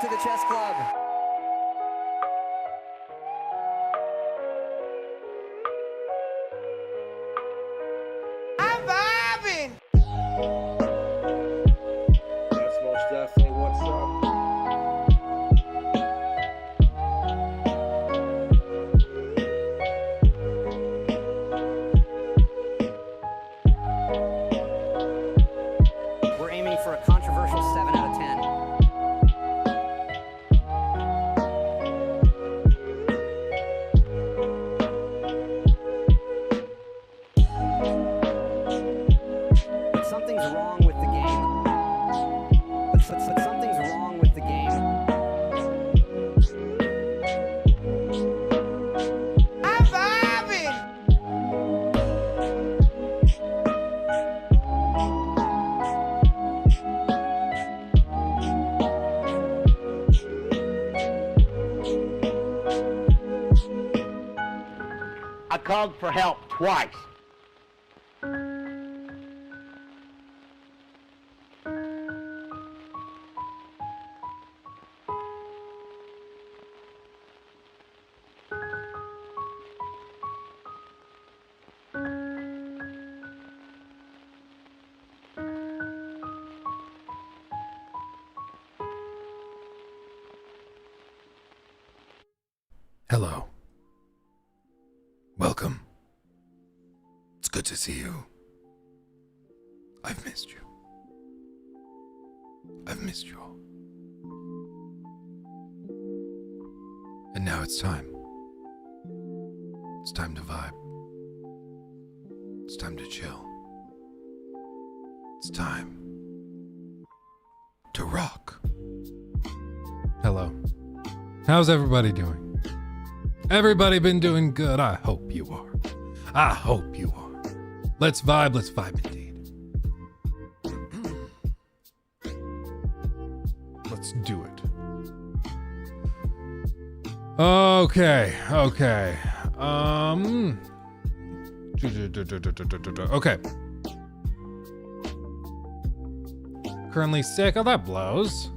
to the chess club. I'm vibing. That's most definitely what's up. We're aiming for a controversial 7 out of 10. But something's wrong with the game. But something's wrong with the game. I'm vibing. I called for help twice. Hello. Welcome. It's good to see you. I've missed you. I've missed you all. And now it's time. It's time to vibe. It's time to chill. It's time to rock. Hello. How's everybody doing? Everybody been doing good? I hope you are. I hope you are. Let's vibe indeed. Let's do it. Okay. Okay. Currently sick. Oh, that blows.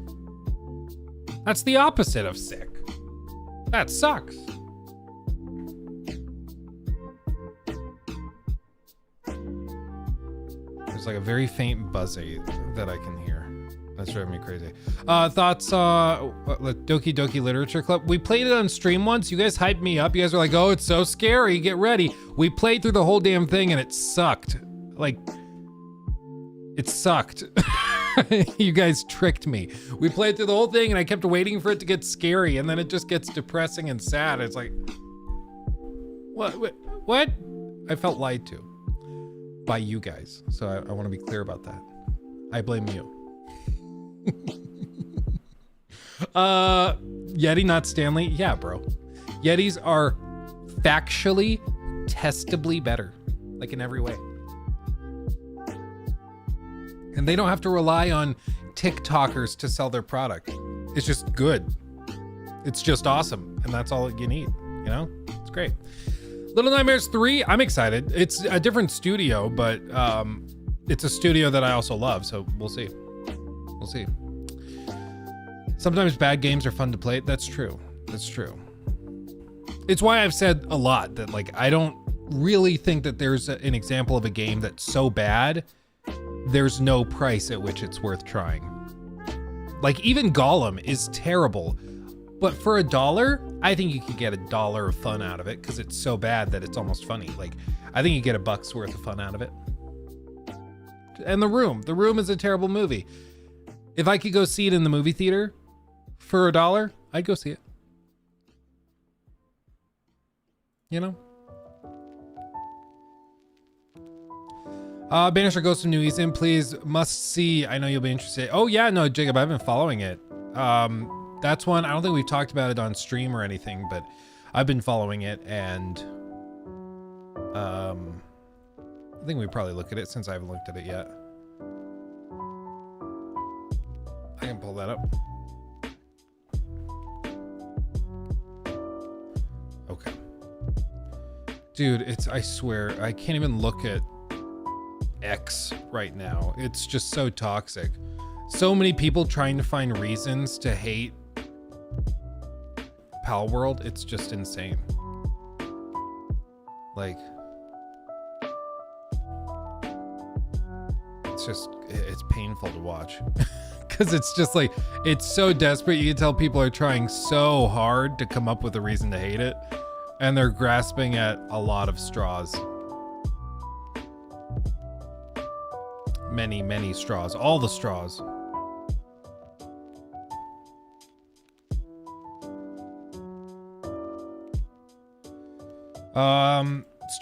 That's the opposite of sick. That sucks. There's like a very faint buzzing that I can hear. That's driving me crazy. Thoughts, Doki Doki Literature Club. We played it on stream once. You guys hyped me up. You guys were like, oh, it's so scary. Get ready. We played through the whole damn thing and it sucked. Like, it sucked. You guys tricked me. We played through the whole thing and I kept waiting for it to get scary and then it just gets depressing and sad. It's like, what? I felt lied to by you guys. So I want to be clear about that. I blame you. Yeti, not Stanley. Yeah, bro. Yetis are factually, testably better, like in every way. And they don't have to rely on TikTokers to sell their product. It's just good. It's just awesome. And that's all you need, you know? It's great. Little Nightmares 3, I'm excited. It's a different studio, but it's a studio that I also love, so we'll see. We'll see. Sometimes bad games are fun to play. That's true. That's true. It's why I've said a lot that, like, I don't really think that there's an example of a game that's so bad, there's no price at which it's worth trying. Like, even Gollum is terrible, but for $1, I think you could get $1 of fun out of it because it's so bad that it's almost funny. Like, I think you get $1 worth of fun out of it. And The Room is a terrible movie. If I could go see it in the movie theater for $1, I'd go see it. You know? Banisher Ghost of New Easton, please, must see. I know you'll be interested. Oh yeah, no, Jacob, I've been following it. That's one, I don't think we've talked about it on stream or anything, but I've been following it and I think we probably look at it since I haven't looked at it yet. I can pull that up. Okay. Dude, I swear, I can't even look at X right now. It's just so toxic. So many people trying to find reasons to hate Pal World, it's just insane. Like, it's painful to watch. Because it's just like, it's so desperate. You can tell people are trying so hard to come up with a reason to hate it, and they're grasping at a lot of straws. Many, many straws. All the straws.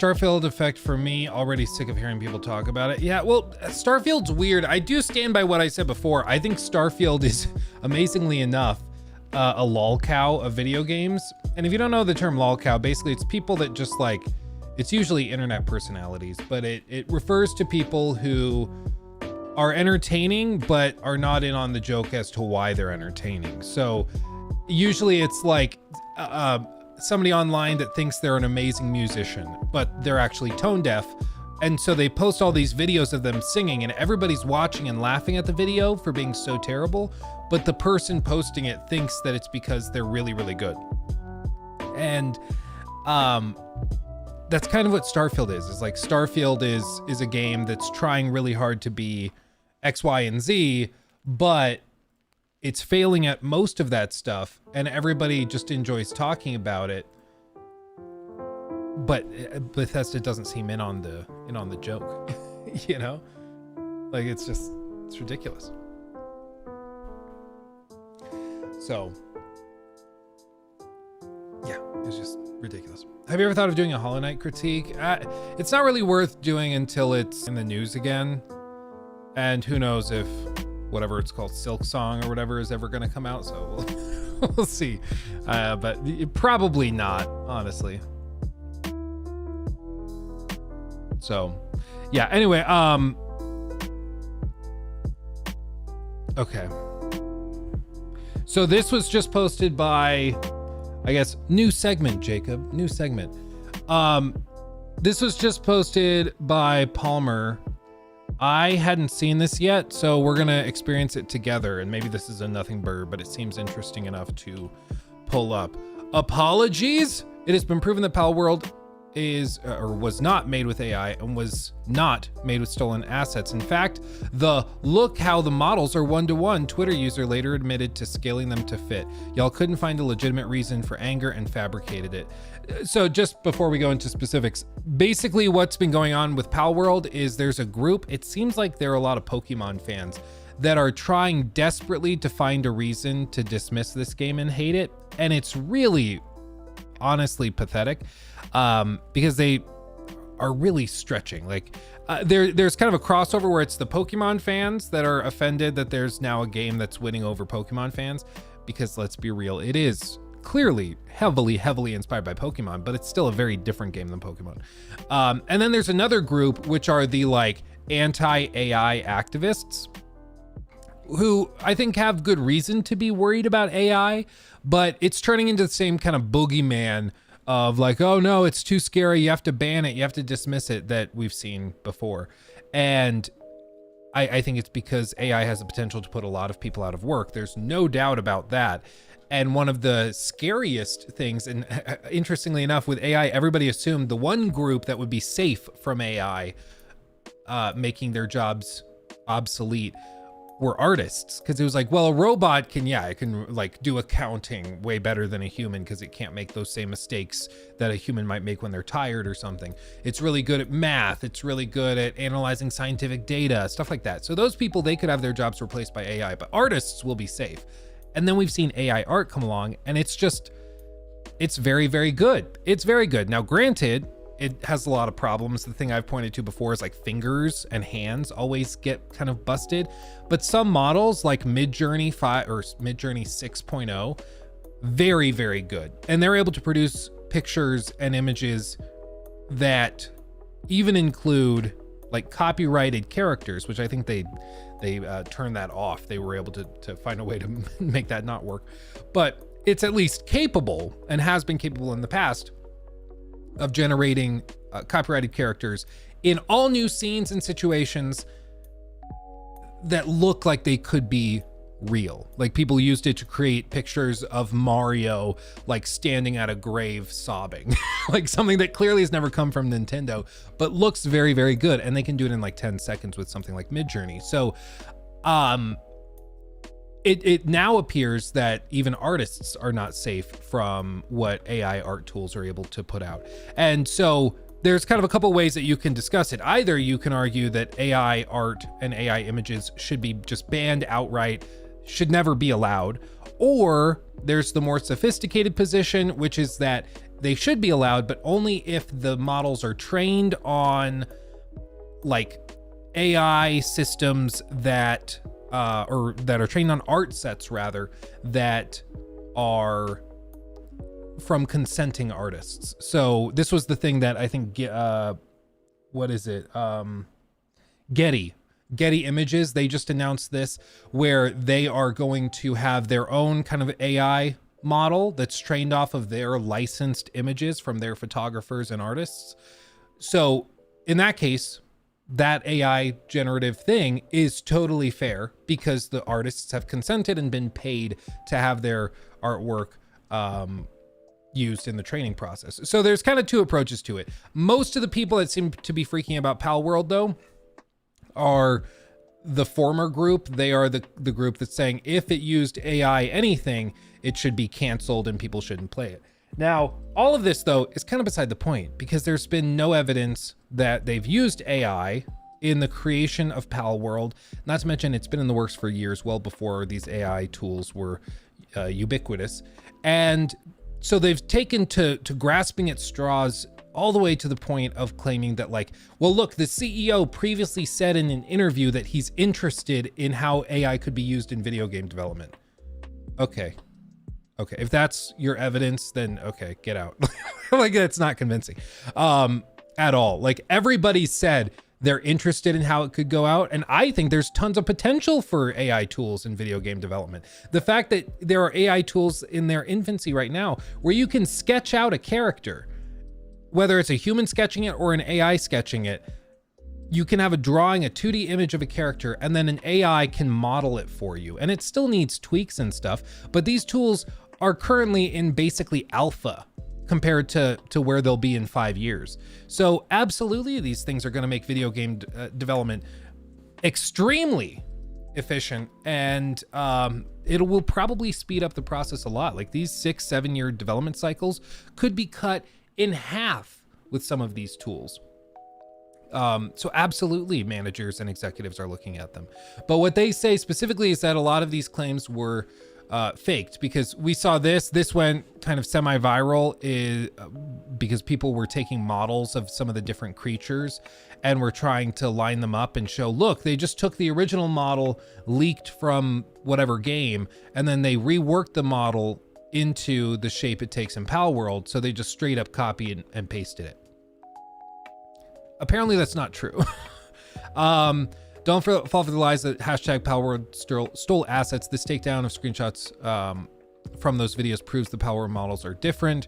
Starfield effect for me, already sick of hearing people talk about it. Yeah, well, Starfield's weird. I do stand by what I said before. I think Starfield is, amazingly enough, a lolcow of video games. And if you don't know the term lolcow, basically it's people that just like, it's usually internet personalities, but it refers to people who are entertaining, but are not in on the joke as to why they're entertaining. So usually it's like, somebody online that thinks they're an amazing musician, but they're actually tone deaf. And so they post all these videos of them singing, and everybody's watching and laughing at the video for being so terrible. But the person posting it thinks that it's because they're really, really good. And that's kind of what Starfield is. It's like Starfield is a game that's trying really hard to be X, Y, and Z, but it's failing at most of that stuff, and everybody just enjoys talking about it. But Bethesda doesn't seem in on the joke, you know? Like, it's ridiculous. So, yeah, it's just ridiculous. Have you ever thought of doing a Hollow Knight critique? It's not really worth doing until it's in the news again, and who knows if whatever it's called, Silk Song or whatever, is ever going to come out. So we'll see. But probably not, honestly. So yeah, anyway, okay. So this was just posted by, I guess, new segment, Jacob, new segment. This was just posted by Palmer. I hadn't seen this yet, so we're gonna experience it together, and maybe this is a nothing burger, but it seems interesting enough to pull up. Apologies! It has been proven that Pal World is or was not made with AI and was not made with stolen assets. In fact, the look how the models are one-to-one Twitter user later admitted to scaling them to fit. Y'all couldn't find a legitimate reason for anger and fabricated it. So just before we go into specifics, basically what's been going on with Pal World is there's a group, it seems like there are a lot of Pokemon fans that are trying desperately to find a reason to dismiss this game and hate it. And it's really, honestly pathetic, because they are really stretching. Like there's kind of a crossover where it's the Pokemon fans that are offended that there's now a game that's winning over Pokemon fans, because let's be real, it is clearly heavily inspired by Pokemon, but it's still a very different game than Pokemon. And then there's another group, which are the like anti-AI activists, who I think have good reason to be worried about AI, but it's turning into the same kind of boogeyman of like, oh no, it's too scary, you have to ban it, you have to dismiss it, that we've seen before. And I think it's because AI has the potential to put a lot of people out of work. There's no doubt about that. And one of the scariest things, and interestingly enough, with AI, everybody assumed the one group that would be safe from AI making their jobs obsolete were artists, because it was like, well, a robot can, yeah, it can like do accounting way better than a human because it can't make those same mistakes that a human might make when they're tired or something. It's really good at math. It's really good at analyzing scientific data, stuff like that. So those people, they could have their jobs replaced by AI, but artists will be safe. And then we've seen AI art come along, and it's very, very good. It's very good. Now, granted, it has a lot of problems. The thing I've pointed to before is like fingers and hands always get kind of busted. But some models like Midjourney 5 or Midjourney 6.0, very, very good. And they're able to produce pictures and images that even include like copyrighted characters, which I think they turned that off. They were able to find a way to make that not work. But it's at least capable, and has been capable in the past, of generating copyrighted characters in all new scenes and situations that look like they could be real. Like people used it to create pictures of Mario like standing at a grave sobbing. Like something that clearly has never come from Nintendo, but looks very, very good. And they can do it in like 10 seconds with something like Midjourney. So it now appears that even artists are not safe from what AI art tools are able to put out. And so there's kind of a couple ways that you can discuss it. Either you can argue that AI art and AI images should be just banned outright, should never be allowed. Or there's the more sophisticated position, which is that they should be allowed, but only if the models are trained on like AI systems that or that are trained on art sets rather, that are from consenting artists. So this was the thing that I think, what is it? Getty Images, they just announced this, where they are going to have their own kind of AI model that's trained off of their licensed images from their photographers and artists. So in that case, that AI generative thing is totally fair because the artists have consented and been paid to have their artwork used in the training process. So there's kind of two approaches to it. Most of the people that seem to be freaking about Palworld though are the former group. They are the group that's saying if it used AI anything, it should be canceled and people shouldn't play it. Now, all of this though is kind of beside the point because there's been no evidence that they've used AI in the creation of Palworld. Not to mention it's been in the works for years, well before these AI tools were ubiquitous. And so they've taken to grasping at straws all the way to the point of claiming that like, well, look, the CEO previously said in an interview that he's interested in how AI could be used in video game development. Okay, if that's your evidence, then okay, get out. Like that's not convincing at all. Like everybody said they're interested in how it could go out. And I think there's tons of potential for AI tools in video game development. The fact that there are AI tools in their infancy right now where you can sketch out a character, whether it's a human sketching it or an AI sketching it, you can have a drawing, a 2D image of a character, and then an AI can model it for you. And it still needs tweaks and stuff, but these tools are currently in basically alpha compared to where they'll be in 5 years. So absolutely, these things are going to make video game development extremely efficient, and it will probably speed up the process a lot. Like these 6-7 year development cycles could be cut in half with some of these tools. So absolutely managers and executives are looking at them. But what they say specifically is that a lot of these claims were faked, because we saw this went kind of semi-viral because people were taking models of some of the different creatures and were trying to line them up and show, look, they just took the original model leaked from whatever game and then they reworked the model into the shape it takes in Palworld. So they just straight up copied and pasted it. Apparently that's not true. Don't fall for the lies that hashtag Palworld stole assets. This takedown of screenshots from those videos proves the Palworld models are different.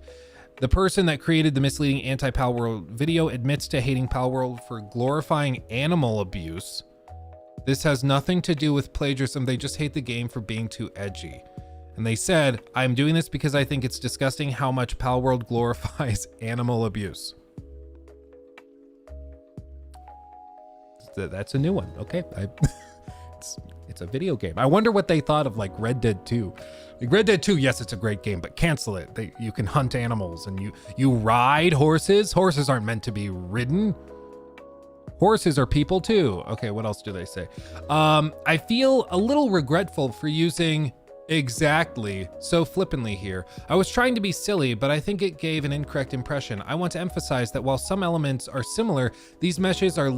The person that created the misleading anti-Palworld video admits to hating Palworld for glorifying animal abuse. This has nothing to do with plagiarism. They just hate the game for being too edgy. And they said, I'm doing this because I think it's disgusting how much Palworld glorifies animal abuse. That's a new one. Okay. It's a video game. I wonder what they thought of like Red Dead 2. Like Red Dead 2, yes, it's a great game, but cancel it. You can hunt animals and you ride horses. Horses aren't meant to be ridden. Horses are people too. Okay, what else do they say? I feel a little regretful for using exactly so flippantly here. I was trying to be silly, but I think it gave an incorrect impression. I want to emphasize that while some elements are similar, these meshes are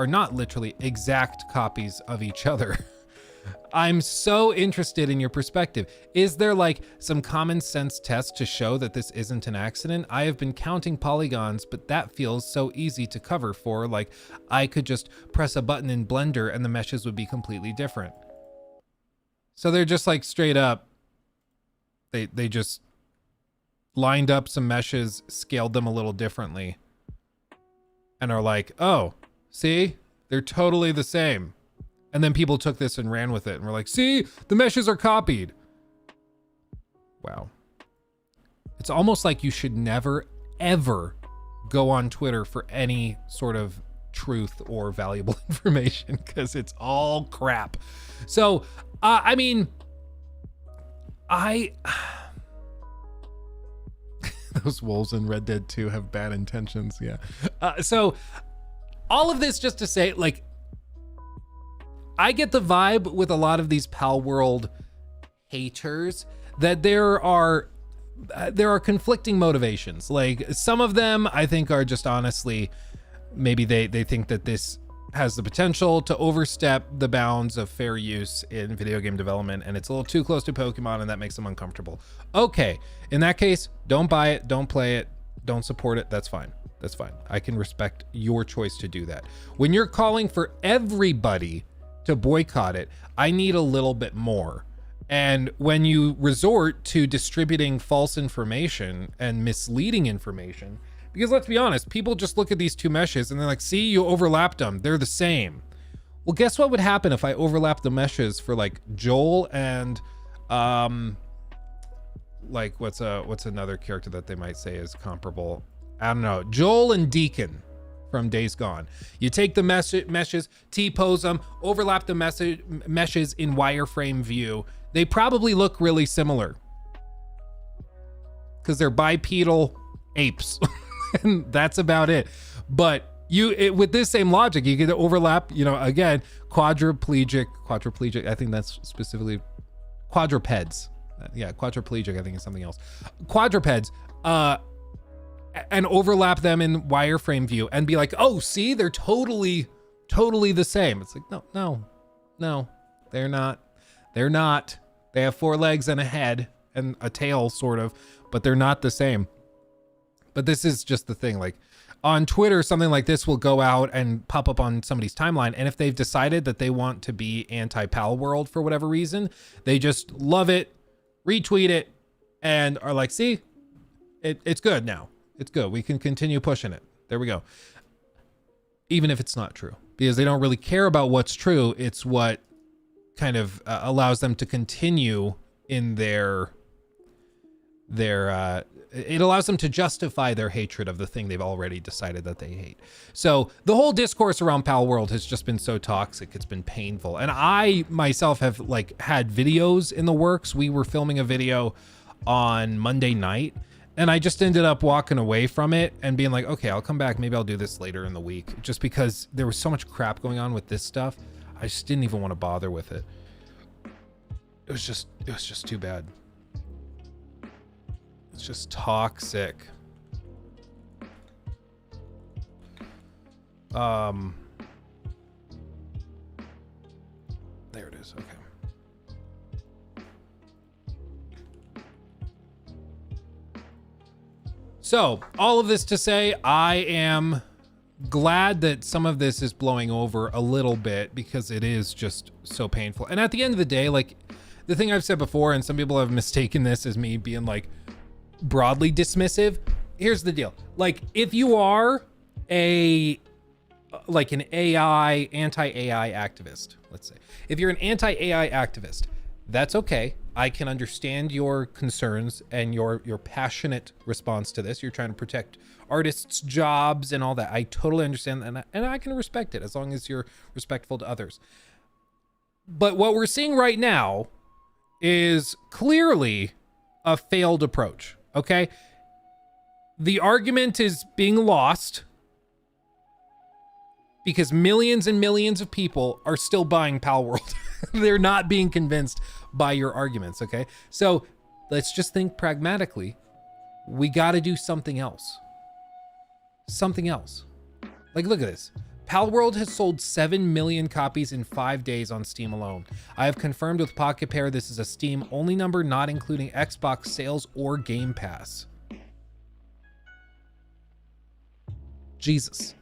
not literally exact copies of each other. I'm so interested in your perspective. Is there like some common sense test to show that this isn't an accident? I have been counting polygons, but that feels so easy to cover for. Like I could just press a button in Blender and the meshes would be completely different. So they're just like straight up, they just lined up some meshes, scaled them a little differently, and are like, oh, see, they're totally the same. And then people took this and ran with it and were like, see, the meshes are copied. Wow. It's almost like you should never, ever go on Twitter for any sort of truth or valuable information because it's all crap. So, I mean, those wolves in Red Dead 2 have bad intentions. Yeah. So all of this just to say, like, I get the vibe with a lot of these Pal World haters that there are conflicting motivations. Like, some of them I think are just honestly, maybe they think that this has the potential to overstep the bounds of fair use in video game development, and it's a little too close to Pokemon, and that makes them uncomfortable. Okay, in that case, don't buy it, don't play it, don't support it. That's fine. That's fine. I can respect your choice to do that. When you're calling for everybody to boycott it, I need a little bit more. And when you resort to distributing false information and misleading information, because let's be honest, people just look at these two meshes and they're like, see, you overlapped them. They're the same. Well, guess what would happen if I overlapped the meshes for like Joel and like what's another character that they might say is comparable? I don't know. Joel and Deacon from Days Gone. You take the meshes, T-pose them, overlap the meshes in wireframe view. They probably look really similar because they're bipedal apes. And that's about it. But with this same logic, you could overlap, again, quadriplegic. I think that's specifically quadrupeds. Yeah, quadriplegic, I think is something else. Quadrupeds, and overlap them in wireframe view and be like, oh, see, they're totally the same. It's like, no, they're not. They're not. They have 4 legs and a head and a tail, sort of, but they're not the same. But this is just the thing. Like on Twitter, something like this will go out and pop up on somebody's timeline. And if they've decided that they want to be anti-Pal World for whatever reason, they just love it, retweet it, and are like, see, it's good now. It's good. We can continue pushing it. There we go. Even if it's not true, because they don't really care about what's true. It's what kind of allows them to continue in their it allows them to justify their hatred of the thing they've already decided that they hate. So the whole discourse around Pal World has just been so toxic. It's been painful. And I myself have had videos in the works. We were filming a video on Monday night, and I just ended up walking away from it and being like, okay, I'll come back. Maybe I'll do this later in the week, just because there was so much crap going on with this stuff. I just didn't even want to bother with it. It was just too bad. It's just toxic. There it is. Okay. So, all of this to say, I am glad that some of this is blowing over a little bit, because it is just so painful. And at the end of the day, like the thing I've said before, and some people have mistaken this as me being like broadly dismissive. Here's the deal. Like, if you are an anti-AI activist, let's say, if you're an anti-AI activist, that's okay. I can understand your concerns and your passionate response to this. You're trying to protect artists' jobs and all that. I totally understand that, and I can respect it as long as you're respectful to others. But what we're seeing right now is clearly a failed approach, okay? The argument is being lost because millions and millions of people are still buying Pal World. They're not being convinced by your arguments, okay? So let's just think pragmatically. We got to do something else. Something else. Like, look at this. Pal World has sold 7 million copies in 5 days on Steam alone. I have confirmed with Pocket Pair this is a Steam-only number, not including Xbox sales or Game Pass. Jesus.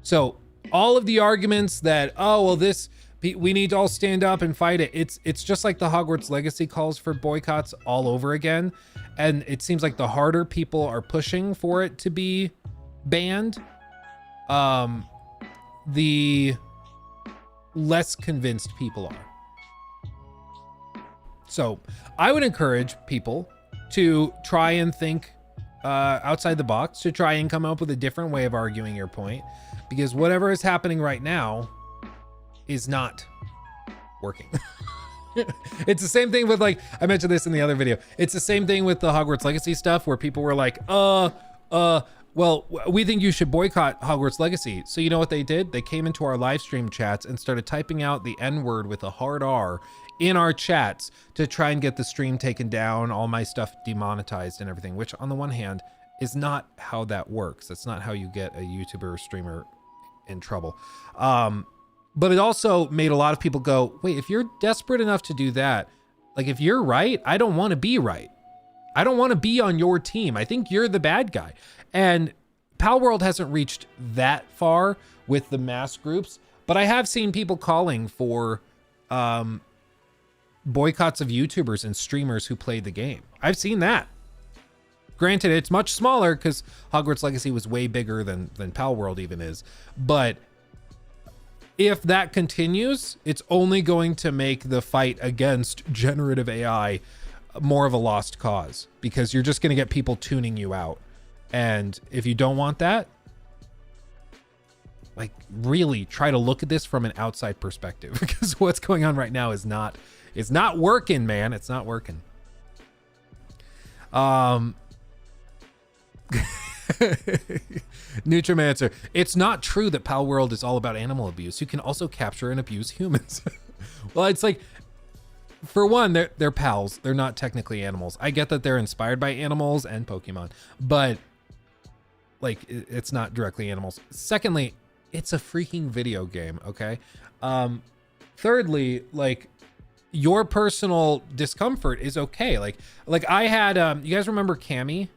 So all of the arguments that, oh, well, we need to all stand up and fight it. It's just like the Hogwarts Legacy calls for boycotts all over again. And it seems like the harder people are pushing for it to be banned, the less convinced people are. So I would encourage people to try and think outside the box, to try and come up with a different way of arguing your point, because whatever is happening right now is not working. It's the same thing with, like, I mentioned this in the other video. It's the same thing with the Hogwarts Legacy stuff, where people were like, well, we think you should boycott Hogwarts Legacy. So you know what they did? They came into our live stream chats and started typing out the N-word with a hard R in our chats to try and get the stream taken down, all my stuff demonetized and everything, which on the one hand is not how that works. That's not how you get a YouTuber or streamer in trouble. But it also made a lot of people go, wait, if you're desperate enough to do that, like, if you're right, I don't want to be right. I don't want to be on your team. I think you're the bad guy. And Palworld hasn't reached that far with the mass groups, but I have seen people calling for boycotts of YouTubers and streamers who played the game. I've seen that. Granted, it's much smaller because Hogwarts Legacy was way bigger than Palworld even is. But if that continues, it's only going to make the fight against generative AI more of a lost cause, because you're just going to get people tuning you out. And if you don't want that, like, really try to look at this from an outside perspective, because what's going on right now is not working, man. It's not working. Nutrimancer, it's not true that Palworld is all about animal abuse. You can also capture and abuse humans. Well, it's like, for one, they're pals. They're not technically animals. I get that they're inspired by animals and Pokemon, but, like, it's not directly animals. Secondly, it's a freaking video game, okay? Thirdly, like, your personal discomfort is okay. Like I had, you guys remember Cammy? You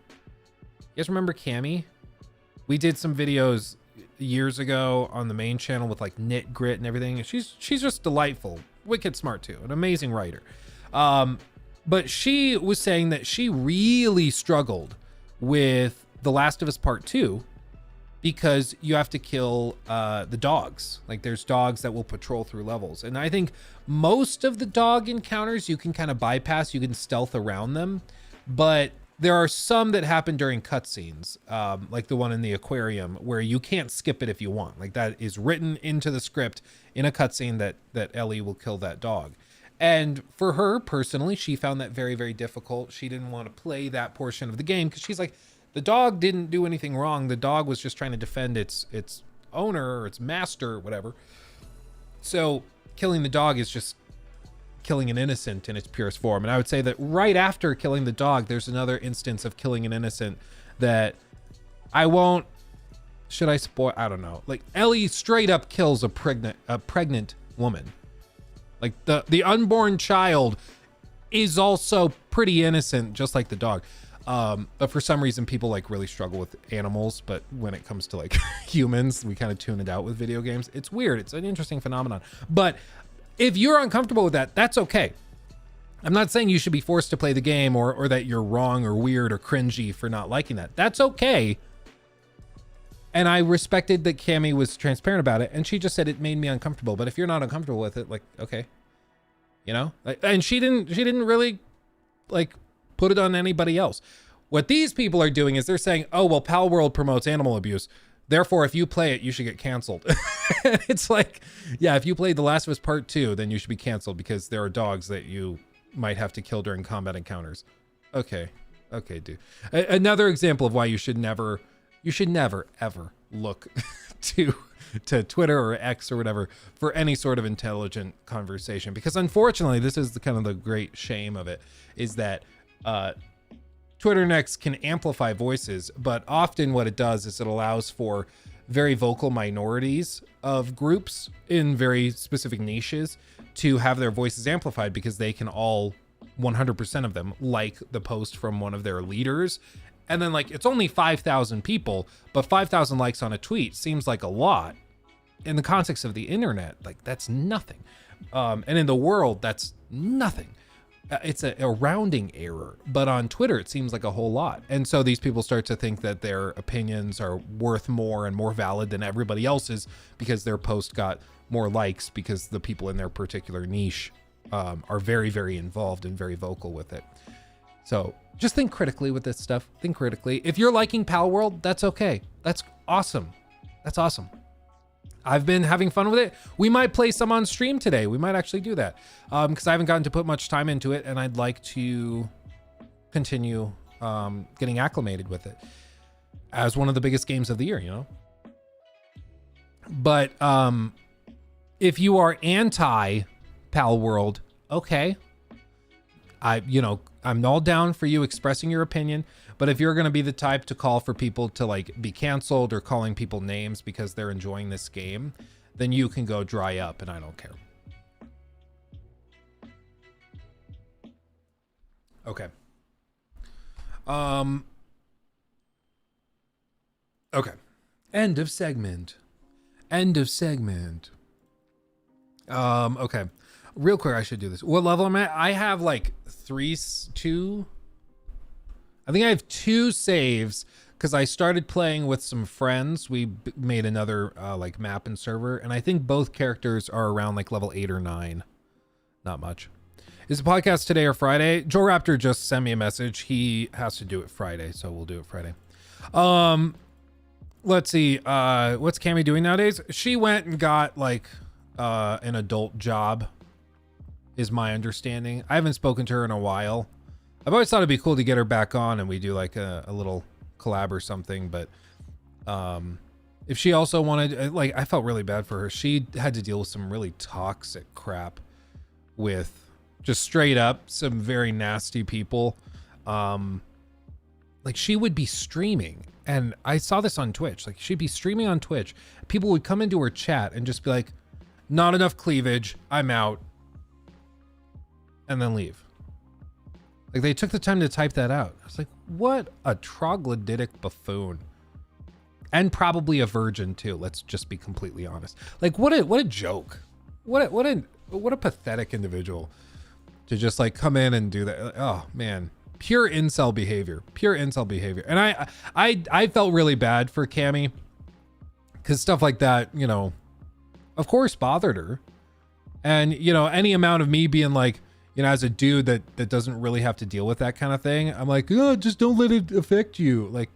guys remember Cammy? We did some videos years ago on the main channel with, like, Knit Grit and everything. And she's just delightful, wicked smart too, an amazing writer. But she was saying that she really struggled with The Last of Us Part 2 because you have to kill the dogs. Like, there's dogs that will patrol through levels. And I think most of the dog encounters you can kind of bypass, you can stealth around them. But there are some that happen during cutscenes, like the one in the aquarium, where you can't skip it if you want. Like, that is written into the script in a cutscene that Ellie will kill that dog. And for her personally, she found that very, very difficult. She didn't want to play that portion of the game because she's like, the dog didn't do anything wrong. The dog was just trying to defend its owner or its master or whatever. So killing the dog is just killing an innocent in its purest form. And I would say that right after killing the dog, there's another instance of killing an innocent that I won't, should I spoil? I don't know. Like, Ellie straight up kills a pregnant woman. Like, the unborn child is also pretty innocent, just like the dog. But for some reason, people, like, really struggle with animals. But when it comes to, like, humans, we kind of tune it out with video games. It's weird. It's an interesting phenomenon. But if you're uncomfortable with that, that's okay. I'm not saying you should be forced to play the game or that you're wrong or weird or cringy for not liking that. That's okay. And I respected that Cammy was transparent about it. And she just said it made me uncomfortable. But if you're not uncomfortable with it, like, okay, you know? And she didn't really, like, put it on anybody else. What these people are doing is they're saying, oh, well, Palworld promotes animal abuse. Therefore, if you play it, you should get canceled. It's like, yeah, if you played The Last of Us Part 2, then you should be canceled because there are dogs that you might have to kill during combat encounters. Okay, dude. Another example of why you should never, ever look to Twitter or X or whatever for any sort of intelligent conversation. Because unfortunately, this is the kind of the great shame of it, is that Twitter and X can amplify voices, but often what it does is it allows for very vocal minorities of groups in very specific niches to have their voices amplified because they can all 100% of them like the post from one of their leaders. And then, like, it's only 5,000 people, but 5,000 likes on a tweet seems like a lot. In the context of the internet, like, that's nothing. And in the world, that's nothing. it's a rounding error, but on Twitter it seems like a whole lot. And so these people start to think that their opinions are worth more and more valid than everybody else's because their post got more likes because the people in their particular niche are very, very involved and very vocal with it. So just think critically with this stuff. Think critically. If you're liking Pal World, that's okay. That's awesome. That's awesome. I've been having fun with it. We might play some on stream today. We might actually do that because I haven't gotten to put much time into it, and I'd like to continue getting acclimated with it as one of the biggest games of the year, you know? But if you are anti Pal World, okay. I'm all down for you expressing your opinion, but if you're going to be the type to call for people to like be canceled or calling people names because they're enjoying this game, then you can go dry up and I don't care. Okay. Okay. End of segment. Okay. Real quick, I should do this. What level am I at? I have like two. I think I have 2 saves because I started playing with some friends. We made another like map and server, and I think both characters are around like level 8 or 9. Not much. Is the podcast today or Friday? Joe Raptor just sent me a message. He has to do it Friday, so we'll do it Friday. Let's see. What's Cammy doing nowadays? She went and got like an adult job, is my understanding. I haven't spoken to her in a while. I've always thought it'd be cool to get her back on and we do like a little collab or something, but if she also wanted, like, I felt really bad for her. She had to deal with some really toxic crap with just straight up some very nasty people. Like she would be streaming, and I saw this on Twitch. Like she'd be streaming on Twitch. People would come into her chat and just be like, not enough cleavage, I'm out, and then leave. Like they took the time to type that out. I was like, what a troglodytic buffoon. And probably a virgin too. Let's just be completely honest. Like what a joke. What a pathetic individual to just like come in and do that. Oh man, pure incel behavior. And I felt really bad for Cammy because stuff like that, you know, of course bothered her. And you know, any amount of me being like, you know, as a dude that doesn't really have to deal with that kind of thing, I'm like, oh, just don't let it affect you. Like,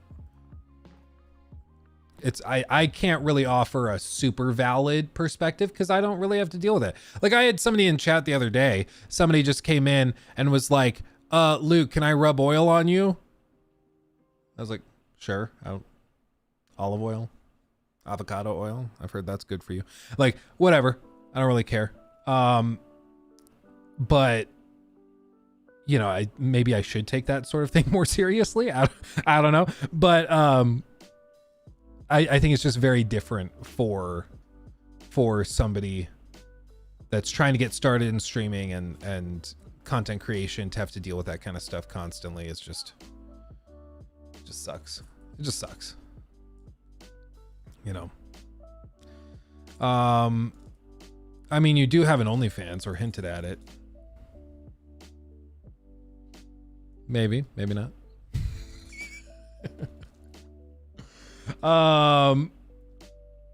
I can't really offer a super valid perspective because I don't really have to deal with it. Like I had somebody in chat the other day, somebody just came in and was like, Luke, can I rub oil on you? I was like, sure. Olive oil, avocado oil. I've heard that's good for you. Like, whatever. I don't really care. But you know, maybe I should take that sort of thing more seriously. I don't know. But, I think it's just very different for somebody that's trying to get started in streaming and content creation to have to deal with that kind of stuff constantly. It just sucks. It just sucks. You know. I mean, you do have an OnlyFans or hinted at it. Maybe not.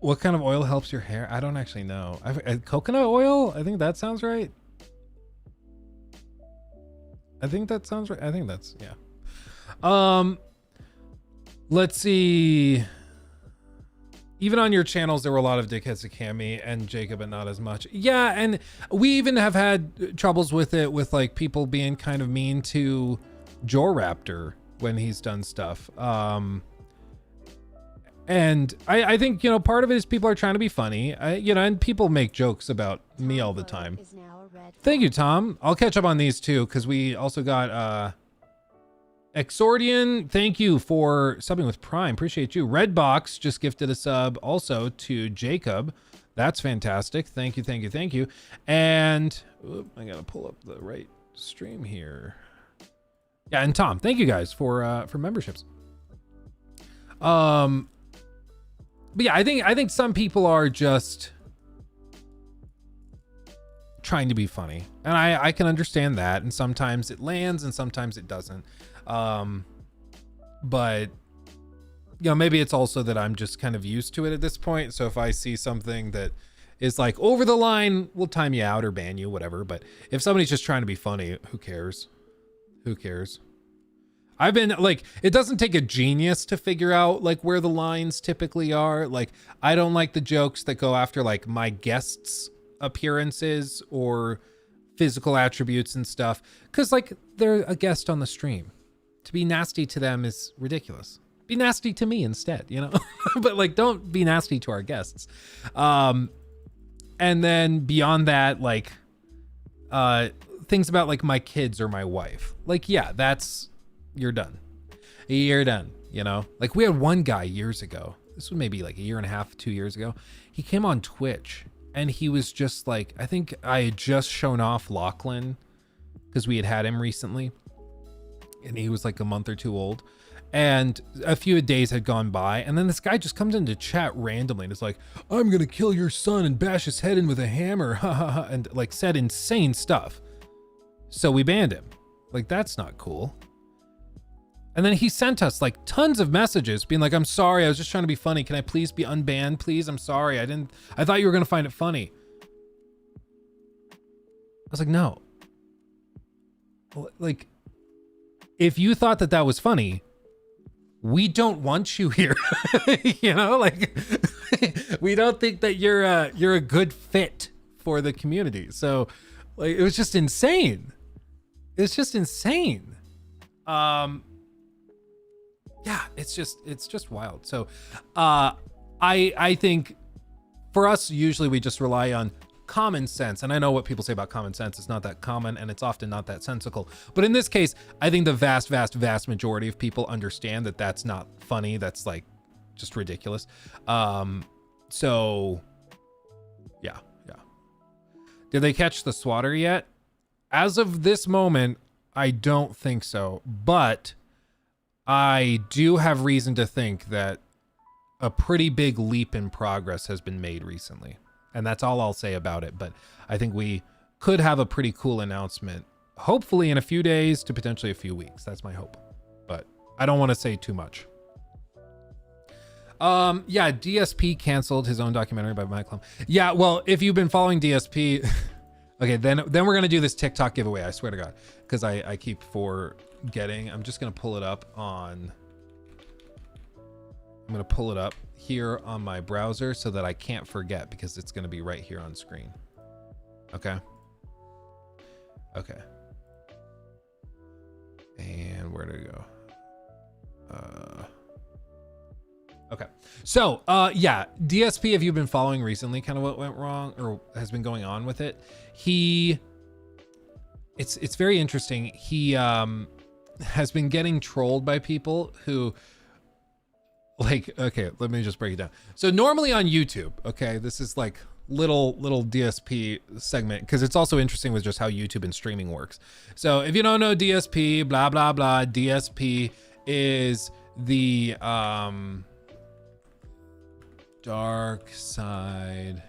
What kind of oil helps your hair? I don't actually know. Coconut oil? I think that sounds right. I think that's, yeah. Let's see. Even on your channels, there were a lot of dickheads to Cammy and Jacob, but not as much. Yeah, and we even have had troubles with it, with like people being kind of mean to Joe Raptor when he's done stuff. And I think, you know, part of it is people are trying to be funny, you know, and people make jokes about me all the time. Thank you, Tom. I'll catch up on these too, because we also got Exordian. Thank you for subbing with Prime. Appreciate you. Redbox just gifted a sub also to Jacob. That's fantastic. Thank you. And I gotta pull up the right stream here. Yeah, and Tom, thank you guys for memberships. But yeah, I think some people are just trying to be funny, and I can understand that, and sometimes it lands and sometimes it doesn't. But you know, maybe it's also that I'm just kind of used to it at this point. So if I see something that is like over the line, we'll time you out or ban you, whatever. But if somebody's just trying to be funny, who cares? Who cares? I've been like, it doesn't take a genius to figure out like where the lines typically are. Like, I don't like the jokes that go after like my guests' appearances or physical attributes and stuff, because like they're a guest on the stream. To be nasty to them is ridiculous. Be nasty to me instead, you know. But like, don't be nasty to our guests. And then beyond that, like things about like my kids or my wife, like, yeah, that's, you're done, you know. Like, we had one guy years ago, this was maybe like a year and a half, 2 years ago, he came on Twitch and he was just like, I think I had just shown off Lachlan because we had him recently and he was like a month or two old, and a few days had gone by, and then this guy just comes into chat randomly and is like, I'm gonna kill your son and bash his head in with a hammer, and like said insane stuff. So we banned him. Like, that's not cool. And then he sent us like tons of messages being like, I'm sorry, I was just trying to be funny. Can I please be unbanned? Please, I'm sorry. I thought you were gonna find it funny. I was like, no. Like, if you thought that that was funny, we don't want you here. You know, like, we don't think that you're a good fit for the community. So like, it was just insane. It's just insane. Yeah, it's just wild. So I think for us, usually we just rely on common sense. And I know what people say about common sense. It's not that common and it's often not that sensical. But in this case, I think the vast majority of people understand that that's not funny. That's like just ridiculous. So yeah. Did they catch the swatter yet? As of this moment, I don't think so. But I do have reason to think that a pretty big leap in progress has been made recently. And that's all I'll say about it. But I think we could have a pretty cool announcement, hopefully in a few days to potentially a few weeks. That's my hope. But I don't want to say too much. Yeah, DSP canceled his own documentary by Mike Klum. Yeah, well, if you've been following DSP, okay, then we're gonna do this TikTok giveaway. I swear to God, because I keep forgetting. I'm just gonna pull it up here on my browser so that I can't forget, because it's going to be right here on screen. Okay. And where did it go? Okay. So, yeah, DSP, if you've been following recently kind of what went wrong or has been going on with it, it's very interesting. He has been getting trolled by people who, like, okay, let me just break it down. So normally on YouTube, okay, this is like little DSP segment, because it's also interesting with just how YouTube and streaming works. So if you don't know DSP, blah, blah, blah, DSP is the dark side.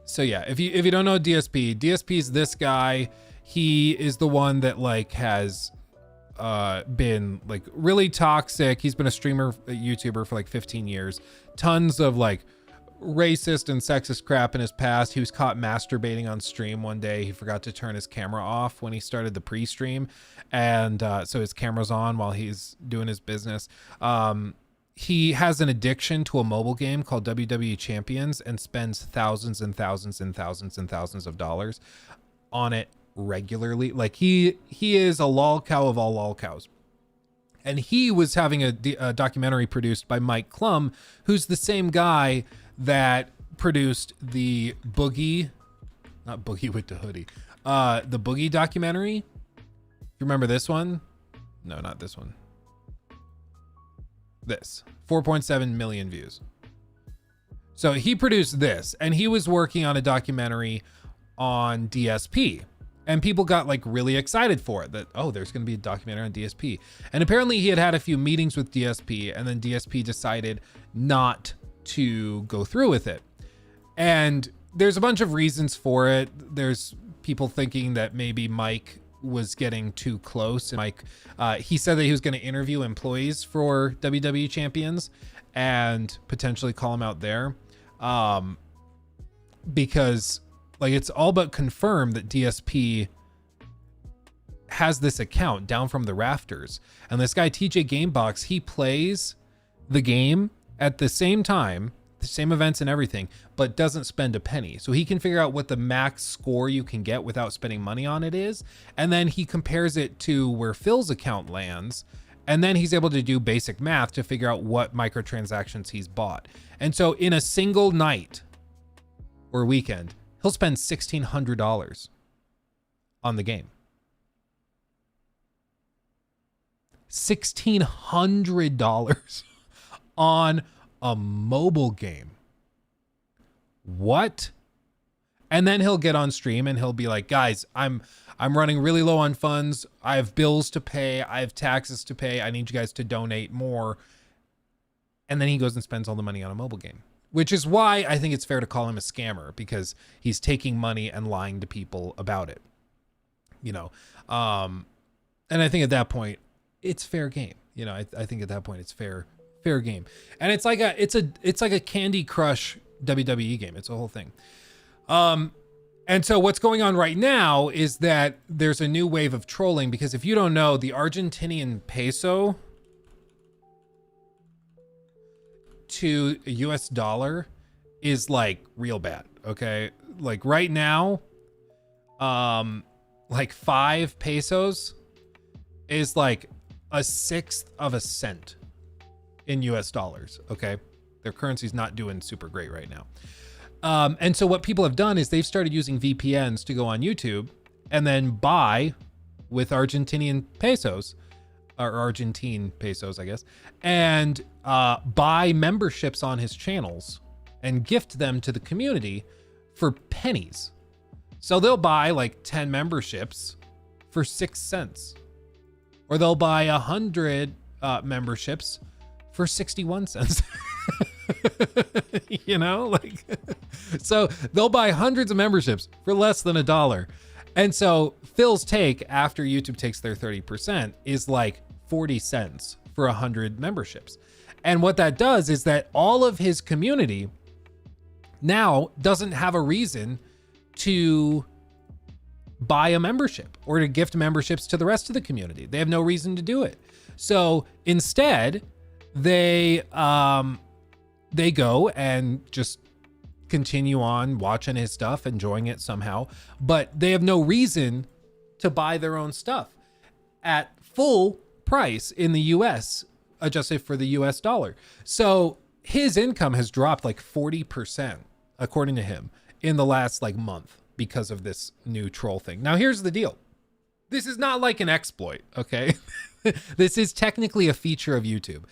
So yeah, if you don't know DSP is this guy. He is the one that like has been like really toxic. He's been a streamer, a YouTuber for like 15 years. Tons of like racist and sexist crap in his past. He was caught masturbating on stream one day. He forgot to turn his camera off when he started the pre-stream, and so his camera's on while he's doing his business. He has an addiction to a mobile game called WWE Champions and spends thousands and thousands and thousands and thousands of dollars on it regularly. Like he is a lol cow of all lol cows. And he was having a documentary produced by Mike Klum, who's the same guy that produced the Boogie, not Boogie with the Hoodie, the Boogie documentary. You remember this one? No, not this one. This 4.7 million views. So he produced this, and he was working on a documentary on DSP. And people got like really excited for it, that, oh, there's going to be a documentary on DSP. And apparently he had a few meetings with DSP, and then DSP decided not to go through with it. And there's a bunch of reasons for it. There's people thinking that maybe Mike was getting too close. And Mike, he said that he was going to interview employees for WWE champions and potentially call them out there. Because like it's all but confirmed that DSP has this account down from the rafters. And this guy, TJ Gamebox, he plays the game at the same time, the same events and everything, but doesn't spend a penny. So he can figure out what the max score you can get without spending money on it is. And then he compares it to where Phil's account lands. And then he's able to do basic math to figure out what microtransactions he's bought. And so in a single night or weekend, he'll spend $1,600 on the game. $1,600 on a mobile game. What? And then he'll get on stream and he'll be like, guys, I'm running really low on funds. I have bills to pay. I have taxes to pay. I need you guys to donate more. And then he goes and spends all the money on a mobile game, which is why I think it's fair to call him a scammer, because he's taking money and lying to people about it, you know? And I think at that point, it's fair game. You know, I think at that point it's fair game. And it's like a Candy Crush WWE game. It's a whole thing. And so what's going on right now is that there's a new wave of trolling, because if you don't know, the Argentinian peso to a US dollar is like real bad. Okay. Like right now, like 5 pesos is like 1/6 of a cent in US dollars. Okay. Their currency's not doing super great right now. And so what people have done is they've started using VPNs to go on YouTube and then buy with Argentinian pesos, or Argentine pesos, I guess, and buy memberships on his channels and gift them to the community for pennies. So they'll buy like 10 memberships for 6 cents, or they'll buy 100 memberships for 61 cents. You know, like, so they'll buy hundreds of memberships for less than $1. And so Phil's take, after YouTube takes their 30%, is like 40 cents for 100 memberships. And what that does is that all of his community now doesn't have a reason to buy a membership or to gift memberships to the rest of the community. They have no reason to do it. So instead, they go and just continue on watching his stuff, enjoying it somehow, but they have no reason to buy their own stuff at full price in the US, adjusted for the US dollar. So his income has dropped like 40%, according to him, in the last like month because of this new troll thing. Now, here's the deal. This is not like an exploit, okay? This is technically a feature of YouTube.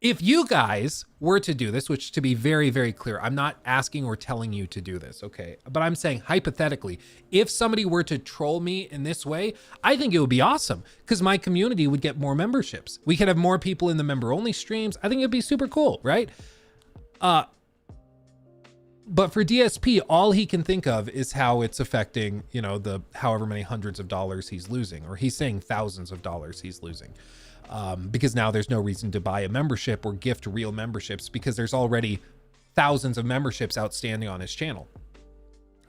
If you guys were to do this, which, to be very, very clear, I'm not asking or telling you to do this, okay? But I'm saying hypothetically, if somebody were to troll me in this way, I think it would be awesome, because my community would get more memberships. We could have more people in the member-only streams. I think it'd be super cool, right? But for DSP, all he can think of is how it's affecting, you know, the however many hundreds of dollars he's losing, or he's saying thousands of dollars he's losing. Because now there's no reason to buy a membership or gift real memberships, because there's already thousands of memberships outstanding on his channel.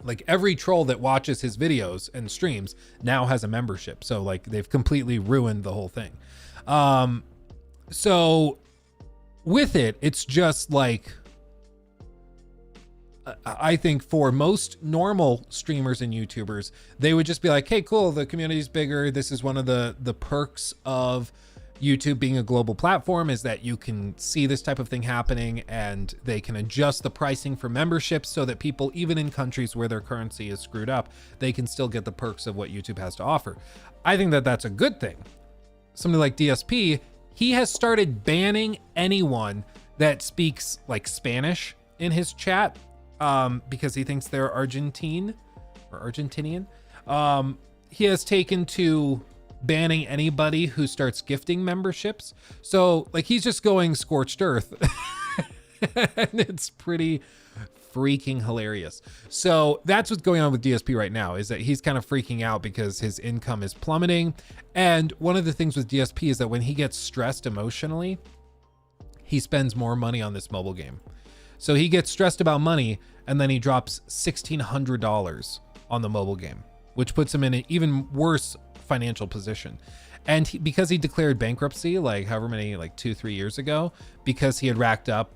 Like every troll that watches his videos and streams now has a membership. So like they've completely ruined the whole thing. So with it, it's just like, I think for most normal streamers and YouTubers, they would just be like, hey, cool, the community's bigger. This is one of the perks of YouTube being a global platform, is that you can see this type of thing happening, and they can adjust the pricing for memberships so that people, even in countries where their currency is screwed up, they can still get the perks of what YouTube has to offer. I think that that's a good thing. Somebody like DSP, he has started banning anyone that speaks like Spanish in his chat, because he thinks they're Argentinian. He has taken to banning anybody who starts gifting memberships. So like he's just going scorched earth. And it's pretty freaking hilarious. So that's what's going on with DSP right now, is that he's kind of freaking out because his income is plummeting. And one of the things with DSP is that when he gets stressed emotionally, he spends more money on this mobile game. So he gets stressed about money, and then he drops $1,600 on the mobile game, which puts him in an even worse financial position. And because he declared bankruptcy, like however many, like 2-3 years ago, because he had racked up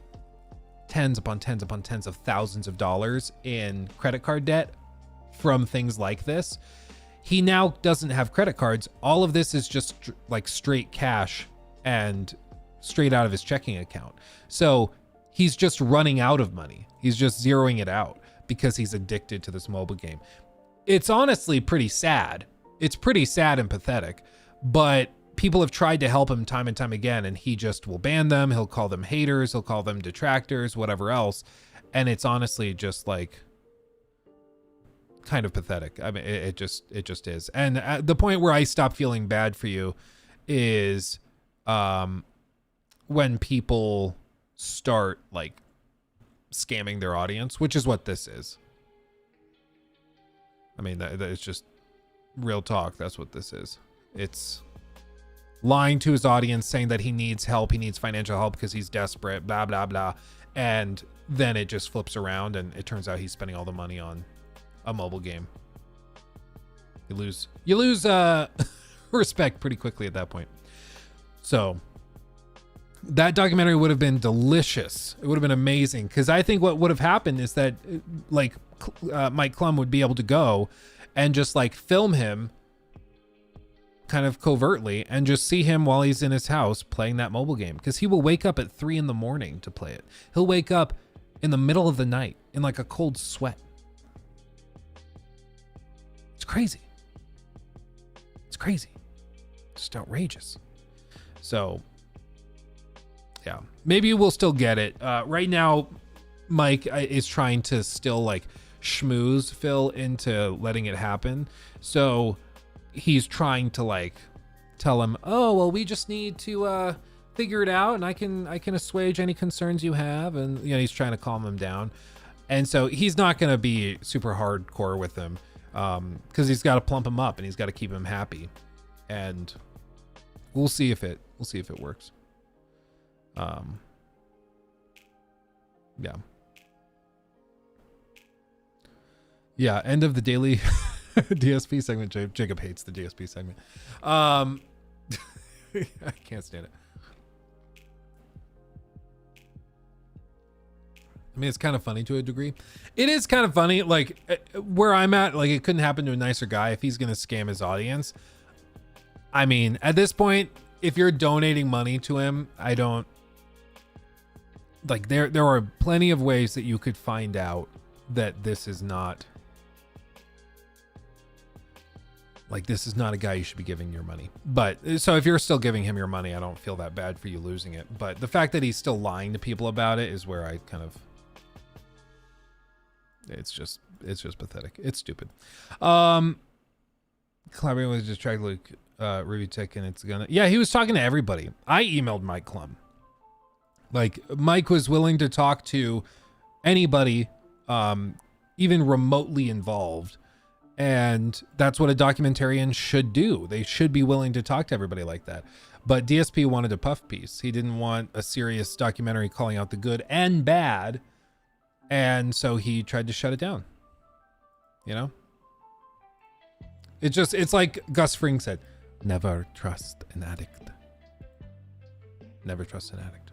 tens upon tens upon tens of thousands of dollars in credit card debt from things like this, he now doesn't have credit cards. All of this is just like straight cash and straight out of his checking account. So he's just running out of money. He's just zeroing it out because he's addicted to this mobile game. It's honestly pretty sad. It's pretty sad and pathetic, but people have tried to help him time and time again, and he just will ban them. He'll call them haters. He'll call them detractors, whatever else. And it's honestly just like kind of pathetic. I mean, it just is. And at the point where I stop feeling bad for you is when people start like scamming their audience, which is what this is. I mean, that it's just real talk. That's what this is. It's lying to his audience, saying that he needs help, he needs financial help because he's desperate, blah, blah, blah. And then it just flips around and it turns out he's spending all the money on a mobile game. You lose respect pretty quickly at that point. So that documentary would have been delicious. It would have been amazing, because I think what would have happened is that like Mike Klum would be able to go and just like film him kind of covertly and just see him while he's in his house playing that mobile game, because he will wake up at 3 a.m. to play it. He'll wake up in the middle of the night in like a cold sweat. It's crazy. It's crazy. Just outrageous. So yeah, maybe we'll still get it. Right now, Mike is trying to still like schmooze Phil into letting it happen. So he's trying to like tell him, oh, well, we just need to figure it out, and I can assuage any concerns you have. And, you know, he's trying to calm him down. And so he's not going to be super hardcore with him, because he's got to plump him up and he's got to keep him happy. And we'll see if it works. Yeah, end of the daily DSP segment. Jacob hates the DSP segment. I can't stand it. I mean, it's kind of funny to a degree. It is kind of funny, like where I'm at, like it couldn't happen to a nicer guy if he's going to scam his audience. I mean, at this point, if you're donating money to him, I don't like, there are plenty of ways that you could find out that this is not like, this is not a guy you should be giving your money. But so if you're still giving him your money, I don't feel that bad for you losing it. But the fact that he's still lying to people about it is where I kind of, it's just pathetic. It's stupid. Collaborating with Distracted Review Tech, and it's gonna, yeah, he was talking to everybody. I emailed Mike Klum. Like, Mike was willing to talk to anybody, even remotely involved. And that's what a documentarian should do. They should be willing to talk to everybody like that. But DSP wanted a puff piece. He didn't want a serious documentary calling out the good and bad. And so he tried to shut it down. You know? It's like Gus Fring said, never trust an addict. Never trust an addict.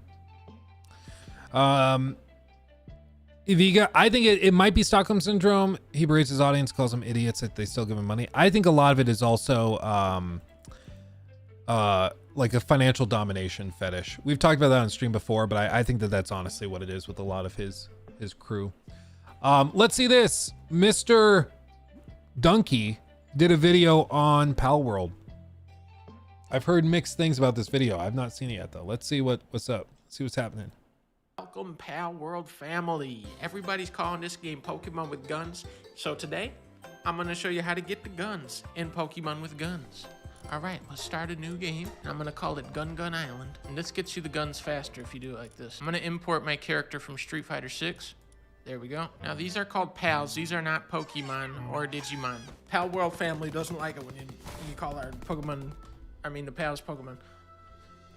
Iviga, I think it might be Stockholm Syndrome. He berates his audience, calls them idiots that they still give him money. I think a lot of it is also like a financial domination fetish. We've talked about that on stream before, but I think that that's honestly what it is with a lot of his crew. Let's see this. Mr. Donkey did a video on Pal World. I've heard mixed things about this video. I've not seen it yet though. Let's see what's up. Let's see what's happening. Welcome, Pal World family. Everybody's calling this game Pokemon with guns. So today, I'm gonna show you how to get the guns in Pokemon with guns. All right, let's start a new game. I'm gonna call it Gun Island. And this gets you the guns faster if you do it like this. I'm gonna import my character from Street Fighter 6. There we go. Now these are called pals. These are not Pokemon or Digimon. Pal World Family doesn't like it when you call our Pokemon, the pals Pokemon.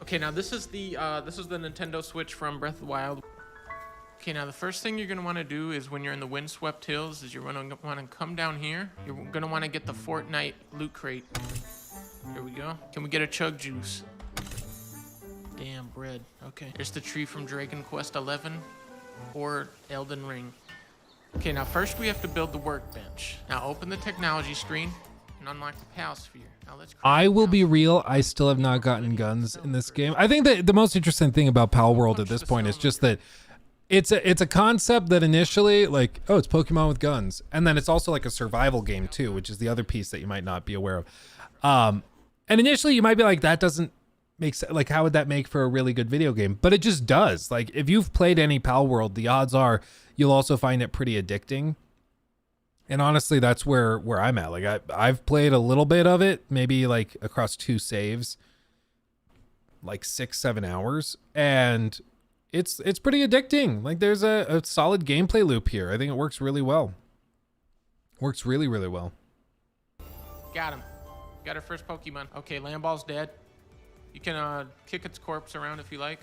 Okay, now this is the Nintendo Switch from Breath of the Wild. Okay, now the first thing you're gonna want to do is when you're in the Windswept Hills is you're gonna want to come down here. You're gonna want to get the Fortnite loot crate. Here we go. Can we get a chug juice? Damn, bread. Okay. There's the tree from Dragon Quest XI or Elden Ring. Okay, now first we have to build the workbench. Now open the technology screen and unlock the Pal Sphere. Now let's. I will be real. I still have not gotten guns in this game. I think that the most interesting thing about Pal World at this point is just that it's a concept that initially like, oh, it's Pokemon with guns, and then it's also like a survival game too, which is the other piece that you might not be aware of. And initially you might be like, that doesn't make sense. Like, how would that make for a really good video game? But it just does. Like, if you've played any Pal World, the odds are you'll also find it pretty addicting. And honestly, that's where I'm at. Like, I've played a little bit of it, maybe like across 2 saves, like 6-7 hours, and it's pretty addicting. Like, there's a solid gameplay loop here. I think it works really well. Works really, really well. Got him. Got our first Pokemon. Okay, Lamball's dead. You can kick its corpse around if you like.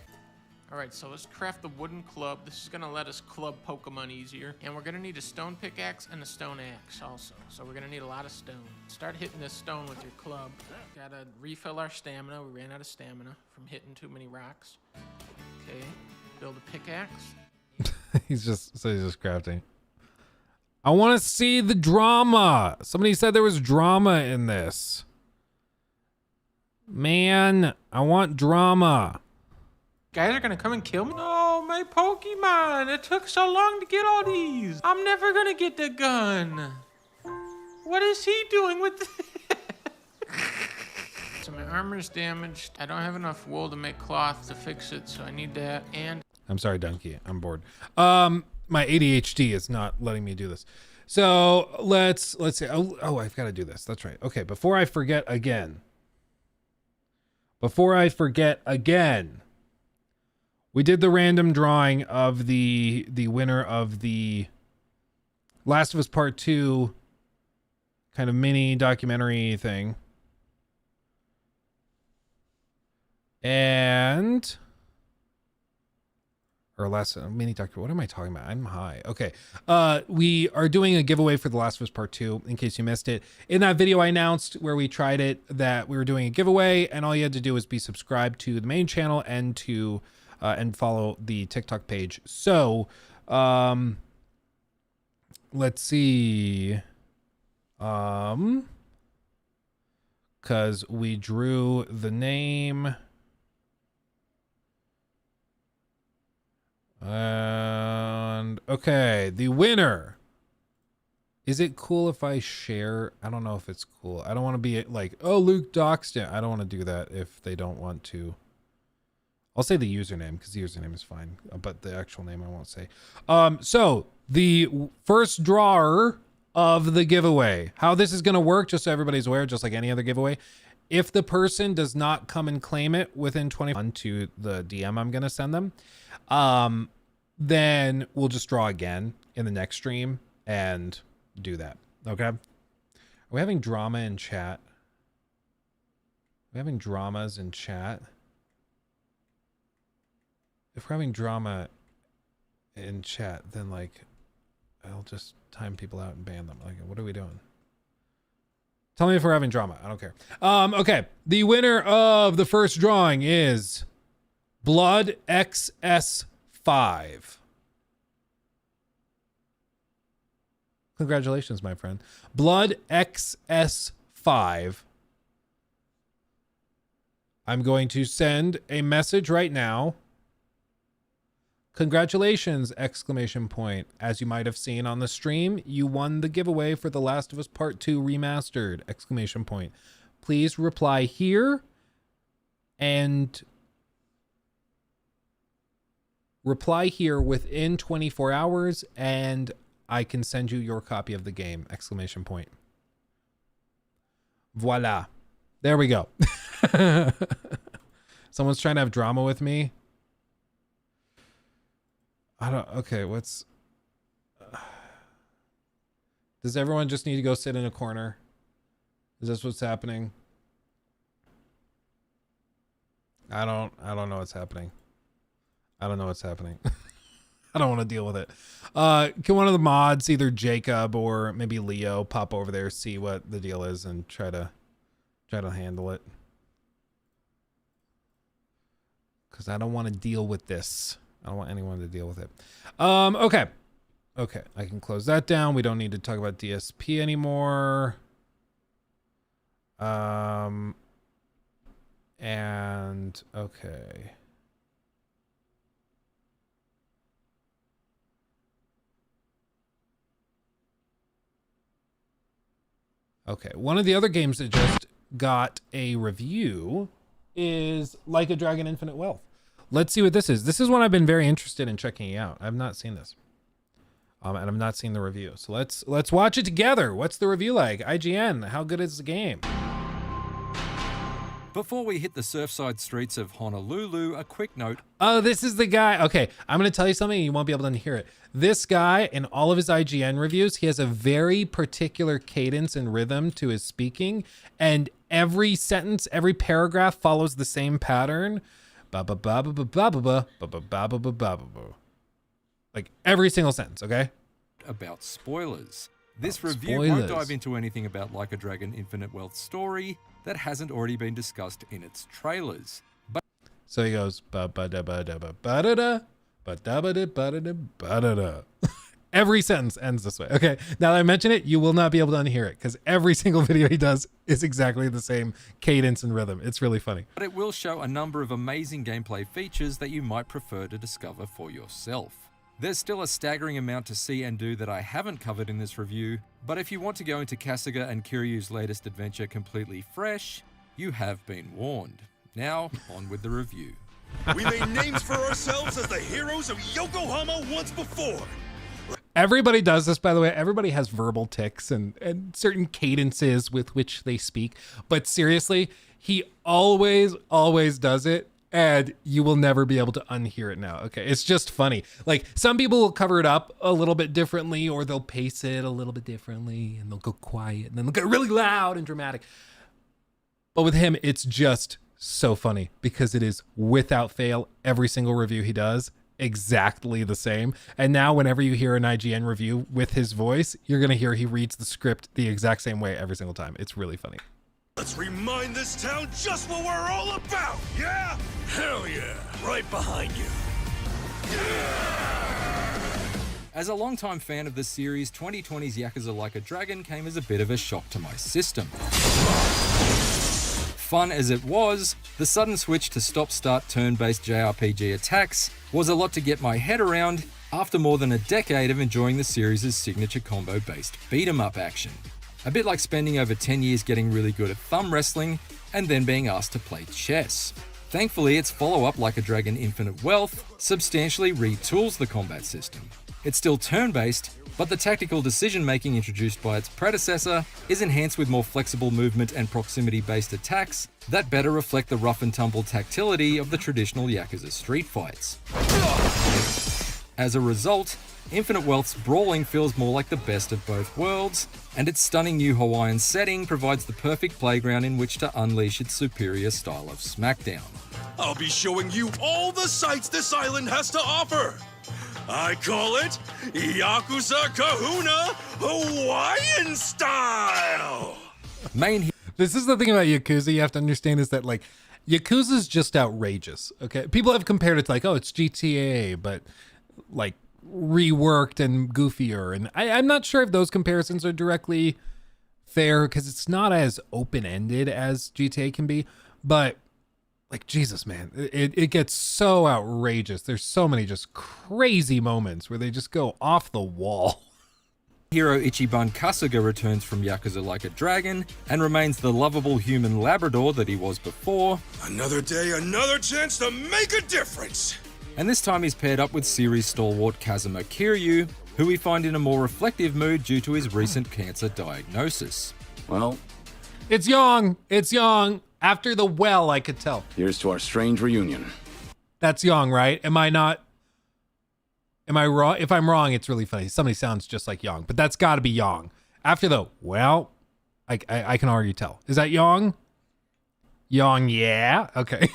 All right, so let's craft the wooden club. This is gonna let us club Pokemon easier. And we're gonna need a stone pickaxe and a stone axe also. So we're gonna need a lot of stone. Start hitting this stone with your club. Gotta refill our stamina. We ran out of stamina from hitting too many rocks. Okay, build a pickaxe. he's just crafting. I want to see the drama. Somebody said there was drama in this. Man, I want drama. Guys are gonna come and kill me? No, my Pokemon! It took so long to get all these. I'm never gonna get the gun. What is he doing with So my armor's damaged. I don't have enough wool to make cloth to fix it, so I need that. And I'm sorry, Donkey. I'm bored. My ADHD is not letting me do this. So let's see. Oh, I've got to do this. That's right. Okay, before I forget again. We did the random drawing of the winner of the Last of Us Part 2 kind of mini documentary thing. And or last mini documentary. What am I talking about? I'm high. Okay. We are doing a giveaway for The Last of Us Part 2 in case you missed it. In that video I announced where we tried it that we were doing a giveaway, and all you had to do was be subscribed to the main channel and to and follow the TikTok page. So, let's see. Cause we drew the name. And okay, the winner. Is it cool if I share? I don't know if it's cool. I don't want to be like, oh, Luke doxed it. I don't want to do that if they don't want to. I'll say the username because the username is fine, but the actual name I won't say. So the first drawer of the giveaway, how this is going to work, just so everybody's aware, just like any other giveaway. If the person does not come and claim it within 20 to the DM I'm going to send them, then we'll just draw again in the next stream and do that. Okay. Are we having drama in chat? Are we having dramas in chat? If we're having drama in chat, then like, I'll just time people out and ban them. Like, what are we doing? Tell me if we're having drama. I don't care. Okay. The winner of the first drawing is Blood XS5. Congratulations, my friend. Blood XS5. I'm going to send a message right now. Congratulations, exclamation point. As you might have seen on the stream, you won the giveaway for The Last of Us Part 2 Remastered, exclamation point. Please reply here and reply here within 24 hours and I can send you your copy of the game, exclamation point. Voila. There we go. Someone's trying to have drama with me. Okay, what's... Does everyone just need to go sit in a corner? Is this what's happening? I don't know what's happening. I don't know what's happening. I don't want to deal with it. Can one of the mods, either Jacob or maybe Leo, pop over there, see what the deal is, and try to handle it? Because I don't want to deal with this. I don't want anyone to deal with it. Okay. Okay, I can close that down. We don't need to talk about DSP anymore. And okay. Okay, one of the other games that just got a review is Like a Dragon Infinite Wealth. Let's see what this is. This is one I've been very interested in checking out. I've not seen this. And I've not seen the review. So let's watch it together. What's the review like? IGN, how good is the game? Before we hit the surfside streets of Honolulu, a quick note. Oh, this is the guy. Okay, I'm going to tell you something. You won't be able to hear it. This guy, in all of his IGN reviews, he has a very particular cadence and rhythm to his speaking. And every sentence, every paragraph follows the same pattern. Like every single sentence, okay? About spoilers. This About review spoilers. won't dive into anything about Like a Dragon Infinite Wealth story that hasn't already been discussed in its trailers. But So he goes ba-ba-da-ba-da-ba-da-da, ba-da-ba-da-ba-da-da-ba-da-da. Every sentence ends this way. Okay, now that I mention it, you will not be able to unhear it because every single video he does is exactly the same cadence and rhythm. It's really funny. it will show a number of amazing gameplay features that you might prefer to discover for yourself. There's still a staggering amount to see and do that I haven't covered in this review, but if you want to go into Kasuga and Kiryu's latest adventure completely fresh, you have been warned. Now, on with the review. We made names for ourselves as the heroes of Yokohama once before. Everybody does this, by the way. Everybody has verbal tics and certain cadences with which they speak. But seriously, he always does it. And you will never be able to unhear it now. Okay, it's just funny. Like some people will cover it up a little bit differently, or they'll pace it a little bit differently, and they'll go quiet, and then they'll get really loud and dramatic. But with him, it's just so funny because it is without fail every single review he does exactly the same. And now whenever you hear an IGN review with his voice, you're gonna hear he reads the script the exact same way every single time. It's really funny. Let's remind this town just what we're all about, yeah? Hell yeah, right behind you. As a longtime fan of the series, 2020's Yakuza Like a Dragon came as a bit of a shock to my system. Fun as it was, the sudden switch to stop-start turn-based JRPG attacks was a lot to get my head around after more than a decade of enjoying the series' signature combo-based beat-em-up action. A bit like spending over 10 years getting really good at thumb wrestling and then being asked to play chess. Thankfully, its follow-up, Like a Dragon Infinite Wealth, substantially retools the combat system. It's still turn-based, but the tactical decision-making introduced by its predecessor is enhanced with more flexible movement and proximity-based attacks that better reflect the rough-and-tumble tactility of the traditional Yakuza street fights. As a result, Infinite Wealth's brawling feels more like the best of both worlds, and its stunning new Hawaiian setting provides the perfect playground in which to unleash its superior style of smackdown. I'll be showing you all the sights this island has to offer. I call it Yakuza Kahuna Hawaiian style. This is the thing about Yakuza you have to understand is that like Yakuza's just outrageous. Okay, people have compared it to like, oh, it's GTA, but like reworked and goofier, and I'm not sure if those comparisons are directly fair because it's not as open-ended as GTA can be, but like Jesus, man, it gets so outrageous. There's so many just crazy moments where they just go off the wall. Hero Ichiban Kasuga returns from Yakuza Like a Dragon and remains the lovable human Labrador that he was before. Another day, another chance to make a difference. And this time he's paired up with series stalwart Kazuma Kiryu, who we find in a more reflective mood due to his recent cancer diagnosis. Well, It's Yang. It's Yang. After the well, I could tell. here's to our strange reunion. That's Yang, right? Am I wrong? If I'm wrong, it's really funny. Somebody sounds just like Yang, but that's got to be Yang. After the, well, I can already tell. Is that Yang? Yang, yeah. Okay.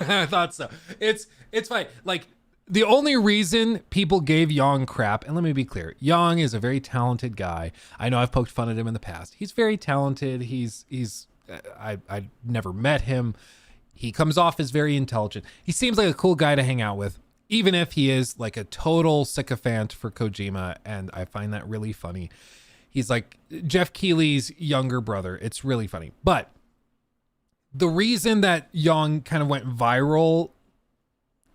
I thought so. It's fine. Like, the only reason people gave Yang crap, and let me be clear, Yang is a very talented guy. I know I've poked fun at him in the past. He's very talented. I never met him. He comes off as very intelligent. He seems like a cool guy to hang out with, even if he is like a total sycophant for Kojima, and I find that really funny. He's like Jeff Keighley's younger brother. It's really funny. But the reason that Yang kind of went viral,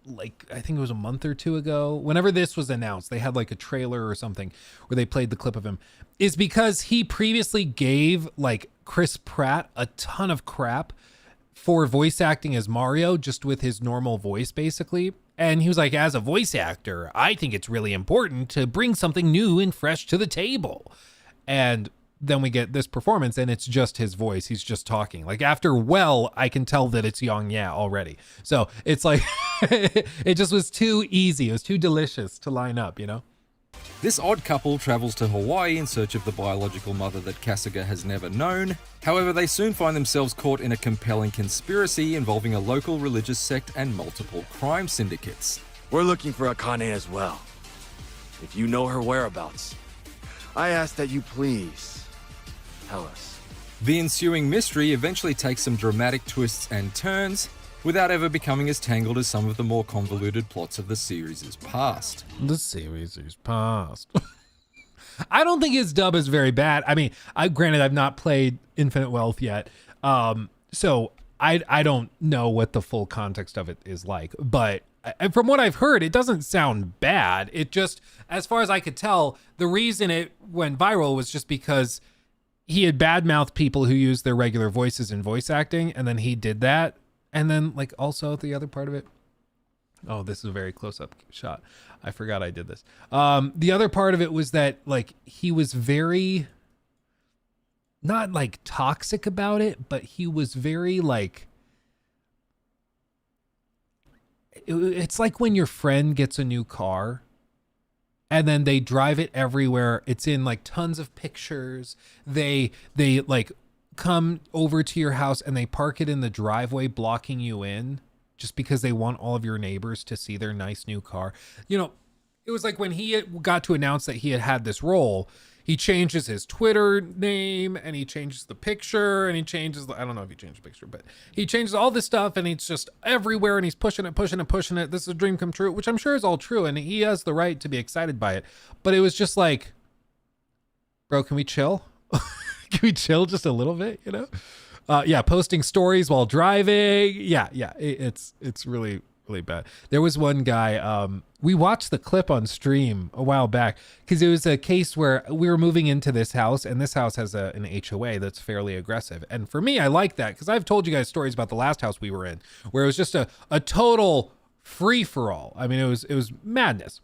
like I think it was a month or two ago, whenever this was announced, they had like a trailer or something where they played the clip of him, is because he previously gave like Chris Pratt a ton of crap for voice acting as Mario, just with his normal voice, basically. And he was like, as a voice actor, I think it's really important to bring something new and fresh to the table. And then we get this performance, and it's just his voice. He's just talking. Like, after Well, I can tell that it's Yang Yeah already. So it's like, it just was too easy. It was too delicious to line up, you know? This odd couple travels to Hawaii in search of the biological mother that Kasuga has never known. However, they soon find themselves caught in a compelling conspiracy involving a local religious sect and multiple crime syndicates. We're looking for Akane as well. If you know her whereabouts, I ask that you please tell us. The ensuing mystery eventually takes some dramatic twists and turns, without ever becoming as tangled as some of the more convoluted plots of the series' past. The series is past. I don't think his dub is very bad. I mean, granted, I've not played Infinite Wealth yet, so I don't know what the full context of it is like. But from what I've heard, it doesn't sound bad. It just, as far as I could tell, the reason it went viral was just because he had badmouthed people who use their regular voices in voice acting, and then he did that. And then, like, also the other part of it. Oh, this is a very close-up shot. I forgot I did this. The other part of it was that, like, he was very, not, like, toxic about it, but he was very, like, it's like when your friend gets a new car and then they drive it everywhere. It's in, like, tons of pictures. They like, come over to your house and they park it in the driveway, blocking you in just because they want all of your neighbors to see their nice new car. You know, it was like when he got to announce that he had this role, he changes his Twitter name and he changes the picture and he changes I don't know if he changed the picture, but he changes all this stuff and it's just everywhere and he's pushing it. This is a dream come true, which I'm sure is all true. And he has the right to be excited by it. But it was just like, bro, can we chill? Can we chill just a little bit, you know? Yeah, posting stories while driving. Yeah, it's really, really bad. There was one guy, we watched the clip on stream a while back because it was a case where we were moving into this house, and this house has an HOA that's fairly aggressive. And for me, I like that because I've told you guys stories about the last house we were in where it was just a total free-for-all. I mean, it was madness.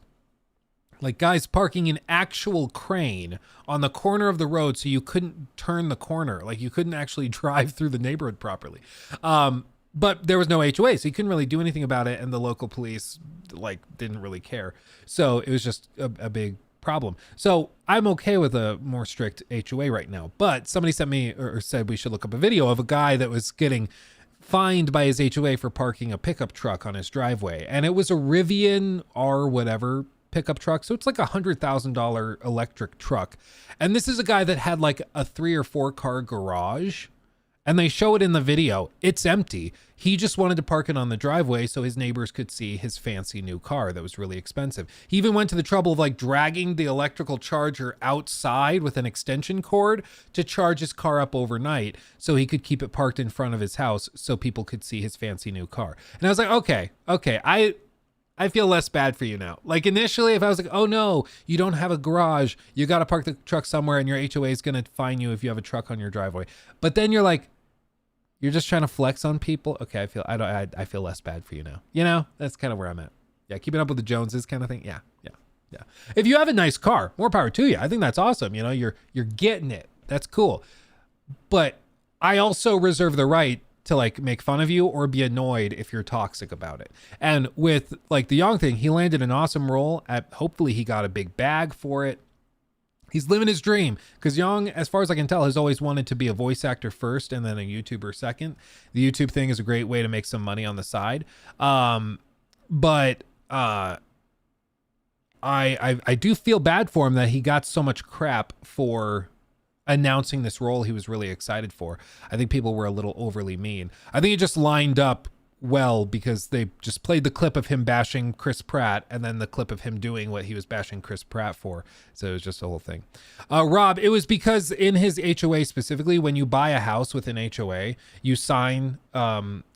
Like guys parking an actual crane on the corner of the road so you couldn't turn the corner. Like you couldn't actually drive through the neighborhood properly. But there was no HOA, so you couldn't really do anything about it. And the local police like didn't really care. So it was just a big problem. So I'm okay with a more strict HOA right now. But somebody sent me or said we should look up a video of a guy that was getting fined by his HOA for parking a pickup truck on his driveway. And it was a Rivian R whatever pickup truck. So it's like $100,000 electric truck. And this is a guy that had like a 3 or 4 car garage. And they show it in the video. It's empty. He just wanted to park it on the driveway so his neighbors could see his fancy new car that was really expensive. He even went to the trouble of like dragging the electrical charger outside with an extension cord to charge his car up overnight so he could keep it parked in front of his house so people could see his fancy new car. And I was like, okay, I feel less bad for you now. Like initially, if I was like, oh no, you don't have a garage, you got to park the truck somewhere and your HOA is going to fine you if you have a truck on your driveway. But then you're like, you're just trying to flex on people. Okay, I feel less bad for you now. You know, that's kind of where I'm at. Yeah, keeping up with the Joneses kind of thing. Yeah. If you have a nice car, more power to you. I think that's awesome. You know, you're getting it. That's cool. But I also reserve the right to like make fun of you or be annoyed if you're toxic about it. And with like the Yang thing, he landed an awesome role at, hopefully he got a big bag for it. He's living his dream because Young, as far as I can tell, has always wanted to be a voice actor first and then a YouTuber second. The YouTube thing is a great way to make some money on the side. But I do feel bad for him that he got so much crap for announcing this role he was really excited for. I think people were a little overly mean. I think it just lined up well because they just played the clip of him bashing Chris Pratt and then the clip of him doing what he was bashing Chris Pratt for. So it was just a whole thing. Rob, it was because in his HOA specifically, when you buy a house with an HOA, you sign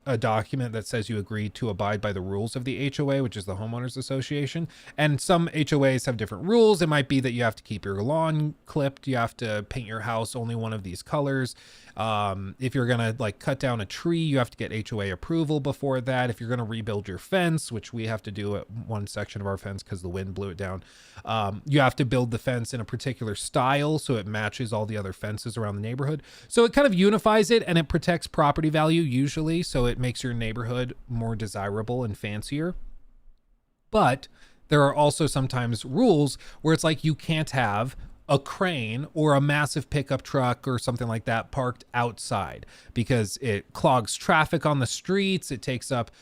a document that says you agree to abide by the rules of the HOA, which is the homeowners association. And some HOAs have different rules. It might be that you have to keep your lawn clipped. You have to paint your house only one of these colors. If you're going to like cut down a tree, you have to get HOA approval before that. If you're going to rebuild your fence, which we have to do at one section of our fence because the wind blew it down, you have to build the fence in a particular style so it matches all the other fences around the neighborhood. So it kind of unifies it and it protects property value usually. So it makes your neighborhood more desirable and fancier. But there are also sometimes rules where it's like you can't have a crane or a massive pickup truck or something like that parked outside because it clogs traffic on the streets. It takes up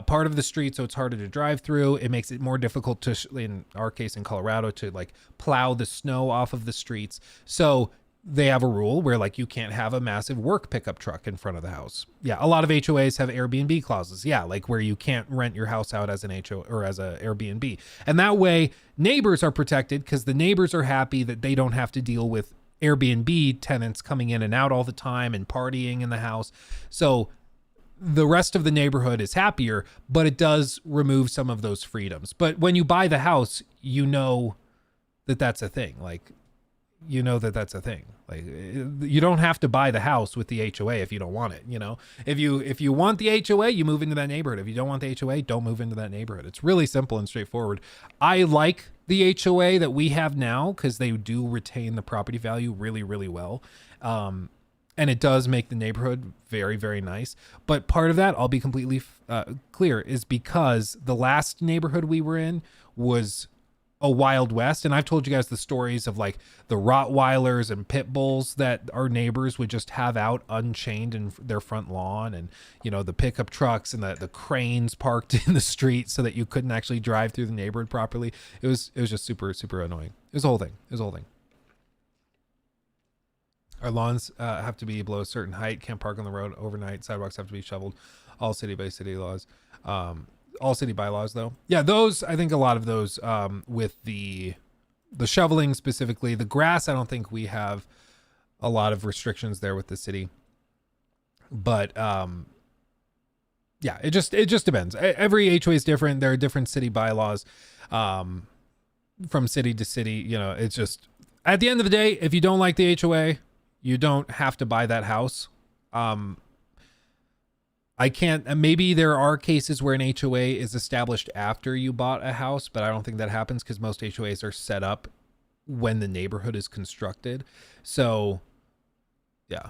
part of the street, so it's harder to drive through. It makes it more difficult to, in our case in Colorado, to like plow the snow off of the streets. So they have a rule where like you can't have a massive work pickup truck in front of the house. Yeah, a lot of HOAs have Airbnb clauses. Yeah, like where you can't rent your house out as an HOA or as a Airbnb. And that way neighbors are protected because the neighbors are happy that they don't have to deal with Airbnb tenants coming in and out all the time and partying in the house. So the rest of the neighborhood is happier, but it does remove some of those freedoms. But when you buy the house, you know that that's a thing. Like, you know that that's a thing. Like, you don't have to buy the house with the HOA if you don't want it. You know, if you want the HOA, you move into that neighborhood. If you don't want the HOA, don't move into that neighborhood. It's really simple and straightforward. I like the HOA that we have now because they do retain the property value really, really well. And it does make the neighborhood very, very nice. But part of that, I'll be completely clear, is because the last neighborhood we were in was a Wild West. And I've told you guys the stories of like the Rottweilers and pit bulls that our neighbors would just have out unchained in their front lawn, and you know, the pickup trucks and the cranes parked in the street so that you couldn't actually drive through the neighborhood properly. It was just super, super annoying. It was a whole thing. Our lawns have to be below a certain height, can't park on the road overnight, sidewalks have to be shoveled, all city by city laws. All city bylaws though. Yeah, those, I think a lot of those with the shoveling specifically. The grass, I don't think we have a lot of restrictions there with the city. But yeah, it just depends. Every HOA is different. There are different city bylaws from city to city. You know, it's just, at the end of the day, if you don't like the HOA, you don't have to buy that house. I can't, maybe there are cases where an HOA is established after you bought a house, but I don't think that happens because most HOAs are set up when the neighborhood is constructed. So yeah.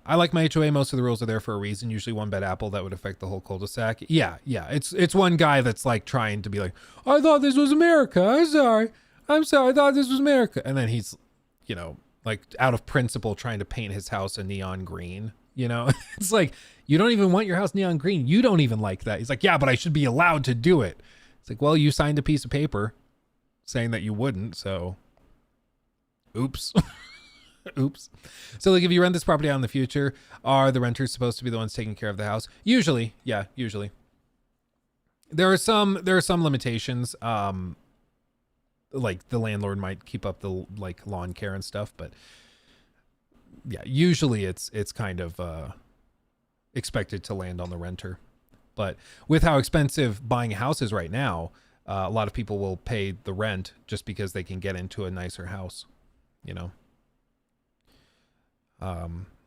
I like my HOA. Most of the rules are there for a reason. Usually one bad apple that would affect the whole cul-de-sac. Yeah. It's one guy that's like trying to be like, I thought this was America. I'm sorry. I thought this was America. And then he's, you know, like out of principle trying to paint his house a neon green. You know, it's like, you don't even want your house neon green. You don't even like that. He's like, yeah, but I should be allowed to do it. It's like, well, you signed a piece of paper saying that you wouldn't. So oops. Oops. So like, if you rent this property out in the future, are the renters supposed to be the ones taking care of the house? Usually. Yeah, usually. There are some limitations. Like the landlord might keep up the like lawn care and stuff, but yeah, usually it's kind of expected to land on the renter. But with how expensive buying a house is right now, a lot of people will pay the rent just because they can get into a nicer house, you know.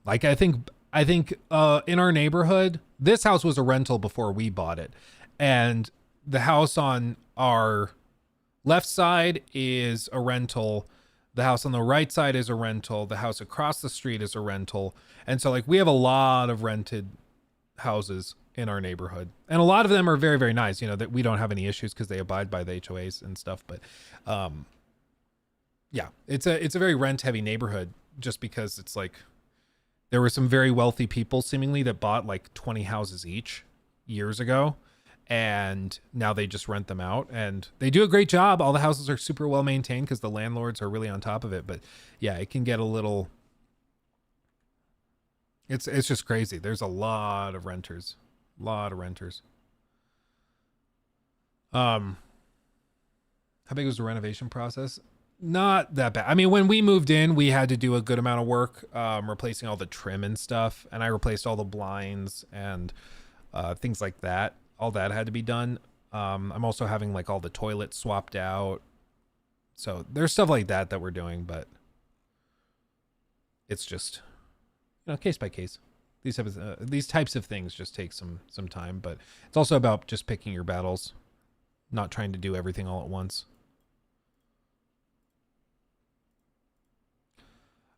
Like I think in our neighborhood, this house was a rental before we bought it, and the house on our left side is a rental. The house on the right side is a rental. The house across the street is a rental. And so like we have a lot of rented houses in our neighborhood. And a lot of them are very, very nice, you know, that we don't have any issues because they abide by the HOAs and stuff. But Yeah, it's a very rent heavy neighborhood, just because it's like there were some very wealthy people seemingly that bought like 20 houses each years ago, and now they just rent them out, and they do a great job. All the houses are super well maintained because the landlords are really on top of it. But yeah, it can get a little, it's just crazy. There's a lot of renters. How big was the renovation process? Not that bad. I mean, when we moved in, we had to do a good amount of work, replacing all the trim and stuff. And I replaced all the blinds and things like that. All that had to be done. I'm also having like all the toilets swapped out. So there's stuff like that that we're doing, but it's just, you know, case by case. These types of things just take some time, but it's also about just picking your battles, not trying to do everything all at once.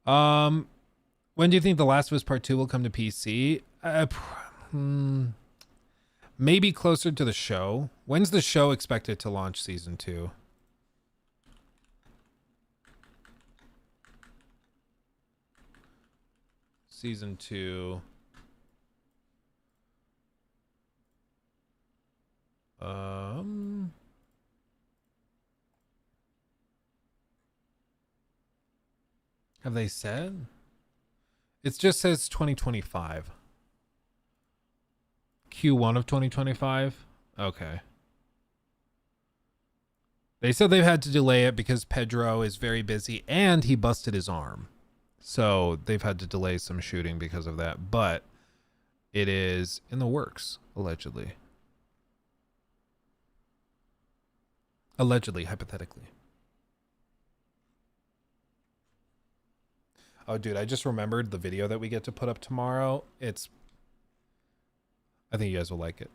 When do you think The Last of Us Part 2 will come to PC? Maybe closer to the show. When's the show expected to launch season 2? Season 2. Have they said? It just says 2025. Q1 of 2025? Okay. They said they've had to delay it because Pedro is very busy and he busted his arm. So they've had to delay some shooting because of that. But it is in the works, allegedly. Allegedly, hypothetically. Oh, dude, I just remembered the video that we get to put up tomorrow. I think you guys will like it.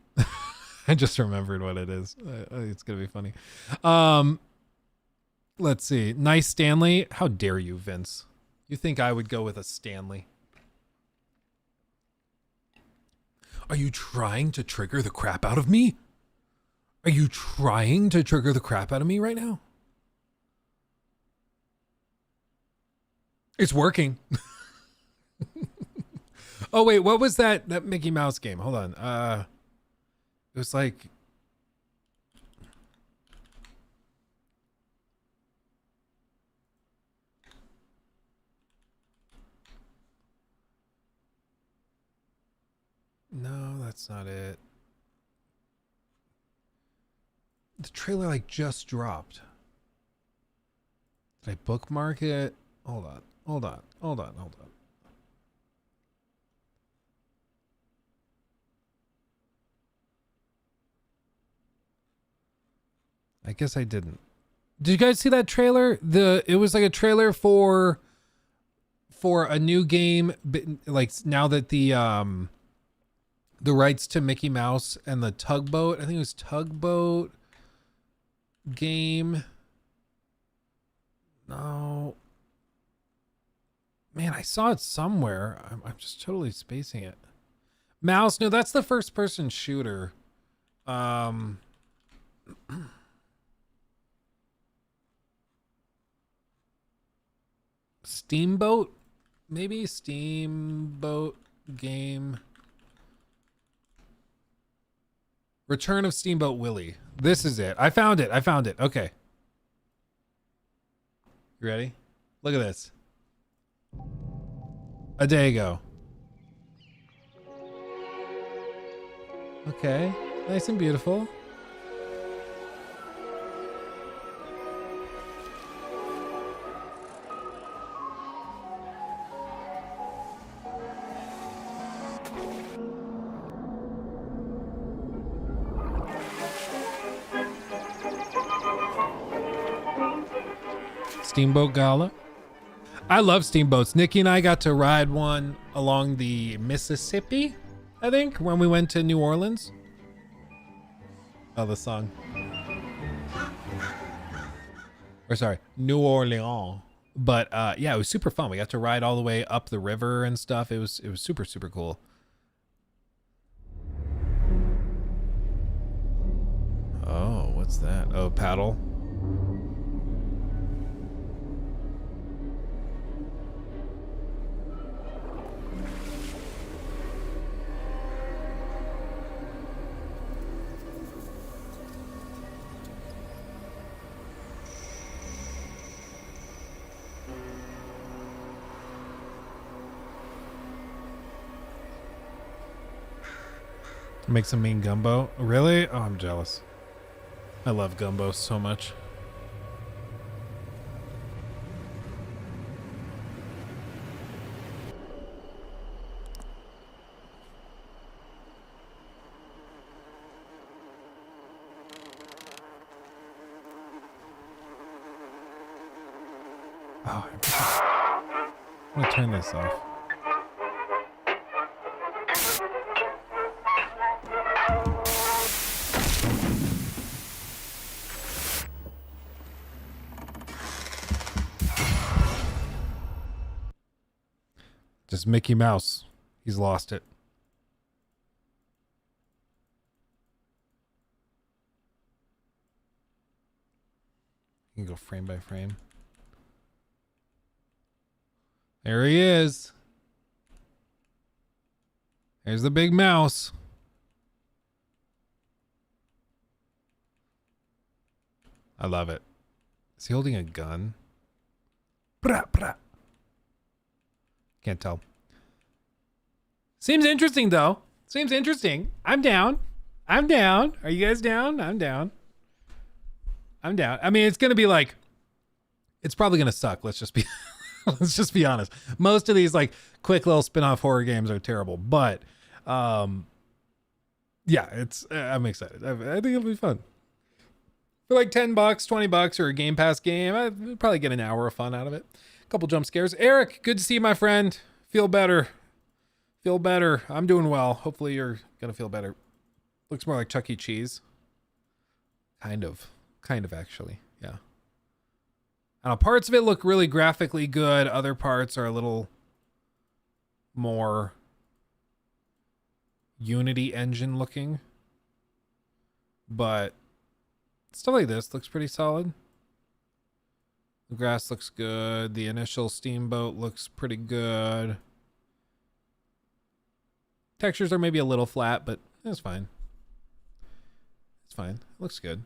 I just remembered what it is. It's going to be funny. Let's see. Nice Stanley. How dare you, Vince? You think I would go with a Stanley? Are you trying to trigger the crap out of me? Are you trying to trigger the crap out of me right now? It's working. Oh wait, what was that Mickey Mouse game? Hold on. It was like no, that's not it. The trailer like just dropped. Did I bookmark it? Hold on. I guess I didn't. Did you guys see that trailer? It was like a trailer for a new game, like now that the rights to Mickey Mouse and the Tugboat, I think it was Tugboat game. No. Man, I saw it somewhere. I'm just totally spacing it. Mouse, no, that's the first person shooter. Steamboat? Maybe Steamboat game. Return of Steamboat Willie. This is it. I found it. Okay. You ready? Look at this. A day ago. Okay. Nice and beautiful. Steamboat Gala. I love steamboats. Nikki and I got to ride one along the Mississippi, I think, when we went to New Orleans. Oh, the song. Or sorry, New Orleans. But yeah, it was super fun. We got to ride all the way up the river and stuff. It was super, super cool. Oh, what's that? Oh, paddle. Make some mean gumbo. Really? Oh, I'm jealous. I love gumbo so much. Oh, I'm gonna turn this off. Just Mickey Mouse. He's lost it. You can go frame by frame. There he is. There's the big mouse. I love it. Is he holding a gun? Brah, brah. Can't tell. Seems interesting though. Seems interesting. I'm down. I'm down. Are you guys down? I'm down. I'm down. I mean, it's gonna be like, it's probably gonna suck. Let's just be let's just be honest. Most of these like quick little spin-off horror games are terrible, but yeah, it's I'm excited. I think it'll be fun. For like $10, $20 or a Game Pass game, I'd probably get an hour of fun out of it. A couple jump scares. Eric, good to see you, my friend. Feel better. Feel better. I'm doing well. Hopefully you're gonna feel better. Looks more like Chuck E. Cheese. Kind of actually. Yeah. I don't know, parts of it look really graphically good. Other parts are a little more Unity engine looking. But stuff like this looks pretty solid. The grass looks good. The initial steamboat looks pretty good. Textures are maybe a little flat, but it's fine. It's fine. It looks good.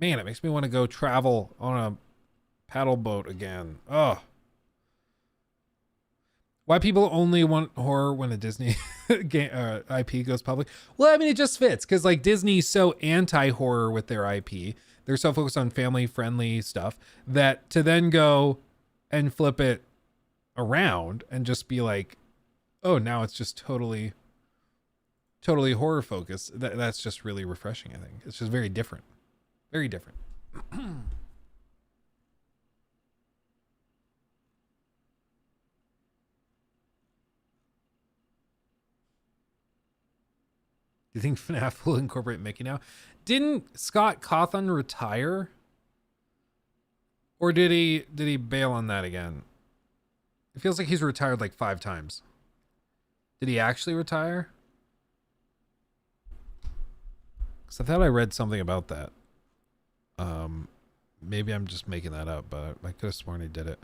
Man, it makes me want to go travel on a paddle boat again. Oh. Why people only want horror when a Disney game, IP goes public? Well, I mean, it just fits because like Disney's so anti-horror with their IP. They're so focused on family-friendly stuff that to then go and flip it around and just be like, oh, now it's just totally horror focused. That's just really refreshing, I think. It's just very different. Very different. Do you think FNAF will incorporate Mickey now? Didn't Scott Cawthon retire? Or did he bail on that again? It feels like he's retired like 5 times. Did he actually retire? Because I thought I read something about that. Maybe I'm just making that up, but I could have sworn he did it.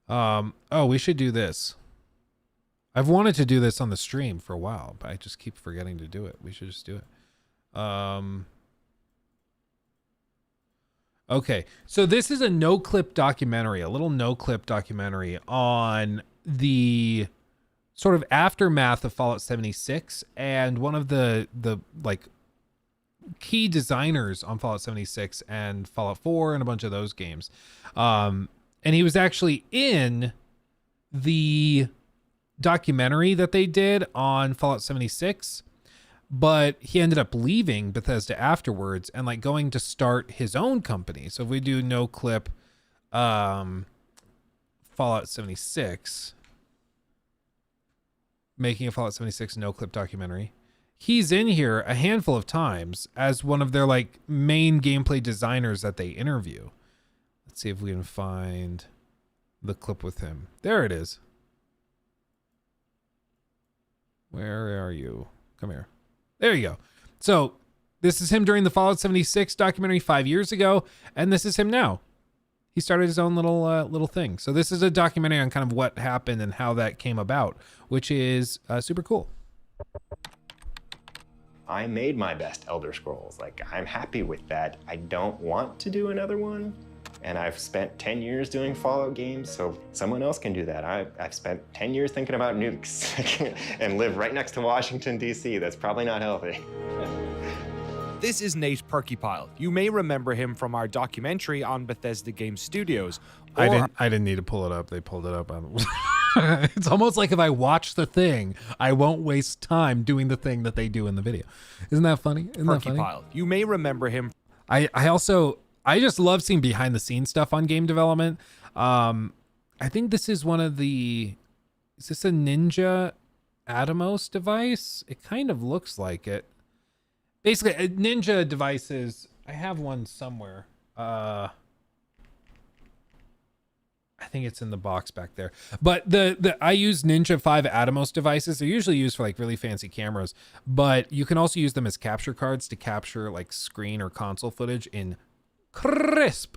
Oh, we should do this. I've wanted to do this on the stream for a while, but I just keep forgetting to do it. We should just do it. Okay, so this is a no-clip documentary, a little no-clip documentary on the sort of aftermath of Fallout 76, and one of the like key designers on Fallout 76 and Fallout 4 and a bunch of those games. And he was actually in the documentary that they did on Fallout 76, but he ended up leaving Bethesda afterwards and like going to start his own company. So if we do no clip Fallout 76, making a Fallout 76 no clip documentary, he's in here a handful of times as one of their like main gameplay designers that they interview. Let's see if we can find the clip with him. There it is. Where are you? Come here. There you go. So this is him during the Fallout 76 documentary 5 years ago, and this is him now. He started his own little thing. So this is a documentary on kind of what happened and how that came about, which is super cool. I made my best Elder Scrolls. Like, I'm happy with that. I don't want to do another one. And I've spent 10 years doing Fallout games, so someone else can do that. I've spent 10 years thinking about nukes and live right next to Washington, D.C. That's probably not healthy. This is Nate Perkypile. You may remember him from our documentary on Bethesda Game Studios. I didn't need to pull it up. They pulled it up. It's almost like if I watch the thing, I won't waste time doing the thing that they do in the video. Isn't that funny? Isn't that funny? Perkypile. You may remember him. I just love seeing behind the scenes stuff on game development. I think this is is this a Ninja Atomos device? It kind of looks like it. Basically, Ninja devices, I have one somewhere. I think it's in the box back there. But I use Ninja 5 Atomos devices. They're usually used for like really fancy cameras, but you can also use them as capture cards to capture like screen or console footage in crisp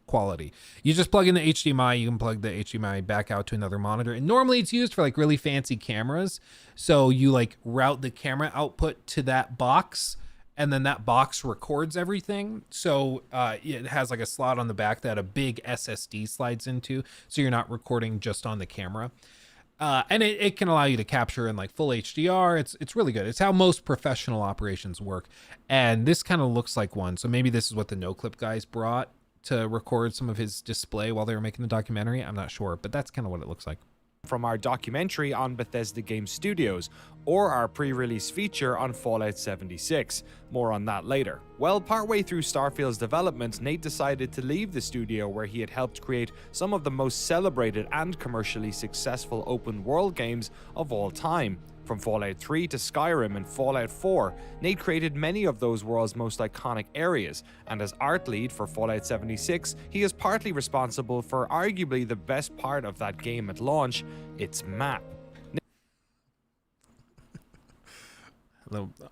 quality. You just plug in the HDMI, you can plug the HDMI back out to another monitor. And normally it's used for like really fancy cameras. So you like route the camera output to that box, and then that box records everything. So it has like a slot on the back that a big SSD slides into, so you're not recording just on the camera. And it can allow you to capture in like full HDR. It's really good. It's how most professional operations work. And this kind of looks like one. So maybe this is what the NoClip guys brought to record some of his display while they were making the documentary. I'm not sure, but that's kind of what it looks like. From our documentary on Bethesda Game Studios, or our pre-release feature on Fallout 76. More on that later. Well, partway through Starfield's development, Nate decided to leave the studio where he had helped create some of the most celebrated and commercially successful open world games of all time. From Fallout 3 to Skyrim and Fallout 4, Nate created many of those world's most iconic areas, and as art lead for Fallout 76, he is partly responsible for arguably the best part of that game at launch, its map.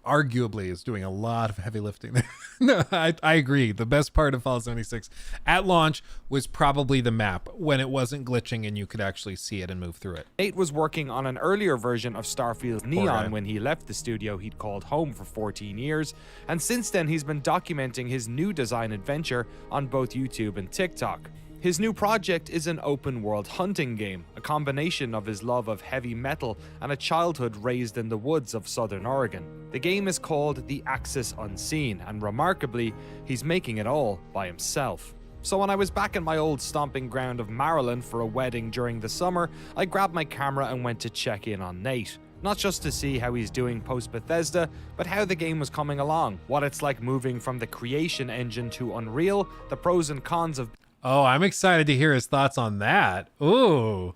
Arguably is doing a lot of heavy lifting there. No, I agree. The best part of Fallout 76 at launch was probably the map, when it wasn't glitching and you could actually see it and move through it. Nate was working on an earlier version of Starfield Neon when he left the studio he'd called home for 14 years, and since then he's been documenting his new design adventure on both YouTube and TikTok. His new project is an open-world hunting game, a combination of his love of heavy metal and a childhood raised in the woods of southern Oregon. The game is called The Axis Unseen, and remarkably, he's making it all by himself. So when I was back in my old stomping ground of Maryland for a wedding during the summer, I grabbed my camera and went to check in on Nate. Not just to see how he's doing post-Bethesda, but how the game was coming along, what it's like moving from the creation engine to Unreal, the pros and cons of... Oh, I'm excited to hear his thoughts on that. Ooh,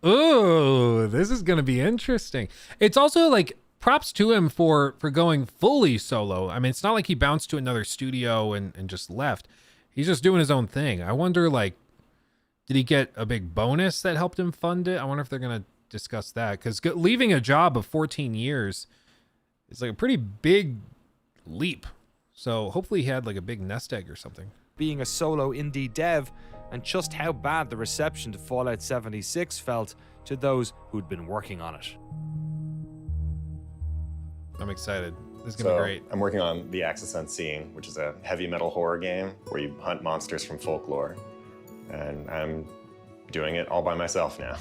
this is going to be interesting. It's also like props to him for going fully solo. I mean, it's not like he bounced to another studio and just left. He's just doing his own thing. I wonder, like, did he get a big bonus that helped him fund it? I wonder if they're going to discuss that, because leaving a job of 14 years is like a pretty big leap. So hopefully he had like a big nest egg or something. Being a solo indie dev, and just how bad the reception to Fallout 76 felt to those who'd been working on it. I'm excited. This is gonna be great. I'm working on The Axis Unseen, which is a heavy metal horror game where you hunt monsters from folklore. And I'm doing it all by myself now.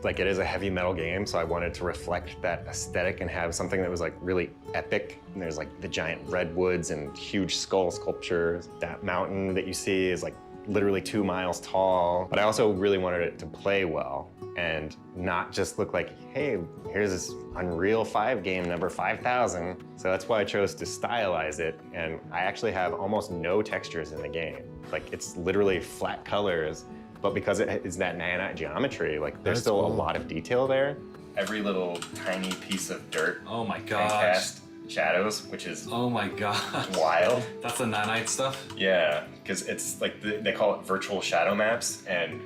Like, it is a heavy metal game, so I wanted to reflect that aesthetic and have something that was like really epic. And there's like the giant redwoods and huge skull sculptures. That mountain that you see is like literally 2 miles tall. But I also really wanted it to play well and not just look like, hey, here's this Unreal 5 game number 5000. So that's why I chose to stylize it. And I actually have almost no textures in the game. Like, it's literally flat colors. But because it is that nanite geometry, like there's still a lot of detail there. Every little tiny piece of dirt. Oh my can gosh. cast shadows, which is Oh my god. wild. That's the nanite stuff? Yeah, because it's like they call it virtual shadow maps, and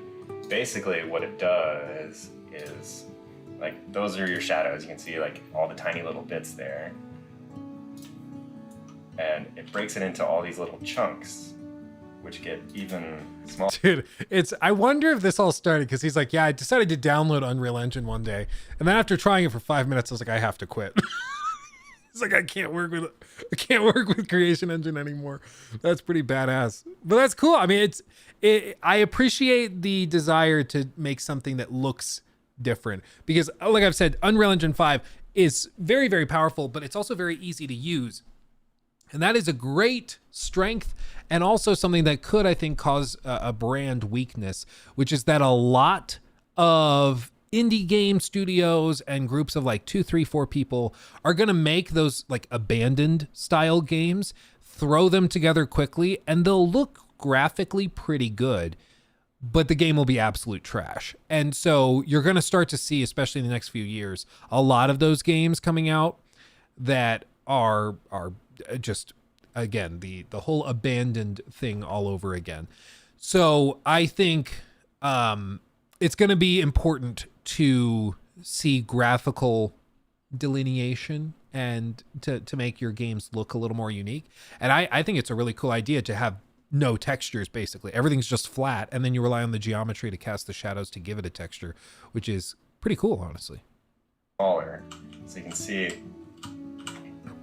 basically what it does is like those are your shadows. You can see like all the tiny little bits there, and it breaks it into all these little chunks, which get even smaller. Dude, I wonder if this all started because he's like, yeah, I decided to download Unreal Engine one day, and then after trying it for 5 minutes, I was like, I have to quit. He's like, I can't work with Creation Engine anymore. That's pretty badass. But that's cool. I mean, I appreciate the desire to make something that looks different, because like I've said, Unreal Engine 5 is very, very powerful, but it's also very easy to use. And that is a great strength, and also something that could, I think, cause a brand weakness, which is that a lot of indie game studios and groups of like 2, 3, 4 people are going to make those like abandoned style games, throw them together quickly, and they'll look graphically pretty good, but the game will be absolute trash. And so you're going to start to see, especially in the next few years, a lot of those games coming out that are just, again, the whole abandoned thing all over again. So I think it's going to be important to see graphical delineation and to make your games look a little more unique. And I think it's a really cool idea to have no textures, basically. Everything's just flat, and then you rely on the geometry to cast the shadows to give it a texture, which is pretty cool, honestly. Smaller, so you can see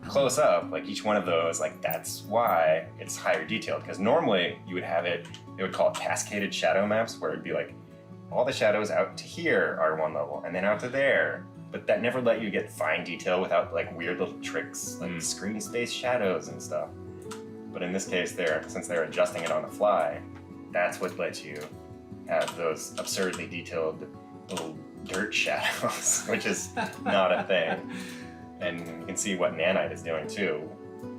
close up, like each one of those, like that's why it's higher detailed. Because normally you would have it, they would call it cascaded shadow maps, where it'd be like all the shadows out to here are one level, and then out to there. But that never let you get fine detail without like weird little tricks, like screen space shadows and stuff. But in this case, since they're adjusting it on the fly, that's what lets you have those absurdly detailed little dirt shadows, which is not a thing. And you can see what Nanite is doing too.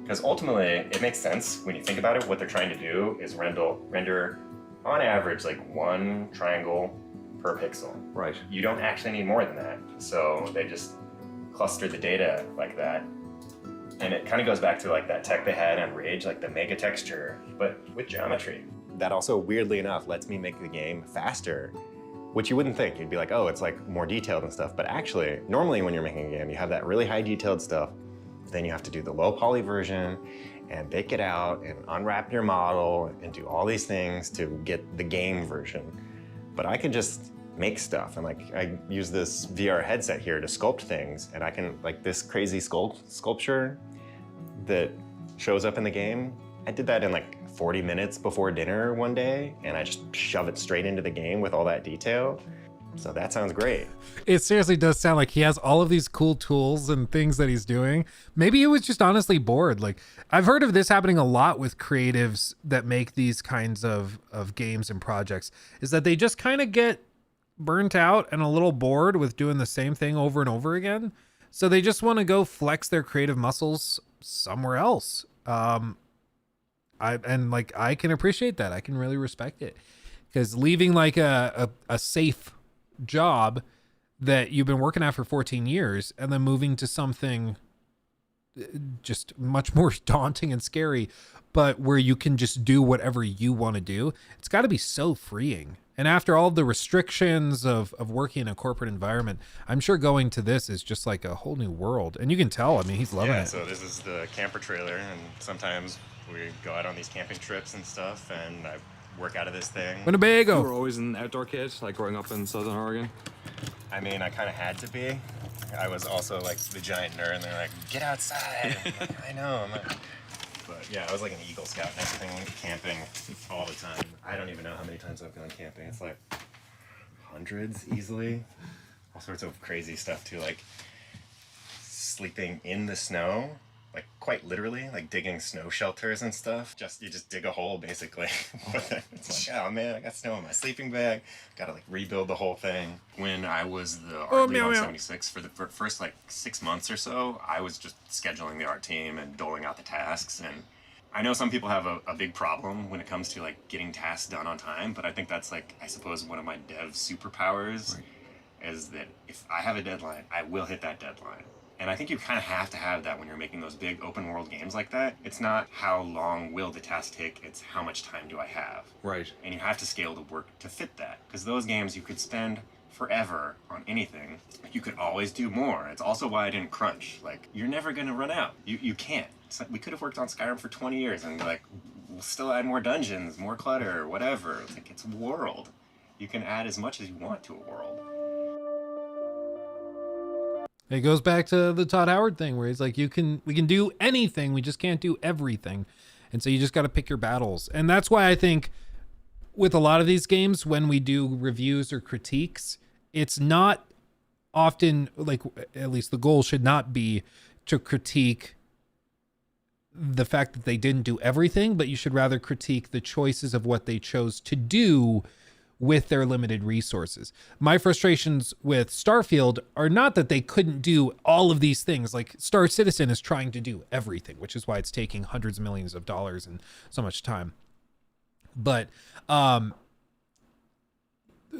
Because ultimately, it makes sense when you think about it. What they're trying to do is render on average, like 1 triangle per pixel. Right. You don't actually need more than that. So they just cluster the data like that. And it kind of goes back to like that tech they had on Rage, like the mega texture, but with geometry. That also, weirdly enough, lets me make the game faster, which you wouldn't think. You'd be like, oh, it's like more detailed and stuff. But actually, normally when you're making a game, you have that really high detailed stuff. Then you have to do the low poly version and bake it out and unwrap your model and do all these things to get the game version. But I can just make stuff, and like I use this VR headset here to sculpt things, and I can, like this crazy sculpture that shows up in the game, I did that in like 40 minutes before dinner one day, and I just shove it straight into the game with all that detail. So that sounds great. It seriously does sound like he has all of these cool tools and things that he's doing. Maybe he was just honestly bored. Like, I've heard of this happening a lot with creatives that make these kinds of games and projects, is that they just kind of get burnt out and a little bored with doing the same thing over and over again. So they just want to go flex their creative muscles somewhere else. I can appreciate that. I can really respect it, because leaving like a safe job that you've been working at for 14 years and then moving to something just much more daunting and scary, but where you can just do whatever you want to do, it's got to be so freeing. And after all the restrictions of working in a corporate environment, I'm sure going to this is just like a whole new world. And you can tell, I mean, he's loving it. So this is the camper trailer, and sometimes we go out on these camping trips and stuff, and I work out of this thing. Winnebago. You were always an outdoor kid, like growing up in Southern Oregon? I mean, I kind of had to be. I was also like the giant nerd, and they're like, get outside. I'm like, I know. I'm like, but yeah, I was like an Eagle Scout and everything, went camping all the time. I don't even know how many times I've gone camping. It's like hundreds easily. All sorts of crazy stuff too, like sleeping in the snow, like quite literally, like digging snow shelters and stuff. You just dig a hole basically. It's like, oh man, I got snow in my sleeping bag. Gotta like rebuild the whole thing. When I was the art lead on 76 for the first like 6 months or so, I was just scheduling the art team and doling out the tasks. And I know some people have a big problem when it comes to like getting tasks done on time, but I think that's like, I suppose, one of my dev superpowers, is that if I have a deadline, I will hit that deadline. And I think you kind of have to have that when you're making those big open world games like that. It's not how long will the task take, it's how much time do I have. Right. And you have to scale the work to fit that. Because those games, you could spend forever on anything. You could always do more. It's also why I didn't crunch. Like, you're never going to run out. You can't. Like, we could have worked on Skyrim for 20 years and like, we'll still add more dungeons, more clutter, whatever. It's like, it's a world. You can add as much as you want to a world. It goes back to the Todd Howard thing where he's like, we can do anything, we just can't do everything. And so you just got to pick your battles. And that's why I think with a lot of these games, when we do reviews or critiques, it's not often, like, at least the goal should not be to critique the fact that they didn't do everything, but you should rather critique the choices of what they chose to do with their limited resources. My frustrations with Starfield are not that they couldn't do all of these things. Like, Star Citizen is trying to do everything, which is why it's taking hundreds of millions of dollars and so much time. But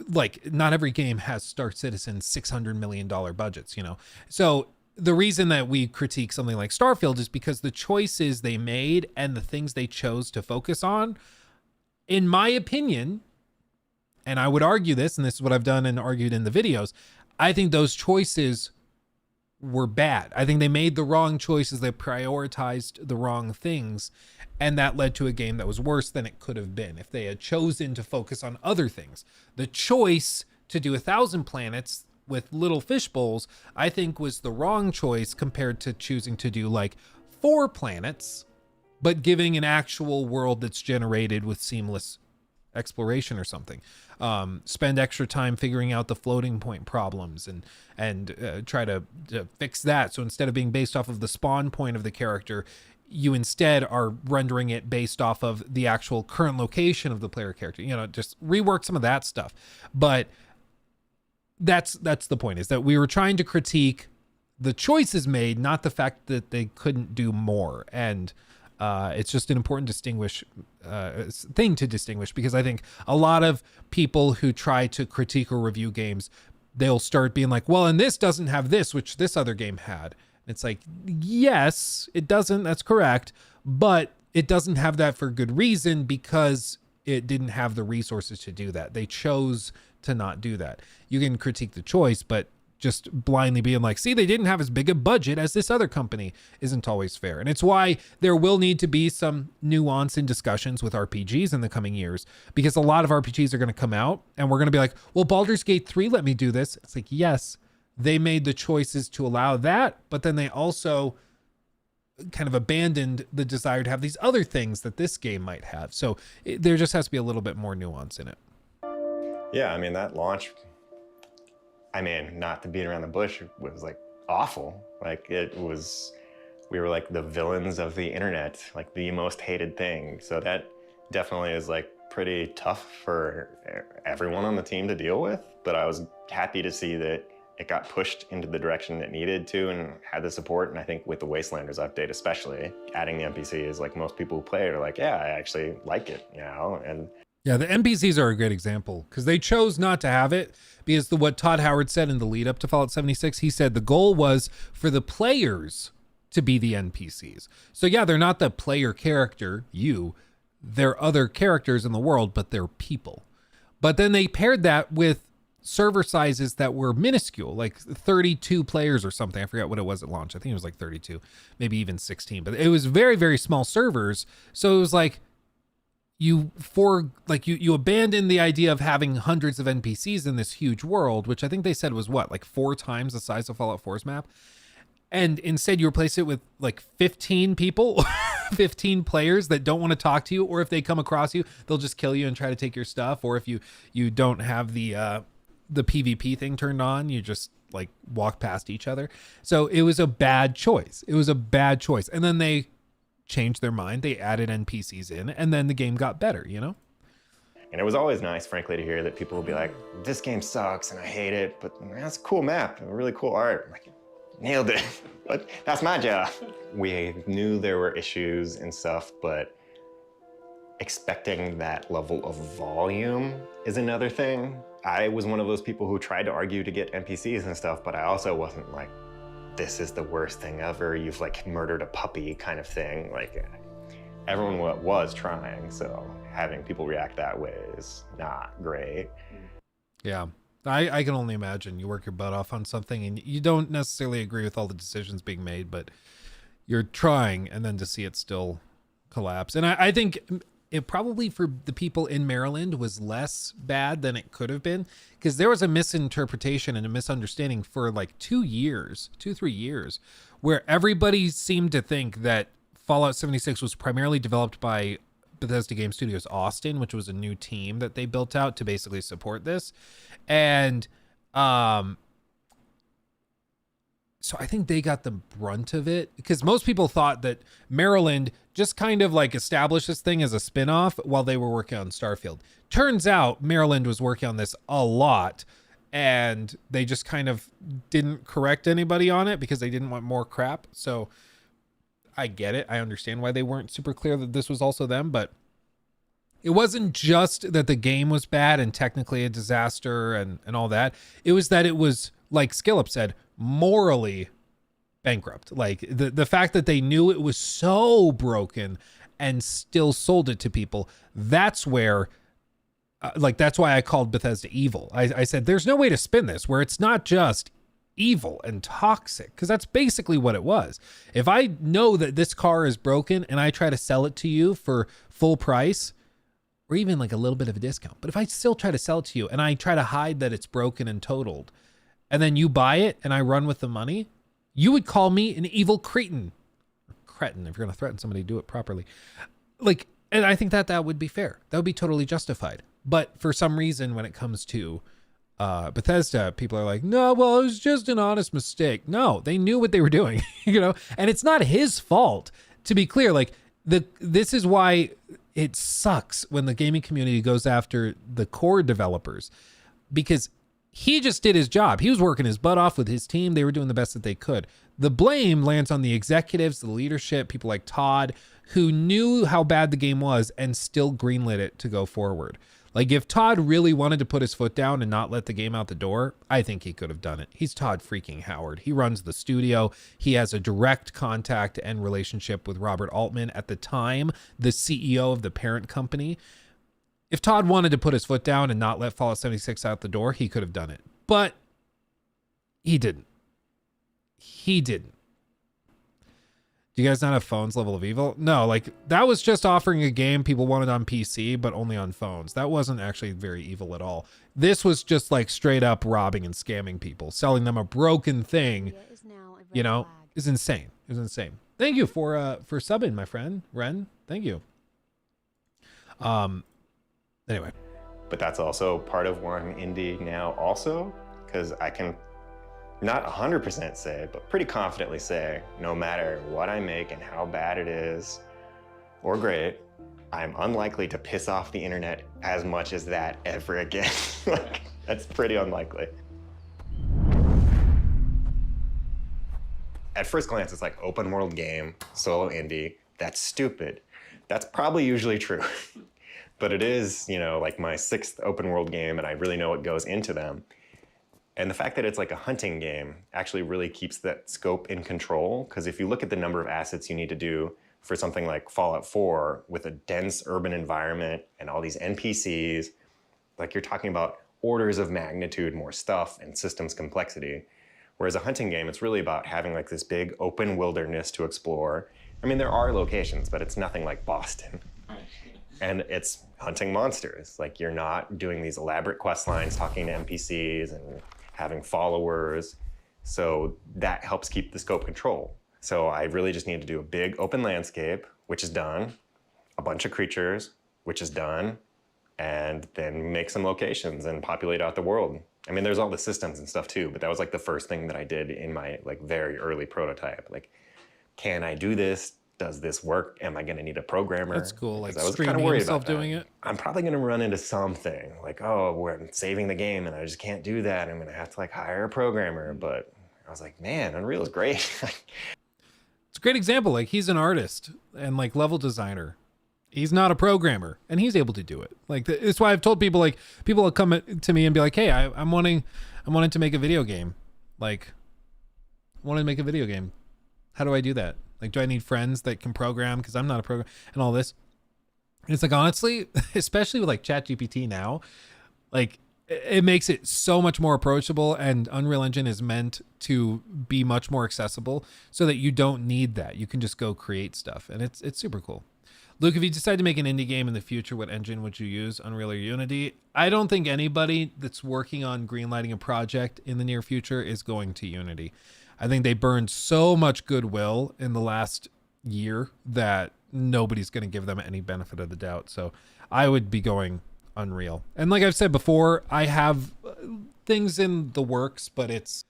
like, not every game has Star Citizen $600 million budgets, you know? So the reason that we critique something like Starfield is because the choices they made and the things they chose to focus on, in my opinion, and I would argue this, and this is what I've done and argued in the videos, I think those choices were bad. I think they made the wrong choices. They prioritized the wrong things. And that led to a game that was worse than it could have been if they had chosen to focus on other things. The choice to do 1,000 planets with little fish bowls, I think, was the wrong choice compared to choosing to do like 4 planets, but giving an actual world that's generated with seamless exploration or something. Spend extra time figuring out the floating point problems and try to fix that. So instead of being based off of the spawn point of the character, you instead are rendering it based off of the actual current location of the player character. You know, just rework some of that stuff. But that's the point, is that we were trying to critique the choices made, not the fact that they couldn't do more. And it's just an important thing to distinguish, because I think a lot of people who try to critique or review games, they'll start being like, well, and this doesn't have this, which this other game had. It's like, yes, it doesn't. That's correct. But it doesn't have that for good reason, because it didn't have the resources to do that. They chose to not do that. You can critique the choice, but just blindly being like, see, they didn't have as big a budget as this other company, isn't always fair. And it's why there will need to be some nuance in discussions with RPGs in the coming years, because a lot of RPGs are going to come out and we're going to be like, well, Baldur's Gate 3 let me do this. It's like, yes, they made the choices to allow that, but then they also kind of abandoned the desire to have these other things that this game might have. So there just has to be a little bit more nuance in it. Yeah, I mean, that launch, I mean, not to beat around the bush, was like awful. Like, it was, we were like the villains of the internet, like the most hated thing. So that definitely is like pretty tough for everyone on the team to deal with. But I was happy to see that it got pushed into the direction it needed to and had the support. And I think with the Wastelanders update, especially, adding the NPCs, like, most people who play it are like, yeah, I actually like it, you know? And yeah, the NPCs are a great example, because they chose not to have it, because what Todd Howard said in the lead up to Fallout 76, he said the goal was for the players to be the NPCs. So yeah, they're not the player character, they're other characters in the world, but they're people. But then they paired that with server sizes that were minuscule, like 32 players or something. I forgot what it was at launch. I think it was like 32, maybe even 16, but it was very, very small servers. So it was like, you abandon the idea of having hundreds of NPCs in this huge world, which I think they said was what, like 4 times the size of Fallout 4's map. And instead you replace it with like 15 people, 15 players that don't want to talk to you, or if they come across you, they'll just kill you and try to take your stuff. Or if you don't have the PvP thing turned on, you just like walk past each other. So it was a bad choice. And then they changed their mind. They added NPCs in, and then the game got better, you know? And it was always nice, frankly, to hear that people would be like, this game sucks and I hate it, but that's a cool map, really cool art. I'm like, nailed it, but that's my job. We knew there were issues and stuff, but expecting that level of volume is another thing. I was one of those people who tried to argue to get NPCs and stuff, but I also wasn't like, this is the worst thing ever, you've like murdered a puppy kind of thing. Like, everyone was trying, so having people react that way is not great. Yeah, I can only imagine. You work your butt off on something and you don't necessarily agree with all the decisions being made, but you're trying, and then to see it still collapse. And I think it probably for the people in Maryland was less bad than it could have been, because there was a misinterpretation and a misunderstanding for like 3 years, where everybody seemed to think that Fallout 76 was primarily developed by Bethesda Game Studios Austin, which was a new team that they built out to basically support this. And so I think they got the brunt of it, because most people thought that Maryland just kind of like established this thing as a spin-off while they were working on Starfield. Turns out Maryland was working on this a lot, and they just kind of didn't correct anybody on it because they didn't want more crap. So I get it. I understand why they weren't super clear that this was also them, but it wasn't just that the game was bad and technically a disaster and all that. It was that it was, like Skillup said, morally bankrupt. Like the fact that they knew it was so broken and still sold it to people. That's where, that's why I called Bethesda evil. I said, there's no way to spin this where it's not just evil and toxic, because that's basically what it was. If I know that this car is broken and I try to sell it to you for full price, or even like a little bit of a discount, but if I still try to sell it to you and I try to hide that it's broken and totaled, and then you buy it and I run with the money, you would call me an evil cretin. Cretin, if you're going to threaten somebody, do it properly. Like, and I think that would be fair. That would be totally justified. But for some reason, when it comes to Bethesda, people are like, no, well, it was just an honest mistake. No, they knew what they were doing, and it's not his fault, to be clear. Like, this is why it sucks when the gaming community goes after the core developers, because he just did his job. He was working his butt off with his team. They were doing the best that they could. The blame lands on the executives, the leadership, people like Todd, who knew how bad the game was and still greenlit it to go forward. Like, if Todd really wanted to put his foot down and not let the game out the door, I think he could have done it. He's Todd freaking Howard. He runs the studio. He has a direct contact and relationship with Robert Altman, at the time the CEO of the parent company. If Todd wanted to put his foot down and not let Fallout 76 out the door, he could have done it. But he didn't. He didn't. Do you guys not have phones level of evil? No, like, that was just offering a game people wanted on PC, but only on phones. That wasn't actually very evil at all. This was just like straight up robbing and scamming people, selling them a broken thing, is insane. It was insane. Thank you for subbing, my friend, Ren. Thank you. Anyway. But that's also part of why I'm indie now also, because I can not 100% say, but pretty confidently say, no matter what I make and how bad it is or great, I'm unlikely to piss off the internet as much as that ever again. Like, that's pretty unlikely. At first glance, it's like open world game, solo indie. That's stupid. That's probably usually true. But it is, like my 6th open world game, and I really know what goes into them. And the fact that it's like a hunting game actually really keeps that scope in control, because if you look at the number of assets you need to do for something like Fallout 4 with a dense urban environment and all these NPCs, like, you're talking about orders of magnitude more stuff and systems complexity. Whereas a hunting game, it's really about having like this big open wilderness to explore. I mean, there are locations, but it's nothing like Boston. And it's hunting monsters. Like, you're not doing these elaborate quest lines, talking to NPCs and having followers. So that helps keep the scope control. So I really just need to do a big open landscape, which is done, a bunch of creatures, which is done, and then make some locations and populate out the world. I mean, there's all the systems and stuff too, but that was like the first thing that I did in my like very early prototype. Like, can I do this? Does this work? Am I going to need a programmer? That's cool. Like, I was streaming kind of worried himself about that. doing it. I'm probably going to run into something like, oh, we're saving the game and I just can't do that. I'm going to have to like hire a programmer. But I was like, man, Unreal is great. It's a great example. Like, he's an artist and like level designer. He's not a programmer, and he's able to do it. Like, it's why I've told people, like, people will come to me and be like, hey, I'm wanting to make a video game. Like, I want to make a video game. How do I do that? Like, do I need friends that can program? Because I'm not a programmer and all this. And it's like, honestly, especially with like ChatGPT now, like, it makes it so much more approachable, and Unreal Engine is meant to be much more accessible so that you don't need that. You can just go create stuff, and it's super cool. Luke, if you decide to make an indie game in the future, what engine would you use, Unreal or Unity? I don't think anybody that's working on greenlighting a project in the near future is going to Unity. I think they burned so much goodwill in the last year that nobody's going to give them any benefit of the doubt. So I would be going Unreal. And like I've said before, I have things in the works, but it's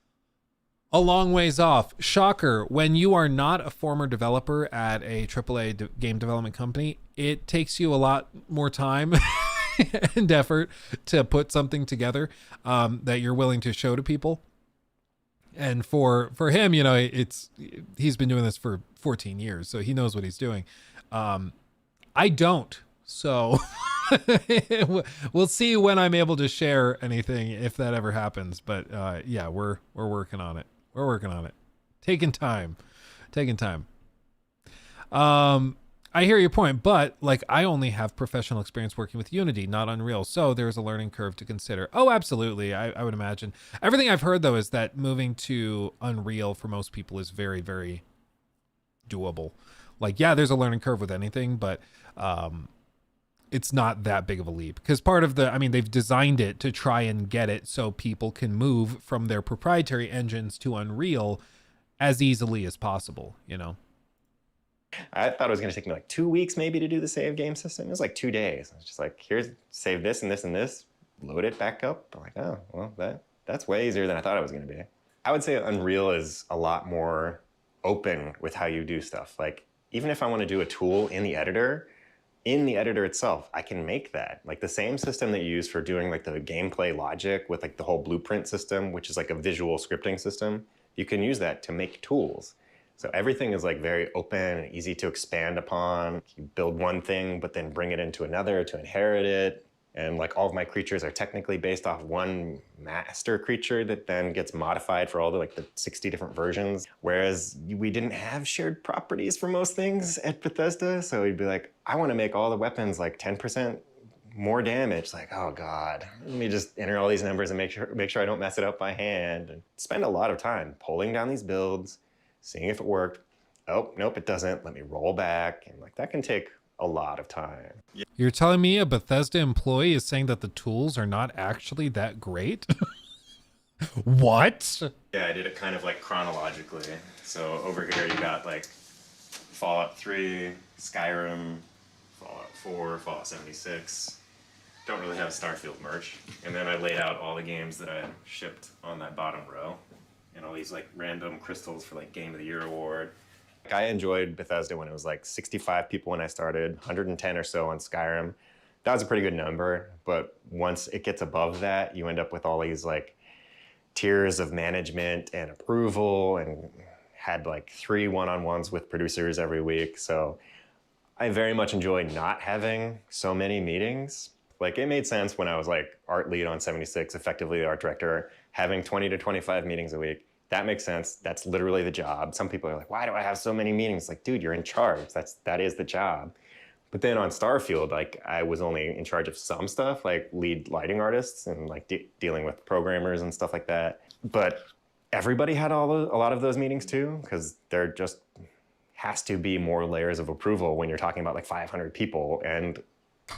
a long ways off. Shocker, when you are not a former developer at a AAA game development company, it takes you a lot more time and effort to put something together that you're willing to show to people. And for him, you know, he's been doing this for 14 years, so he knows what he's doing. I don't. So we'll see when I'm able to share anything, if that ever happens. But yeah, we're working on it. We're working on it. Taking time. I hear your point, but like I only have professional experience working with Unity, not Unreal. So there's a learning curve to consider. Oh, absolutely. I would imagine. Everything I've heard though is that moving to Unreal for most people is very, very doable. Like, yeah, there's a learning curve with anything, but it's not that big of a leap because they've designed it to try and get it so people can move from their proprietary engines to Unreal as easily as possible, you know? I thought it was going to take me like 2 weeks maybe to do the save game system. It was like 2 days. I was just like, here's save this and this and this, load it back up. I'm like, oh, well, that's way easier than I thought it was going to be. I would say Unreal is a lot more open with how you do stuff. Like, even if I want to do a tool in the editor itself, I can make that. Like the same system that you use for doing like the gameplay logic with like the whole blueprint system, which is like a visual scripting system, you can use that to make tools. So everything is like very open and easy to expand upon. You build one thing, but then bring it into another to inherit it. And like all of my creatures are technically based off one master creature that then gets modified for all the 60 different versions. Whereas we didn't have shared properties for most things at Bethesda. So we'd be like, I want to make all the weapons like 10% more damage. Like, oh God, let me just enter all these numbers and make sure I don't mess it up by hand. And spend a lot of time pulling down these builds, seeing if it worked. Oh, nope, it doesn't. Let me roll back. And like that can take a lot of time. You're telling me a Bethesda employee is saying that the tools are not actually that great? What? Yeah, I did it kind of like chronologically. So over here you got like Fallout 3, Skyrim, Fallout 4, Fallout 76. Don't really have Starfield merch. And then I laid out all the games that I shipped on that bottom row. And all these like random crystals for like Game of the Year award. I enjoyed Bethesda when it was like 65 people when I started, 110 or so on Skyrim. That was a pretty good number, but once it gets above that, you end up with all these like tiers of management and approval, and had like 3 one-on-ones with producers every week. So I very much enjoy not having so many meetings. Like it made sense when I was like art lead on 76, effectively the art director, having 20 to 25 meetings a week. That makes sense. That's literally the job. Some people are like, why do I have so many meetings? Like, dude, you're in charge. That is the job. But then on Starfield, like I was only in charge of some stuff, like lead lighting artists and like dealing with programmers and stuff like that. But everybody had a lot of those meetings too, because there just has to be more layers of approval when you're talking about like 500 people. And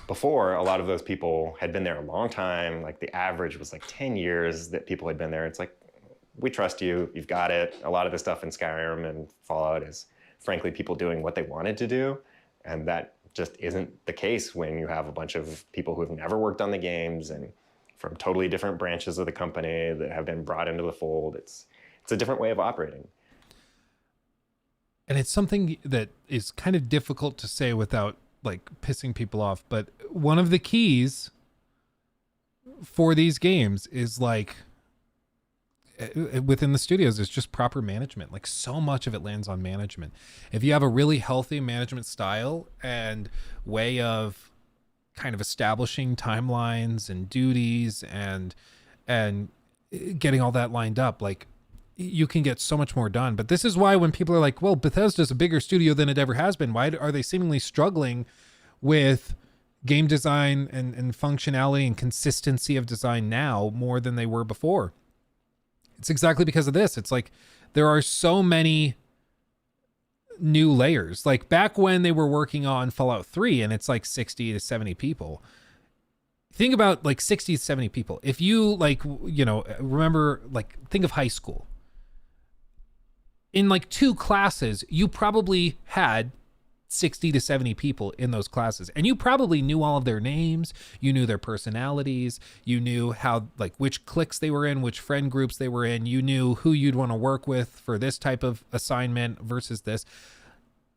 before, a lot of those people had been there a long time. Like the average was like 10 years that people had been there. It's like, we trust you, you've got it. A lot of the stuff in Skyrim and Fallout is frankly people doing what they wanted to do. And that just isn't the case when you have a bunch of people who have never worked on the games and from totally different branches of the company that have been brought into the fold. It's a different way of operating. And it's something that is kind of difficult to say without like pissing people off. But one of the keys for these games is like, within the studios, is just proper management. Like so much of it lands on management. If you have a really healthy management style and way of kind of establishing timelines and duties and getting all that lined up, like you can get so much more done. But this is why when people are like, well, Bethesda's a bigger studio than it ever has been, why are they seemingly struggling with game design and functionality and consistency of design now more than they were before? It's exactly because of this. It's like there are so many new layers. Like back when they were working on Fallout 3 and it's like 60 to 70 people. Think about like 60 to 70 people. If you like, remember, like think of high school. In like 2 classes, you probably had 60 to 70 people in those classes, and you probably knew all of their names, you knew their personalities, you knew how, like, which cliques they were in, which friend groups they were in, you knew who you'd want to work with for this type of assignment versus this.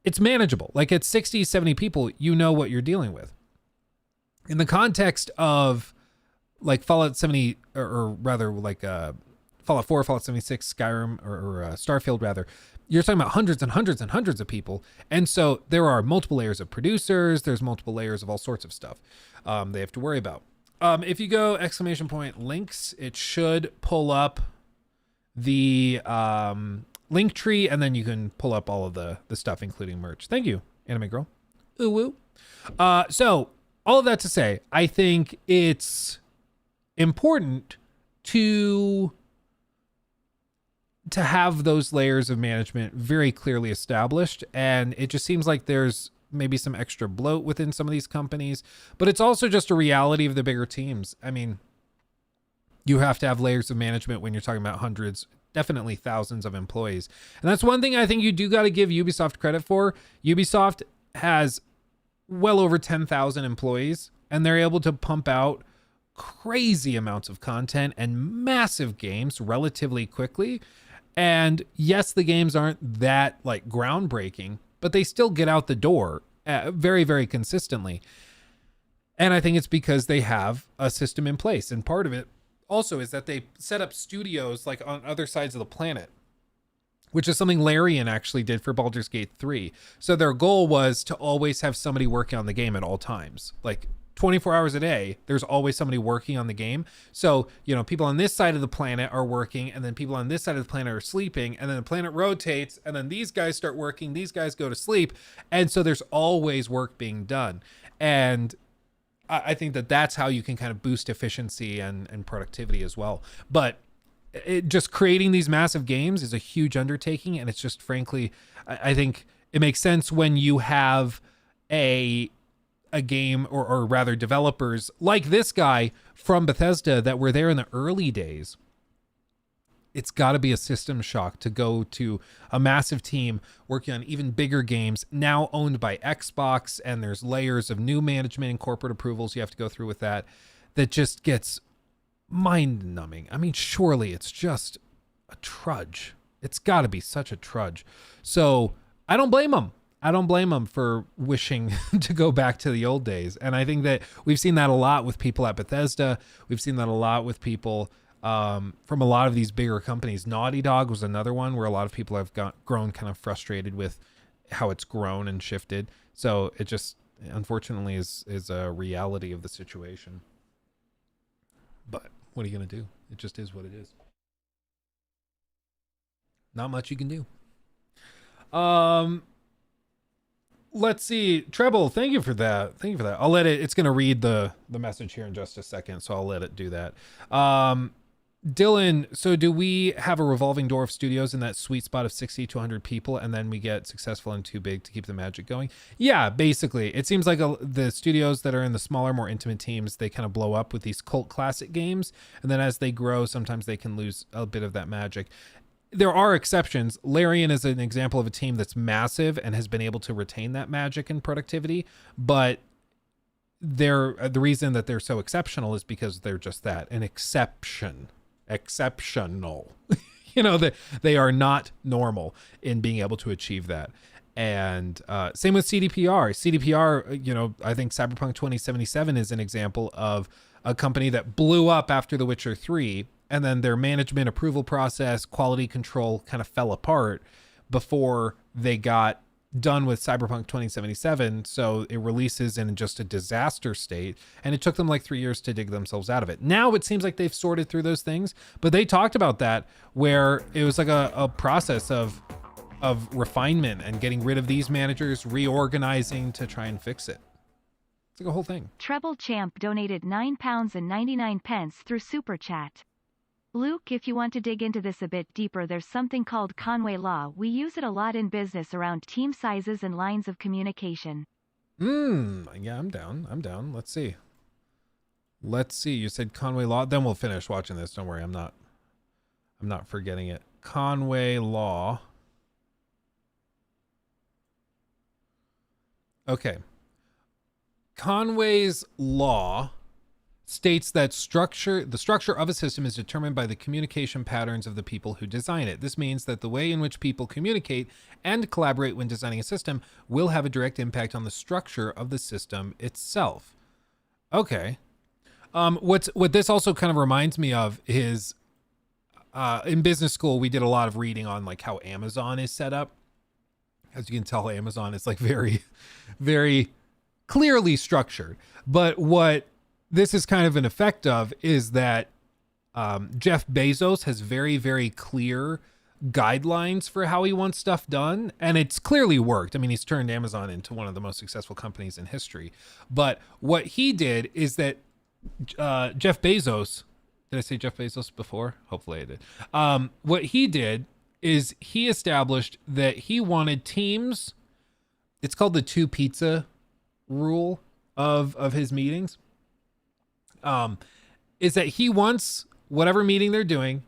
It's manageable. Like at 60, 70 people, you know what you're dealing with. In the context of like Fallout 70, or rather like Fallout 4, Fallout 76, Skyrim, or Starfield rather, you're talking about hundreds and hundreds and hundreds of people. And so there are multiple layers of producers. There's multiple layers of all sorts of stuff they have to worry about. If you go ! Links, it should pull up the link tree, and then you can pull up all of the stuff, including merch. Thank you, Anime Girl. Ooh, woo. So all of that to say, I think it's important to have those layers of management very clearly established. And it just seems like there's maybe some extra bloat within some of these companies, but it's also just a reality of the bigger teams. I mean, you have to have layers of management when you're talking about hundreds, definitely thousands of employees. And that's one thing I think you do got to give Ubisoft credit for. Ubisoft has well over 10,000 employees, and they're able to pump out crazy amounts of content and massive games relatively quickly. And yes, the games aren't that like groundbreaking, but they still get out the door very, very consistently. And I think it's because they have a system in place. And part of it also is that they set up studios like on other sides of the planet, which is something Larian actually did for Baldur's Gate 3. So their goal was to always have somebody working on the game at all times. Like 24 hours a day, there's always somebody working on the game. So, people on this side of the planet are working, and then people on this side of the planet are sleeping, and then the planet rotates, and then these guys start working, these guys go to sleep. And so there's always work being done. And I think that that's how you can kind of boost efficiency and productivity as well. But just creating these massive games is a huge undertaking. And it's just, frankly, I think it makes sense when you have a game or rather developers like this guy from Bethesda that were there in the early days. It's got to be a system shock to go to a massive team working on even bigger games now owned by Xbox, and there's layers of new management and corporate approvals you have to go through with that just gets mind-numbing. I mean, surely it's just a trudge. It's got to be such a trudge. So I don't blame them. I don't blame them for wishing to go back to the old days. And I think that we've seen that a lot with people at Bethesda. We've seen that a lot with people from a lot of these bigger companies. Naughty Dog was another one where a lot of people have grown kind of frustrated with how it's grown and shifted. So it just, unfortunately, is a reality of the situation. But what are you going to do? It just is what it is. Not much you can do. Let's see. Treble, thank you for that. I'll let it, it's going to read the message here in just a second, so I'll let it do that. Dylan, so do we have a revolving door of studios in that sweet spot of 60 to 100 people, and then we get successful and too big to keep the magic going? Yeah, basically. It seems like the studios that are in the smaller, more intimate teams, they kind of blow up with these cult classic games, and then as they grow, sometimes they can lose a bit of that magic. There are exceptions. Larian is an example of a team that's massive and has been able to retain that magic and productivity, but the reason that they're so exceptional is because they're just that, an exceptional. They are not normal in being able to achieve that. And same with CDPR. I think Cyberpunk 2077 is an example of a company that blew up after The Witcher 3, and then their management approval process, quality control kind of fell apart before they got done with Cyberpunk 2077. So it releases in just a disaster state, and it took them like 3 years to dig themselves out of it. Now it seems like they've sorted through those things, but they talked about that where it was like a process of refinement and getting rid of these managers, reorganizing to try and fix it. It's like a whole thing. Treble Champ donated £9.99 through Super Chat. Luke, if you want to dig into this a bit deeper, there's something called Conway Law. We use it a lot in business around team sizes and lines of communication. Yeah, I'm down. Let's see. You said Conway Law. Then we'll finish watching this. Don't worry. I'm not forgetting it. Conway Law. Okay. Conway's Law states that the structure of a system is determined by the communication patterns of the people who design it. This means that the way in which people communicate and collaborate when designing a system will have a direct impact on the structure of the system itself. Okay. What this also kind of reminds me of is in business school, we did a lot of reading on like how Amazon is set up. As you can tell, Amazon is like very, very clearly structured. But what this is kind of an effect of is that Jeff Bezos has very, very clear guidelines for how he wants stuff done. And it's clearly worked. I mean, he's turned Amazon into one of the most successful companies in history. But what he did is that Jeff Bezos, did I say Jeff Bezos before? Hopefully I did. What he did is he established that he wanted teams. It's called the 2 pizza rule of his meetings. Is that he wants whatever meeting they're doing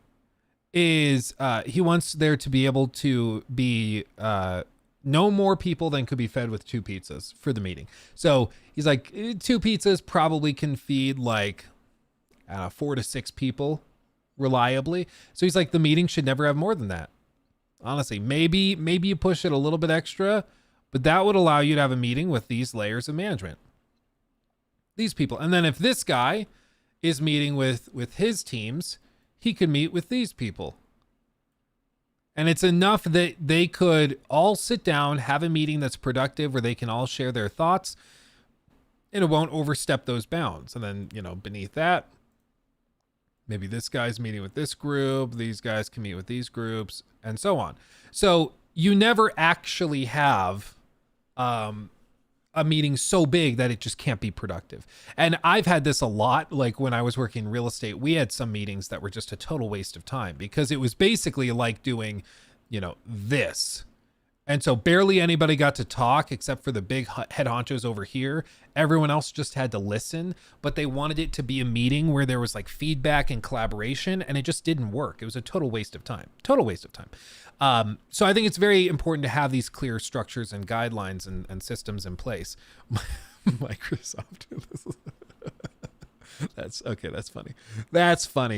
is he wants there to be able to be no more people than could be fed with 2 pizzas for the meeting. So he's like 2 pizzas probably can feed like 4 to 6 people reliably. So he's like the meeting should never have more than that. Honestly, maybe you push it a little bit extra, but that would allow you to have a meeting with these layers of management. These people. And then if this guy is meeting with his teams, he could meet with these people. And it's enough that they could all sit down, have a meeting that's productive where they can all share their thoughts and it won't overstep those bounds. And then, beneath that, maybe this guy's meeting with this group, these guys can meet with these groups, and so on. So you never actually have a meeting so big that it just can't be productive. And I've had this a lot. Like when I was working in real estate, we had some meetings that were just a total waste of time because it was basically like doing, this. And so barely anybody got to talk except for the big head honchos over here. Everyone else just had to listen, but they wanted it to be a meeting where there was like feedback and collaboration, and it just didn't work. It was a total waste of time. So I think it's very important to have these clear structures and guidelines and systems in place. Microsoft. That's okay. That's funny.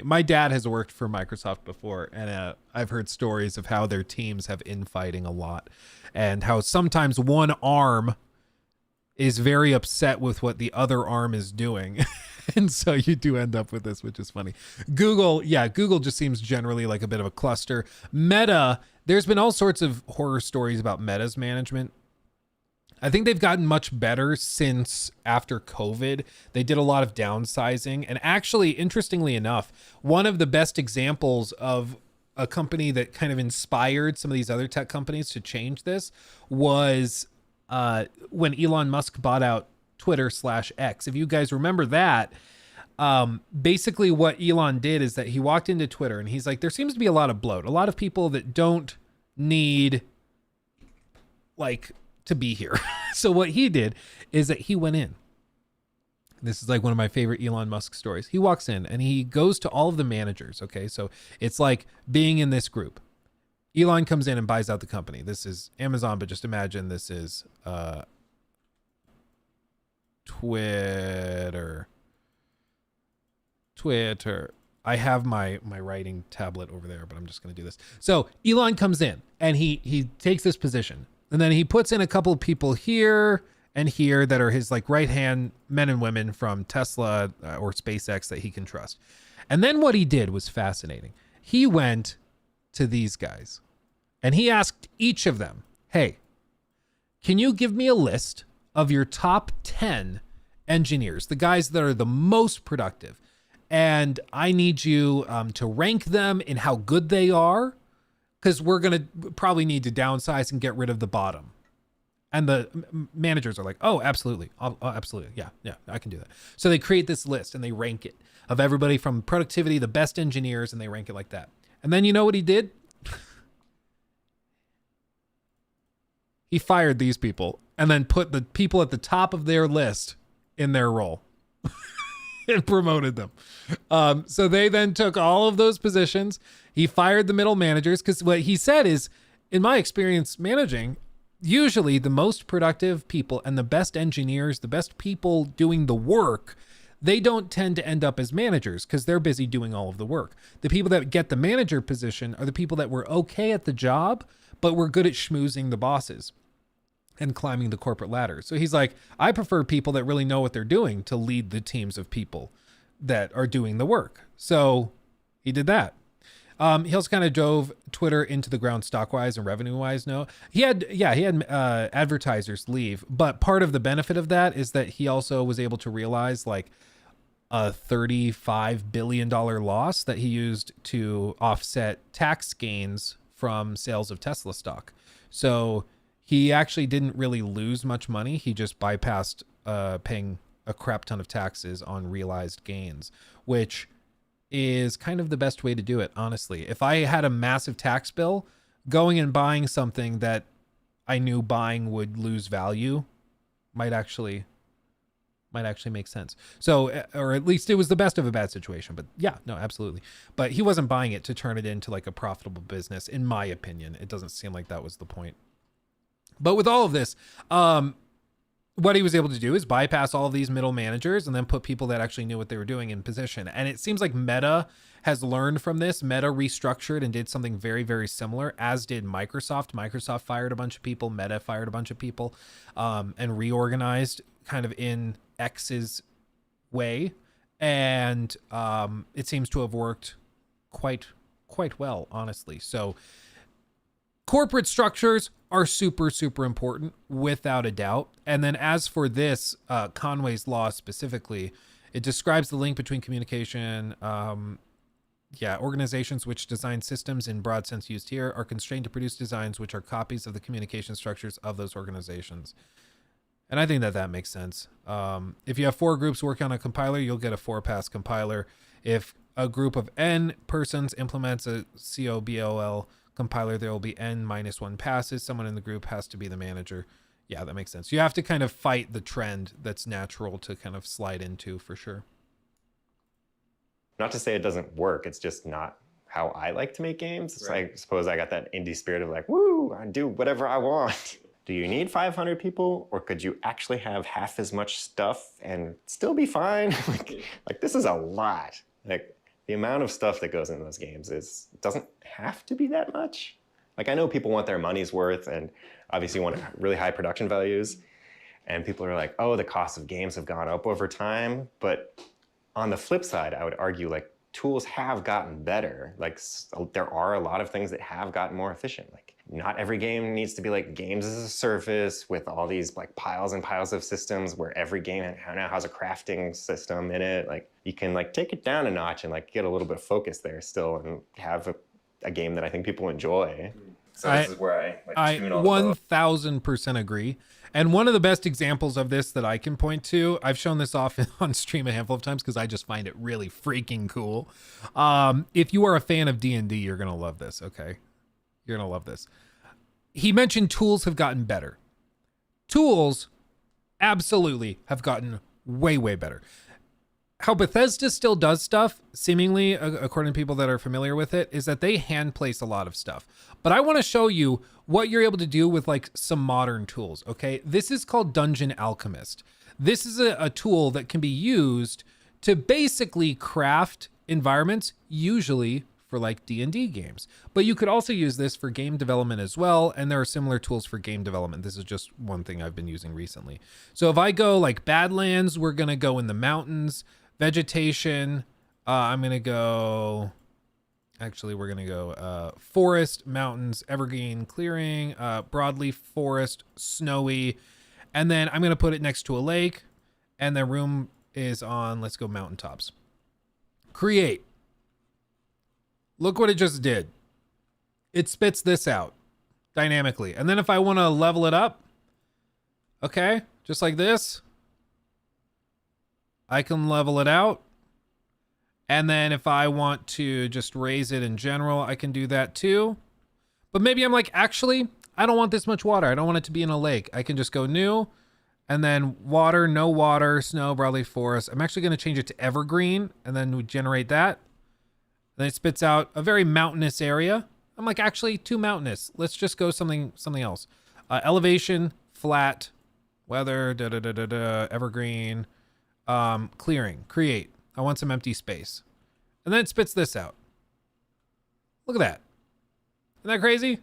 My dad has worked for Microsoft before, and I've heard stories of how their teams have infighting a lot and how sometimes one arm is very upset with what the other arm is doing. And so you do end up with this, which is funny. Google just seems generally like a bit of a cluster. Meta, there's been all sorts of horror stories about Meta's management. I think they've gotten much better since after COVID. They did a lot of downsizing. And actually, interestingly enough, one of the best examples of a company that kind of inspired some of these other tech companies to change this was when Elon Musk bought out Twitter/X. If you guys remember that, basically what Elon did is that he walked into Twitter and he's like, there seems to be a lot of bloat, a lot of people that don't need to be here. So what he did is that he went in. This is like one of my favorite Elon Musk stories. He walks in and he goes to all of the managers. Okay. So it's like being in this group. Elon comes in and buys out the company. This is Amazon, but just imagine this is Twitter. I have my writing tablet over there, but I'm just going to do this. So Elon comes in and he takes this position, and then he puts in a couple of people here and here that are his right-hand men and women from Tesla or SpaceX that he can trust. And then what he did was fascinating. He went to these guys and he asked each of them, hey, can you give me a list of your top 10 engineers, the guys that are the most productive? And I need you to rank them in how good they are, because we're going to probably need to downsize and get rid of the bottom. And the managers are like, oh, absolutely. Absolutely. Yeah, I can do that. So they create this list and they rank it of everybody from productivity, the best engineers, and they rank it like that. And then you know what he did? He fired these people and then put the people at the top of their list in their role and promoted them. So they then took all of those positions. He fired the middle managers because what he said is, in my experience managing, usually the most productive people and the best engineers, the best people doing the work, they don't tend to end up as managers because they're busy doing all of the work. The people that get the manager position are the people that were okay at the job, but were good at schmoozing the bosses and climbing the corporate ladder. So he's like, I prefer people that really know what they're doing to lead the teams of people that are doing the work. So he did that. He also kind of drove Twitter into the ground stock-wise and revenue-wise. No, he had advertisers leave, but part of the benefit of that is that he also was able to realize like a $35 billion loss that he used to offset tax gains from sales of Tesla stock. So he actually didn't really lose much money. He just bypassed paying a crap ton of taxes on realized gains, which is kind of the best way to do it, honestly. If I had a massive tax bill, going and buying something that I knew buying would lose value might actually make sense. So, or at least it was the best of a bad situation. But yeah, no, absolutely. But he wasn't buying it to turn it into like a profitable business, in my opinion. It doesn't seem like that was the point. But with all of this, what he was able to do is bypass all of these middle managers and then put people that actually knew what they were doing in position. And it seems like Meta has learned from this. Meta restructured and did something very, very similar, as did Microsoft. Microsoft fired a bunch of people. Meta fired a bunch of people, and reorganized kind of in X's way. And it seems to have worked quite well, honestly. So corporate structures are super, super important, without a doubt. And then as for this, Conway's Law specifically, it describes the link between communication. Organizations which design systems in broad sense used here are constrained to produce designs which are copies of the communication structures of those organizations. And I think that makes sense. If you have 4 groups working on a compiler, you'll get a 4-pass compiler. If a group of N persons implements a COBOL compiler, there will be N-1 passes. Someone in the group has to be the manager. Yeah, that makes sense. You have to kind of fight the trend that's natural to kind of slide into, for sure. Not to say it doesn't work, it's just not how I like to make games. Right. So I suppose I got that indie spirit of like, woo, I do whatever I want. Do you need 500 people, or could you actually have half as much stuff and still be fine? like this is a lot. Like, the amount of stuff that goes into those games doesn't have to be that much. Like, I know people want their money's worth and obviously want really high production values. And people are like, oh, the cost of games have gone up over time. But on the flip side, I would argue like tools have gotten better. Like, there are a lot of things that have gotten more efficient. Like, not every game needs to be like games as a service with all these like piles and piles of systems where every game now has a crafting system in it. Like, you can like take it down a notch and like get a little bit of focus there still and have a game that I think people enjoy. So this is where I tune all 1000% agree. And one of the best examples of this that I can point to, I've shown this off on stream a handful of times because I just find it really freaking cool. If you are a fan of D&D, you're going to love this, okay? You're going to love this. He mentioned tools have gotten better. Tools absolutely have gotten way, way better. How Bethesda still does stuff, seemingly, according to people that are familiar with it, is that they hand place a lot of stuff. But I want to show you what you're able to do with like some modern tools, okay? This is called Dungeon Alchemist. This is a tool that can be used to basically craft environments, usually for like D&D games. But you could also use this for game development as well, and there are similar tools for game development. This is just one thing I've been using recently. So if I go like Badlands, we're going to go in the mountains. Vegetation, I'm going to go... Actually, we're going to go forest, mountains, evergreen, clearing, broadleaf forest, snowy. And then I'm going to put it next to a lake. And the room is on, let's go mountaintops. Create. Look what it just did. It spits this out dynamically. And then if I want to level it up, Okay, just like this. I can level it out. And then if I want to just raise it in general, I can do that too. But maybe I'm like, actually, I don't want this much water. I don't want it to be in a lake. I can just go new, and then water, no water, snow, broadleaf forest. I'm actually going to change it to evergreen, and then we generate that. Then it spits out a very mountainous area. I'm like, actually, too mountainous. Let's just go something else. Elevation, flat, weather, evergreen, clearing, create. I want some empty space. And then it spits this out. Look at that. Isn't that crazy?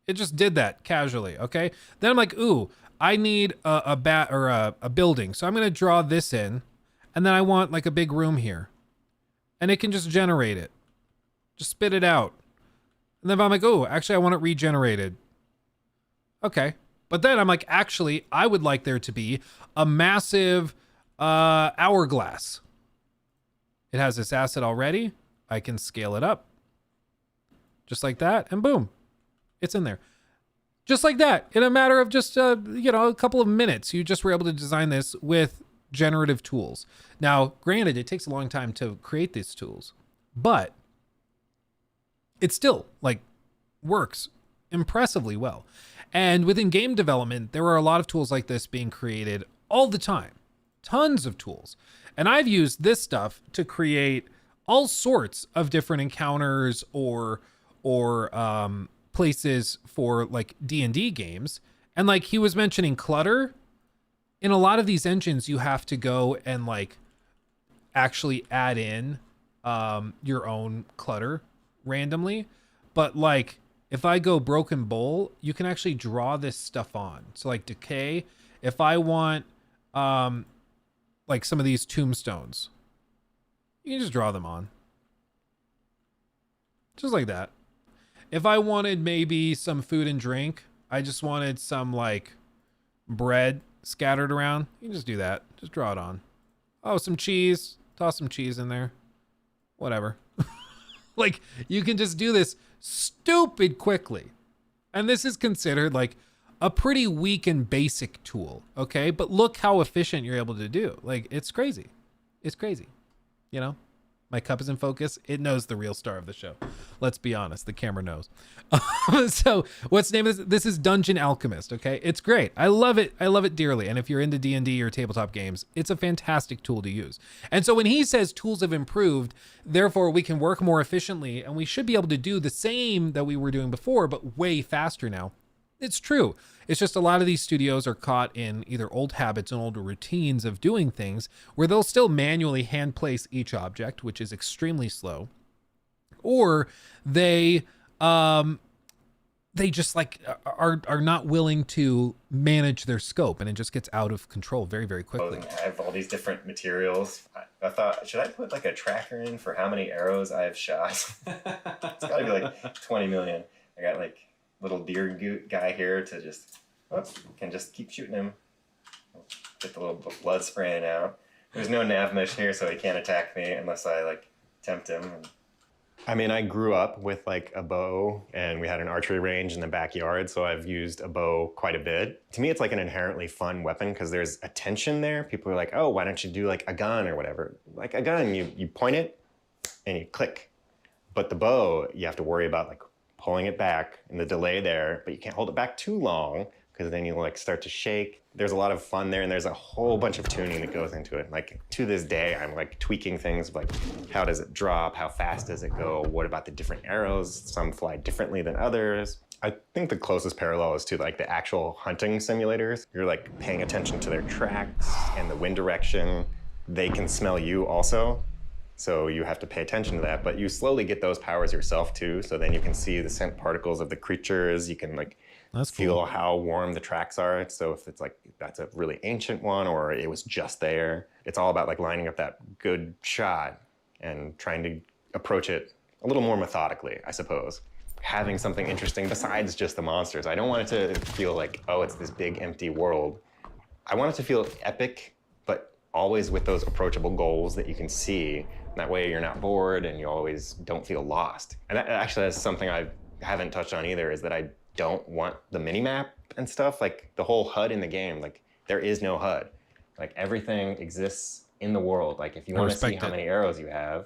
It just did that casually, okay? Then I'm like, ooh, I need a building. So I'm going to draw this in, and then I want like a big room here. And it can just generate it. Just spit it out. And then I'm like, oh, actually, I want it regenerated. Okay. But then I'm like, actually, I would like there to be a massive hourglass. It has this asset already. I can scale it up. Just like that. And boom. It's in there. Just like that. In a matter of just, a couple of minutes, you just were able to design this with generative tools. Now, granted, it takes a long time to create these tools, but it still like works impressively well. And within game development, there are a lot of tools like this being created all the time. Tons of tools. And I've used this stuff to create all sorts of different encounters or places for like D&D games. And like he was mentioning clutter. In a lot of these engines, you have to go and like actually add in your own clutter randomly. But like if I go broken bowl, you can actually draw this stuff on. So like decay, if I want like some of these tombstones, you can just draw them on. Just like that. If I wanted maybe some food and drink, I just wanted some like bread scattered around, you can just do that. Just draw it on. Oh, some cheese. Toss some cheese in there. Whatever. Like you can just do this stupid quickly. And this is considered like a pretty weak and basic tool. Okay. But look how efficient you're able to do. Like it's crazy. It's crazy. You know, my cup is in focus. It knows the real star of the show. Let's be honest. The camera knows. So what's the name of this? This is Dungeon Alchemist. Okay. It's great. I love it. I love it dearly. And if you're into D&D or tabletop games, it's a fantastic tool to use. And so when he says tools have improved, therefore we can work more efficiently and we should be able to do the same that we were doing before, but way faster now. It's true. It's just a lot of these studios are caught in either old habits and older routines of doing things where they'll still manually hand place each object, which is extremely slow, or they just like are not willing to manage their scope, and it just gets out of control very, very quickly. I have all these different materials. I thought, should I put like a tracker in for how many arrows I have shot? It's gotta be like 20 million. I got like little deer guy here to just, can just keep shooting him. Get the little blood spraying out. There's no nav mesh here, so he can't attack me unless I like tempt him. I mean, I grew up with like a bow, and we had an archery range in the backyard, so I've used a bow quite a bit. To me, it's like an inherently fun weapon because there's a tension there. People are like, oh, why don't you do like a gun or whatever? Like a gun, you point it and you click. But the bow, you have to worry about like pulling it back and the delay there, but you can't hold it back too long because then you like start to shake. There's a lot of fun there, and there's a whole bunch of tuning that goes into it. Like to this day, I'm like tweaking things like how does it drop? How fast does it go? What about the different arrows? Some fly differently than others. I think the closest parallel is to like the actual hunting simulators. You're like paying attention to their tracks and the wind direction. They can smell you also. So you have to pay attention to that, but you slowly get those powers yourself too. So then you can see the scent particles of the creatures. You can like feel how warm the tracks are. So if it's like, that's a really ancient one or it was just there. It's all about like lining up that good shot and trying to approach it a little more methodically, I suppose. Having something interesting besides just the monsters. I don't want it to feel like, oh, it's this big empty world. I want it to feel epic, but always with those approachable goals that you can see. That way you're not bored and you always don't feel lost. And that actually is something I haven't touched on either, is that I don't want the mini-map and stuff. Like the whole HUD in the game, like there is no HUD. Like everything exists in the world. Like if you want to see how many arrows you have,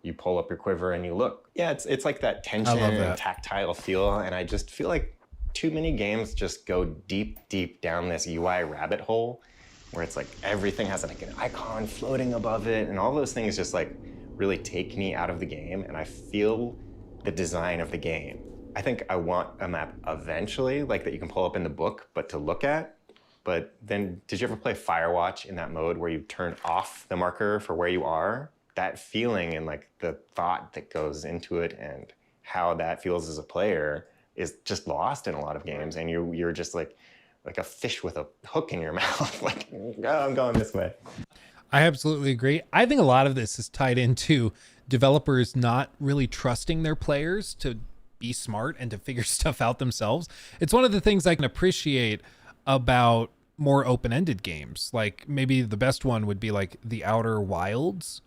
you pull up your quiver and you look. Yeah, it's like that tension and tactile feel. And I just feel like too many games just go deep down this UI rabbit hole where it's like everything has like an icon floating above it, and all those things just like really take me out of the game, and I feel the design of the game. I think I want a map eventually, like that you can pull up in the book, but to look at. But then, did you ever play Firewatch in that mode where you turn off the marker for where you are? That feeling and like the thought that goes into it and how that feels as a player is just lost in a lot of games, and you're just like a fish with a hook in your mouth, like, oh, I'm going this way. I absolutely agree. I think a lot of this is tied into developers not really trusting their players to be smart and to figure stuff out themselves. It's one of the things I can appreciate about more open-ended games. Like maybe the best one would be like The Outer Wilds,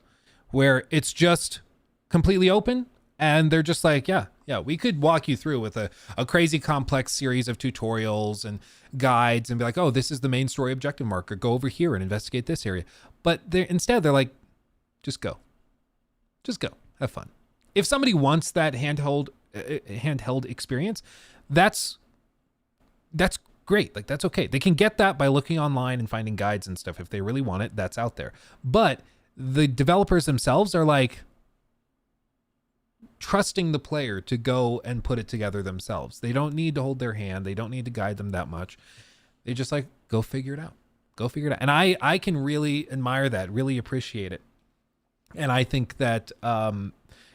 where it's just completely open and they're just like, yeah, we could walk you through with a crazy complex series of tutorials and guides and be like, oh, this is the main story objective marker. Go over here and investigate this area. But instead they're like, just go, have fun. If somebody wants that handheld experience, that's great. Like that's okay. They can get that by looking online and finding guides and stuff. If they really want it, that's out there. But the developers themselves are like trusting the player to go and put it together themselves. They don't need to hold their hand. They don't need to guide them that much. They just like, go figure it out. And I can really admire that, really appreciate it. And I think that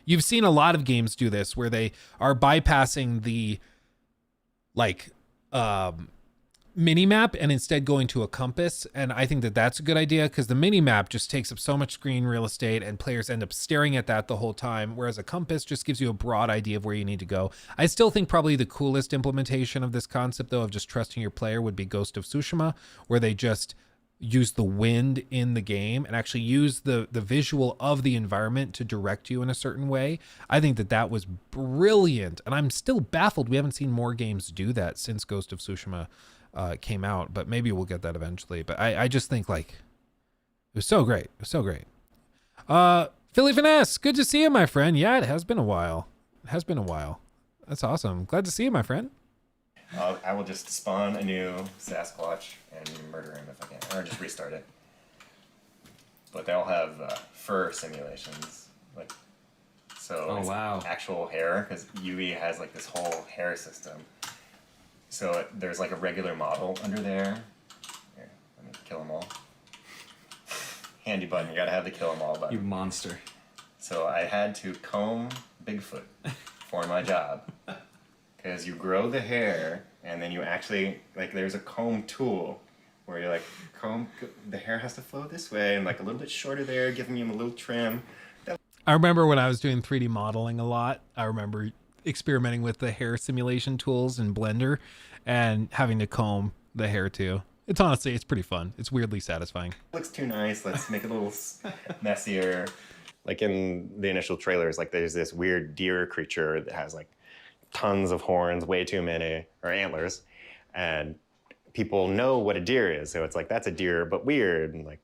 you've seen a lot of games do this where they are bypassing the like mini map and instead going to a compass. And I think that that's a good idea because the mini map just takes up so much screen real estate and players end up staring at that the whole time. Whereas a compass just gives you a broad idea of where you need to go. I still think probably the coolest implementation of this concept though, of just trusting your player, would be Ghost of Tsushima, where they just use the wind in the game and actually use the visual of the environment to direct you in a certain way. I think that was brilliant. And I'm still baffled we haven't seen more games do that since Ghost of Tsushima came out, but maybe we'll get that eventually. But I just think like it was so great. Philly Finesse, good to see you, my friend. Yeah, it has been a while. That's awesome. Glad to see you, my friend. I will just spawn a new Sasquatch and murder him if I can, or just restart it. But they'll have fur simulations, like so. Oh wow! Actual hair, because UE has like this whole hair system. So there's like a regular model under there. Here, let me kill them all. Handy button, you gotta have the kill them all button. You monster. So I had to comb Bigfoot for my job. Because you grow the hair and then you actually, like there's a comb tool where you're like, the hair has to flow this way and like a little bit shorter there, giving you a little trim. I remember when I was doing 3D modeling a lot, I remember experimenting with the hair simulation tools in Blender and having to comb the hair too. It's pretty fun. It's weirdly satisfying. Looks too nice. Let's make it a little messier. Like in the initial trailers, like there's this weird deer creature that has like tons of horns, way too many, or antlers, and people know what a deer is. So it's like, that's a deer, but weird, and like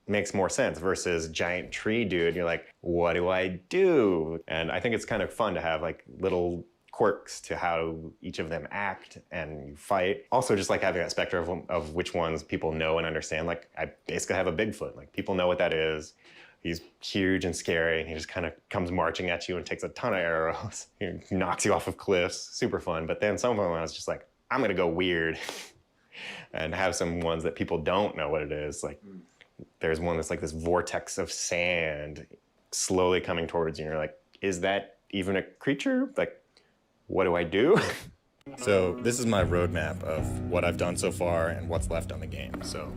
makes more sense versus giant tree dude. You're like, what do I do? And I think it's kind of fun to have like little quirks to how each of them act and you fight. Also just like having that spectrum of which ones people know and understand. Like I basically have a Bigfoot, like people know what that is. He's huge and scary, and he just kind of comes marching at you and takes a ton of arrows. He knocks you off of cliffs, super fun. But then some of them I was just like, I'm gonna go weird and have some ones that people don't know what it is. Like there's one that's like this vortex of sand slowly coming towards you, and you're like, is that even a creature? Like, what do I do? So this is my roadmap of what I've done so far and what's left on the game. So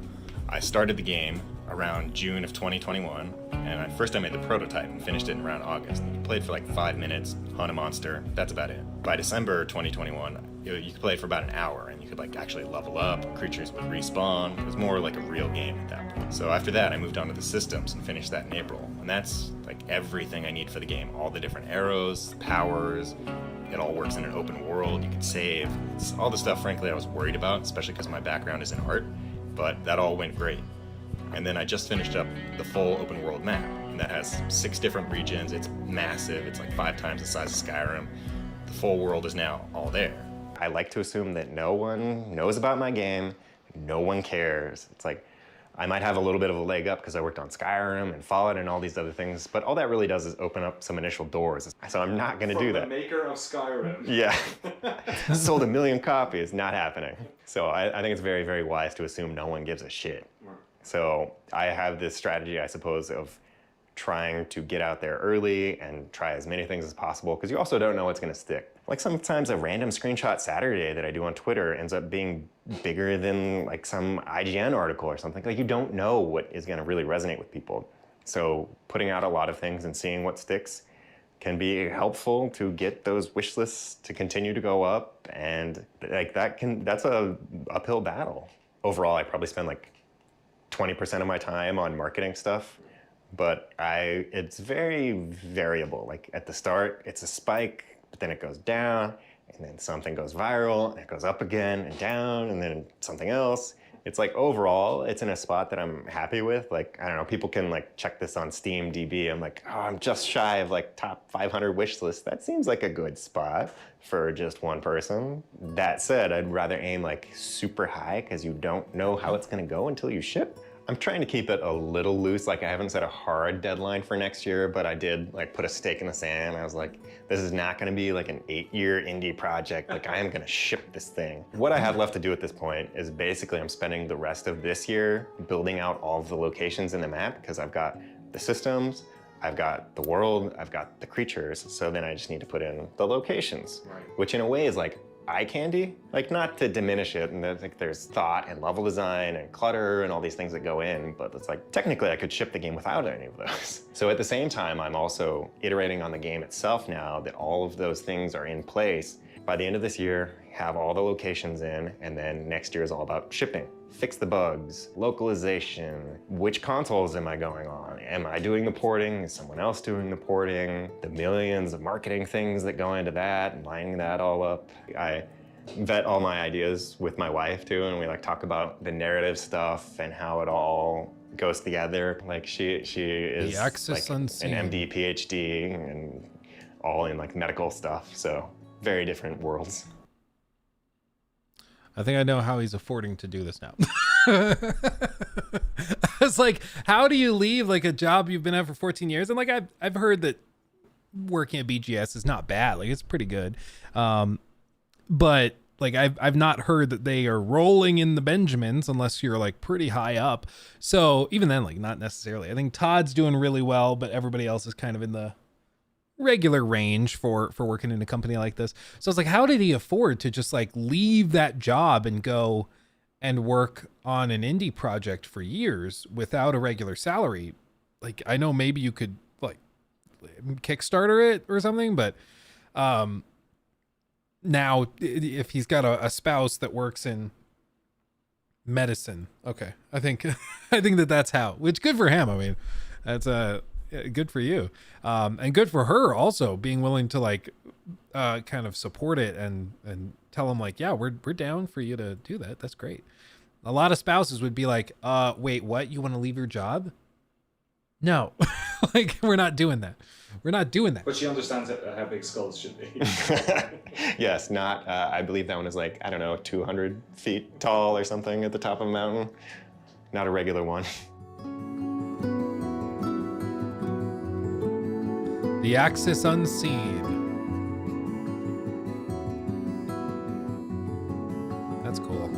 I started the game around June of 2021, and first I made the prototype and finished it in around August. You played for like 5 minutes, hunt a monster, that's about it. By December 2021, you could play for about an hour, and you could like actually level up, creatures would respawn. It was more like a real game at that point. So after that, I moved on to the systems and finished that in April. And that's like everything I need for the game. All the different arrows, powers, it all works in an open world, you can save. It's all the stuff, frankly, I was worried about, especially because my background is in art. but that all went great. And then I just finished up the full open world map, and that has 6 different regions. It's massive. It's like 5 times the size of Skyrim. The full world is now all there. I like to assume that no one knows about my game, no one cares. It's like, I might have a little bit of a leg up because I worked on Skyrim and Fallout and all these other things, but all that really does is open up some initial doors. So I'm not gonna do that. The maker of Skyrim. Yeah. Sold 1 million copies, not happening. So I think it's very, very wise to assume no one gives a shit. So I have this strategy, I suppose, of trying to get out there early and try as many things as possible, because you also don't know what's gonna stick. Like sometimes a random screenshot Saturday that I do on Twitter ends up being bigger than like some IGN article or something. Like you don't know what is gonna really resonate with people. So putting out a lot of things and seeing what sticks can be helpful to get those wish lists to continue to go up, and like that's a uphill battle. Overall, I probably spend like 20% of my time on marketing stuff, but it's very variable. Like at the start, it's a spike, but then it goes down, and then something goes viral, and it goes up again and down, and then something else. It's like overall, it's in a spot that I'm happy with. Like, I don't know, people can like check this on SteamDB. I'm like, oh, I'm just shy of like top 500 wish list. That seems like a good spot for just one person. That said, I'd rather aim like super high because you don't know how it's gonna go until you ship. I'm trying to keep it a little loose. Like I haven't set a hard deadline for next year, but I did like put a stake in the sand. I was like, this is not gonna be like an 8-year indie project. Like I am gonna ship this thing. What I have left to do at this point is basically I'm spending the rest of this year building out all of the locations in the map, because I've got the systems, I've got the world, I've got the creatures. So then I just need to put in the locations, which in a way is like eye candy, like not to diminish it, and there's thought and level design and clutter and all these things that go in, but it's like technically I could ship the game without any of those. So at the same time, I'm also iterating on the game itself now that all of those things are in place. By the end of this year, have all the locations in, and then next year is all about shipping. Fix the bugs, localization, which consoles am I going on? Am I doing the porting? Is someone else doing the porting? The millions of marketing things that go into that and lining that all up. I vet all my ideas with my wife too, and we like talk about the narrative stuff and how it all goes together. Like she is like an MD, PhD, and all in like medical stuff. So very different worlds. I think I know how he's affording to do this now. It's like, how do you leave like a job you've been at for 14 years? And like, I've heard that working at BGS is not bad. Like it's pretty good. But like, I've not heard that they are rolling in the Benjamins unless you're like pretty high up. So even then, like not necessarily. I think Todd's doing really well, but everybody else is kind of in the regular range for working in a company like this. So it's like, how did he afford to just like leave that job and go and work on an indie project for years without a regular salary? Like, I know maybe you could like Kickstarter it or something, but now if he's got a spouse that works in medicine, okay, I think that's how, which good for him. I mean, that's good for you, and good for her also being willing to like kind of support it and tell him like, yeah, we're down for you to do that. That's great. A lot of spouses would be like, wait, what? You want to leave your job? No, like we're not doing that. We're not doing that. But she understands how big skulls should be. Yes, not. I believe that one is like, I don't know, 200 feet tall or something at the top of a mountain. Not a regular one. The Axis Unseen. That's cool.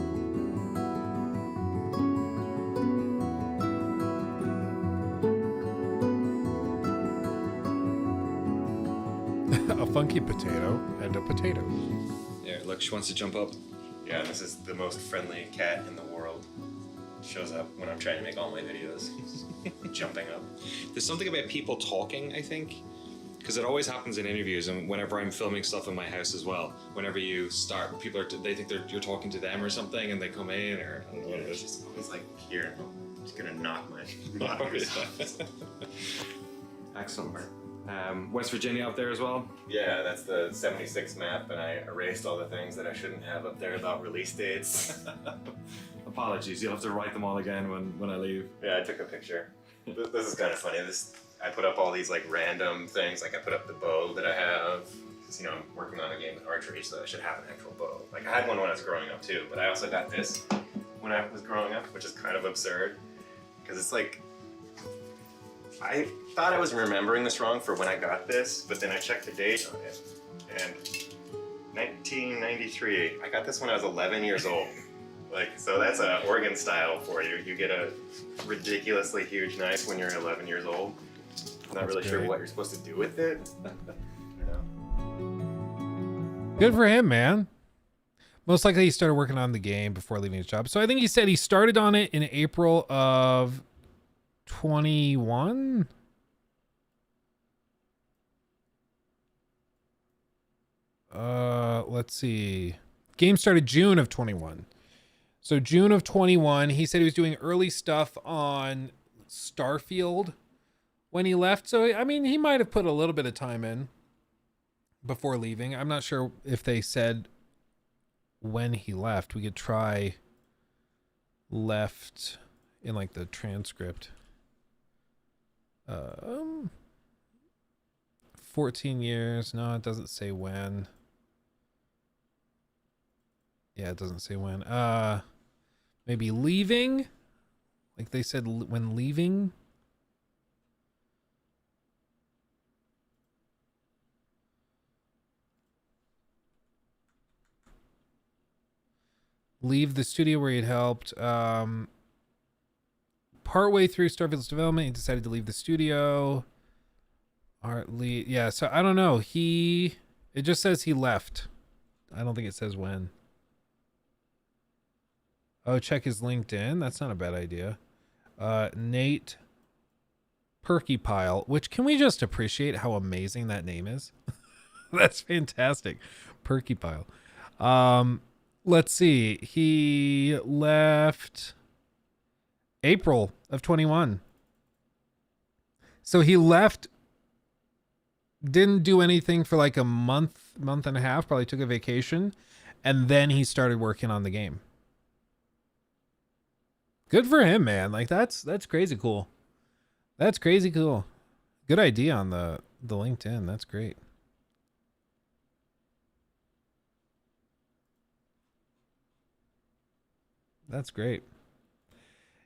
A funky potato and a potato. Yeah, look, she wants to jump up. Yeah, this is the most friendly cat in the world. Shows up when I'm trying to make all my videos. Jumping up. There's something about people talking, I think, because it always happens in interviews, and whenever I'm filming stuff in my house as well, whenever you start, people they think you're talking to them or something, and they come in, or I don't know what it is. It's just always like, here, I'm just gonna knock my knockers off. Excellent. West Virginia up there as well? Yeah, that's the 76 map, and I erased all the things that I shouldn't have up there about release dates. Apologies, you'll have to write them all again when I leave. Yeah, I took a picture. This is kind of funny. I put up all these like random things. Like I put up the bow that I have. Because, you know, I'm working on a game with archery, so I should have an actual bow. Like I had one when I was growing up too, but I also got this when I was growing up, which is kind of absurd. Because it's like, I thought I was remembering this wrong for when I got this, but then I checked the date on it. And 1993, I got this when I was 11 years old. Like, so that's a Oregon style for you. You get a ridiculously huge knife when you're 11 years old. I'm not really sure what you're supposed to do with it. You know? Good for him, man. Most likely he started working on the game before leaving his job. So I think he said he started on it in April of 21. Let's see. Game started June of 21. So June of 21, he said he was doing early stuff on Starfield when he left. So, I mean, he might have put a little bit of time in before leaving. I'm not sure if they said when he left. We could try left in like the transcript. 14 years. No, it doesn't say when. Yeah, it doesn't say when. Maybe leaving? Like they said when leaving? Leave the studio where he had helped. Partway through Starfield's development, he decided to leave the studio. Yeah, so I don't know. It just says he left. I don't think it says when. Oh, check his LinkedIn. That's not a bad idea. Nate Perkypile, which can we just appreciate how amazing that name is? That's fantastic. Perkypile. Let's see. He left April of 21. So he left, didn't do anything for like a month and a half, probably took a vacation, and then he started working on the game. Good for him, man. Like that's crazy cool. That's crazy cool. Good idea on the LinkedIn. That's great. That's great.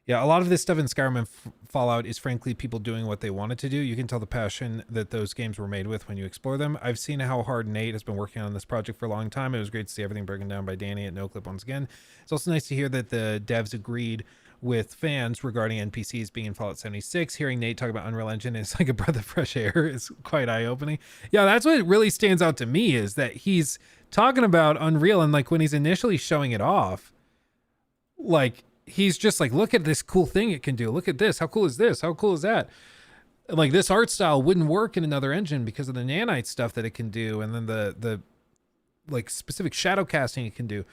Yeah, a lot of this stuff in Skyrim and Fallout is frankly people doing what they wanted to do. You can tell the passion that those games were made with when you explore them. I've seen how hard Nate has been working on this project for a long time. It was great to see everything broken down by Danny at NoClip once again. It's also nice to hear that the devs agreed with fans regarding NPCs being in Fallout 76. Hearing Nate talk about Unreal Engine is like a breath of fresh air. Is quite eye-opening. Yeah, that's what really stands out to me, is that he's talking about Unreal, and like when he's initially showing it off, like he's just like, look at this cool thing it can do. Look at this. How cool is this? How cool is that? Like this art style wouldn't work in another engine because of the nanite stuff that it can do, and then the like specific shadow casting it can do.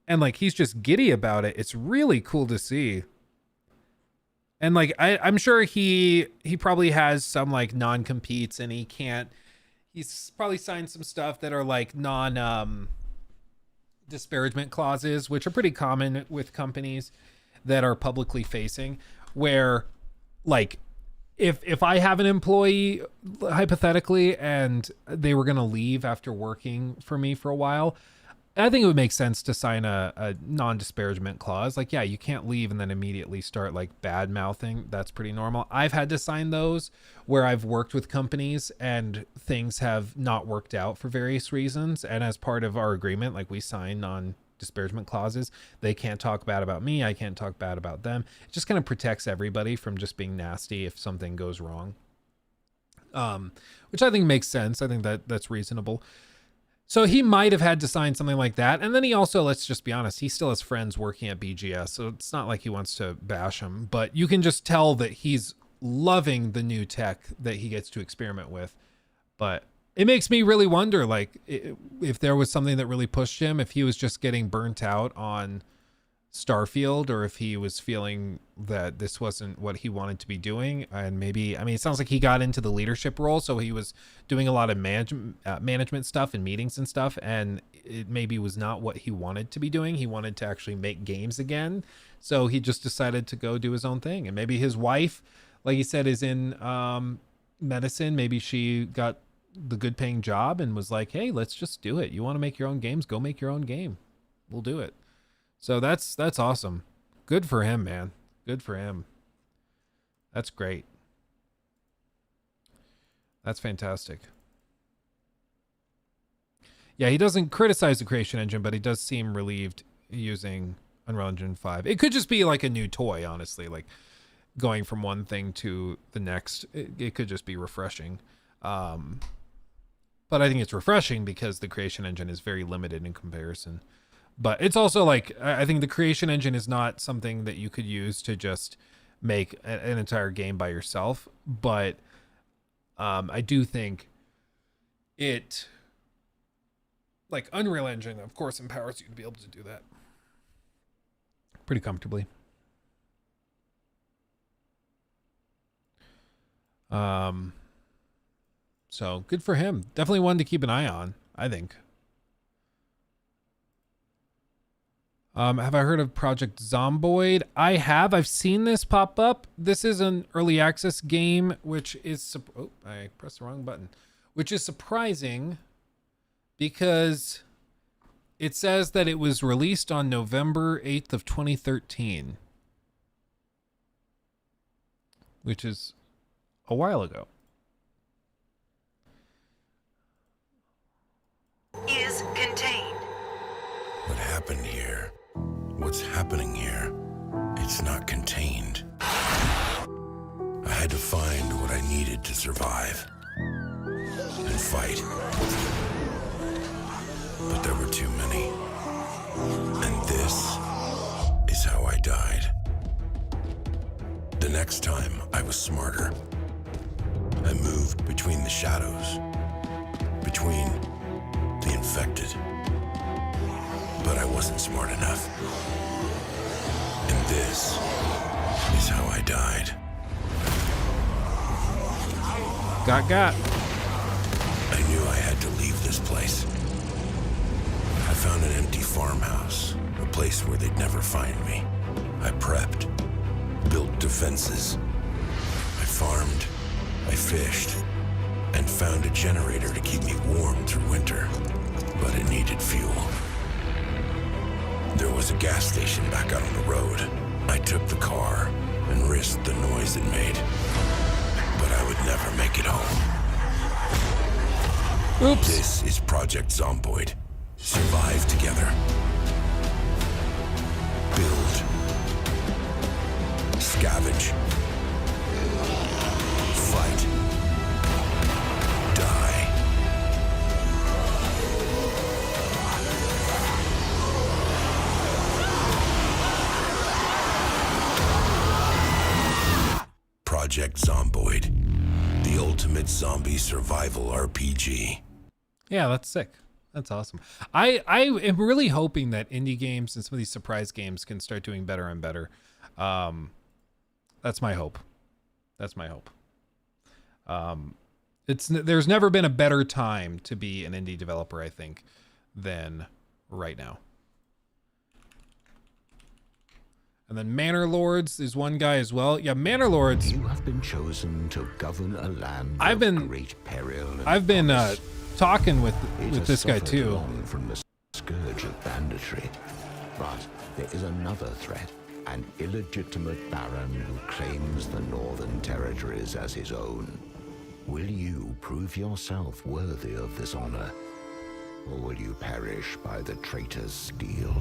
And like he's just giddy about it. It's really cool to see. And like I'm sure he probably has some like non-competes, and he's probably signed some stuff that are like disparagement clauses, which are pretty common with companies that are publicly facing, where like if I have an employee hypothetically and they were going to leave after working for me for a while, I think it would make sense to sign a non-disparagement clause. Like, yeah, you can't leave and then immediately start like bad mouthing. That's pretty normal. I've had to sign those where I've worked with companies and things have not worked out for various reasons. And as part of our agreement, like we sign non-disparagement clauses. They can't talk bad about me. I can't talk bad about them. It just kind of protects everybody from just being nasty if something goes wrong. Which I think makes sense. I think that's reasonable. So he might have had to sign something like that. And then he also, let's just be honest, he still has friends working at BGS. So it's not like he wants to bash them, but you can just tell that he's loving the new tech that he gets to experiment with. But it makes me really wonder, like, if there was something that really pushed him, if he was just getting burnt out on Starfield, or if he was feeling that this wasn't what he wanted to be doing. And maybe, I mean, it sounds like he got into the leadership role, so he was doing a lot of management stuff and meetings and stuff, and it maybe was not what he wanted to be doing. He wanted to actually make games again, so he just decided to go do his own thing. And maybe his wife, like he said, is in medicine. Maybe she got the good paying job and was like, hey, let's just do it. You want to make your own games? Go make your own game. We'll do it. So that's awesome. Good for him, man. Good for him. That's great. That's fantastic. Yeah, he doesn't criticize the creation engine, but he does seem relieved using Unreal Engine 5. It could just be like a new toy, honestly, like going from one thing to the next. It could just be refreshing. But I think it's refreshing because the creation engine is very limited in comparison. But it's also like, I think the creation engine is not something that you could use to just make an entire game by yourself. But I do think it, like Unreal Engine, of course, empowers you to be able to do that pretty comfortably. So good for him. Definitely one to keep an eye on, I think. Have I heard of Project Zomboid? I have. I've seen this pop up. This is an early access game, which is... Oh, I pressed the wrong button. Which is surprising because it says that it was released on November 8th of 2013. Which is a while ago. Is contained. What happened here? What's happening here? It's not contained. I had to find what I needed to survive and fight. But there were too many. And this is how I died. The next time, I was smarter. I moved between the shadows, between the infected. But I wasn't smart enough. And this is how I died. Got. I knew I had to leave this place. I found an empty farmhouse, a place where they'd never find me. I prepped, built defenses. I farmed, I fished, and found a generator to keep me warm through winter. But it needed fuel. There was a gas station back out on the road. I took the car and risked the noise it made. But I would never make it home. Oops. This is Project Zomboid. Survive together. Build. Scavenge. Fight. Die. Project Zomboid, the ultimate zombie survival RPG. Yeah, that's sick. That's awesome. I am really hoping that indie games and some of these surprise games can start doing better and better. That's my hope. That's my hope. There's never been a better time to be an indie developer, I think, than right now. And then Manor Lords is one guy as well. Yeah, Manor Lords. You have been chosen to govern a land I've been of great peril. I've been talking with this guy too. Long from the scourge of banditry, but there is another threat: an illegitimate baron who claims the Northern Territories as his own. Will you prove yourself worthy of this honor, or will you perish by the traitor's steel?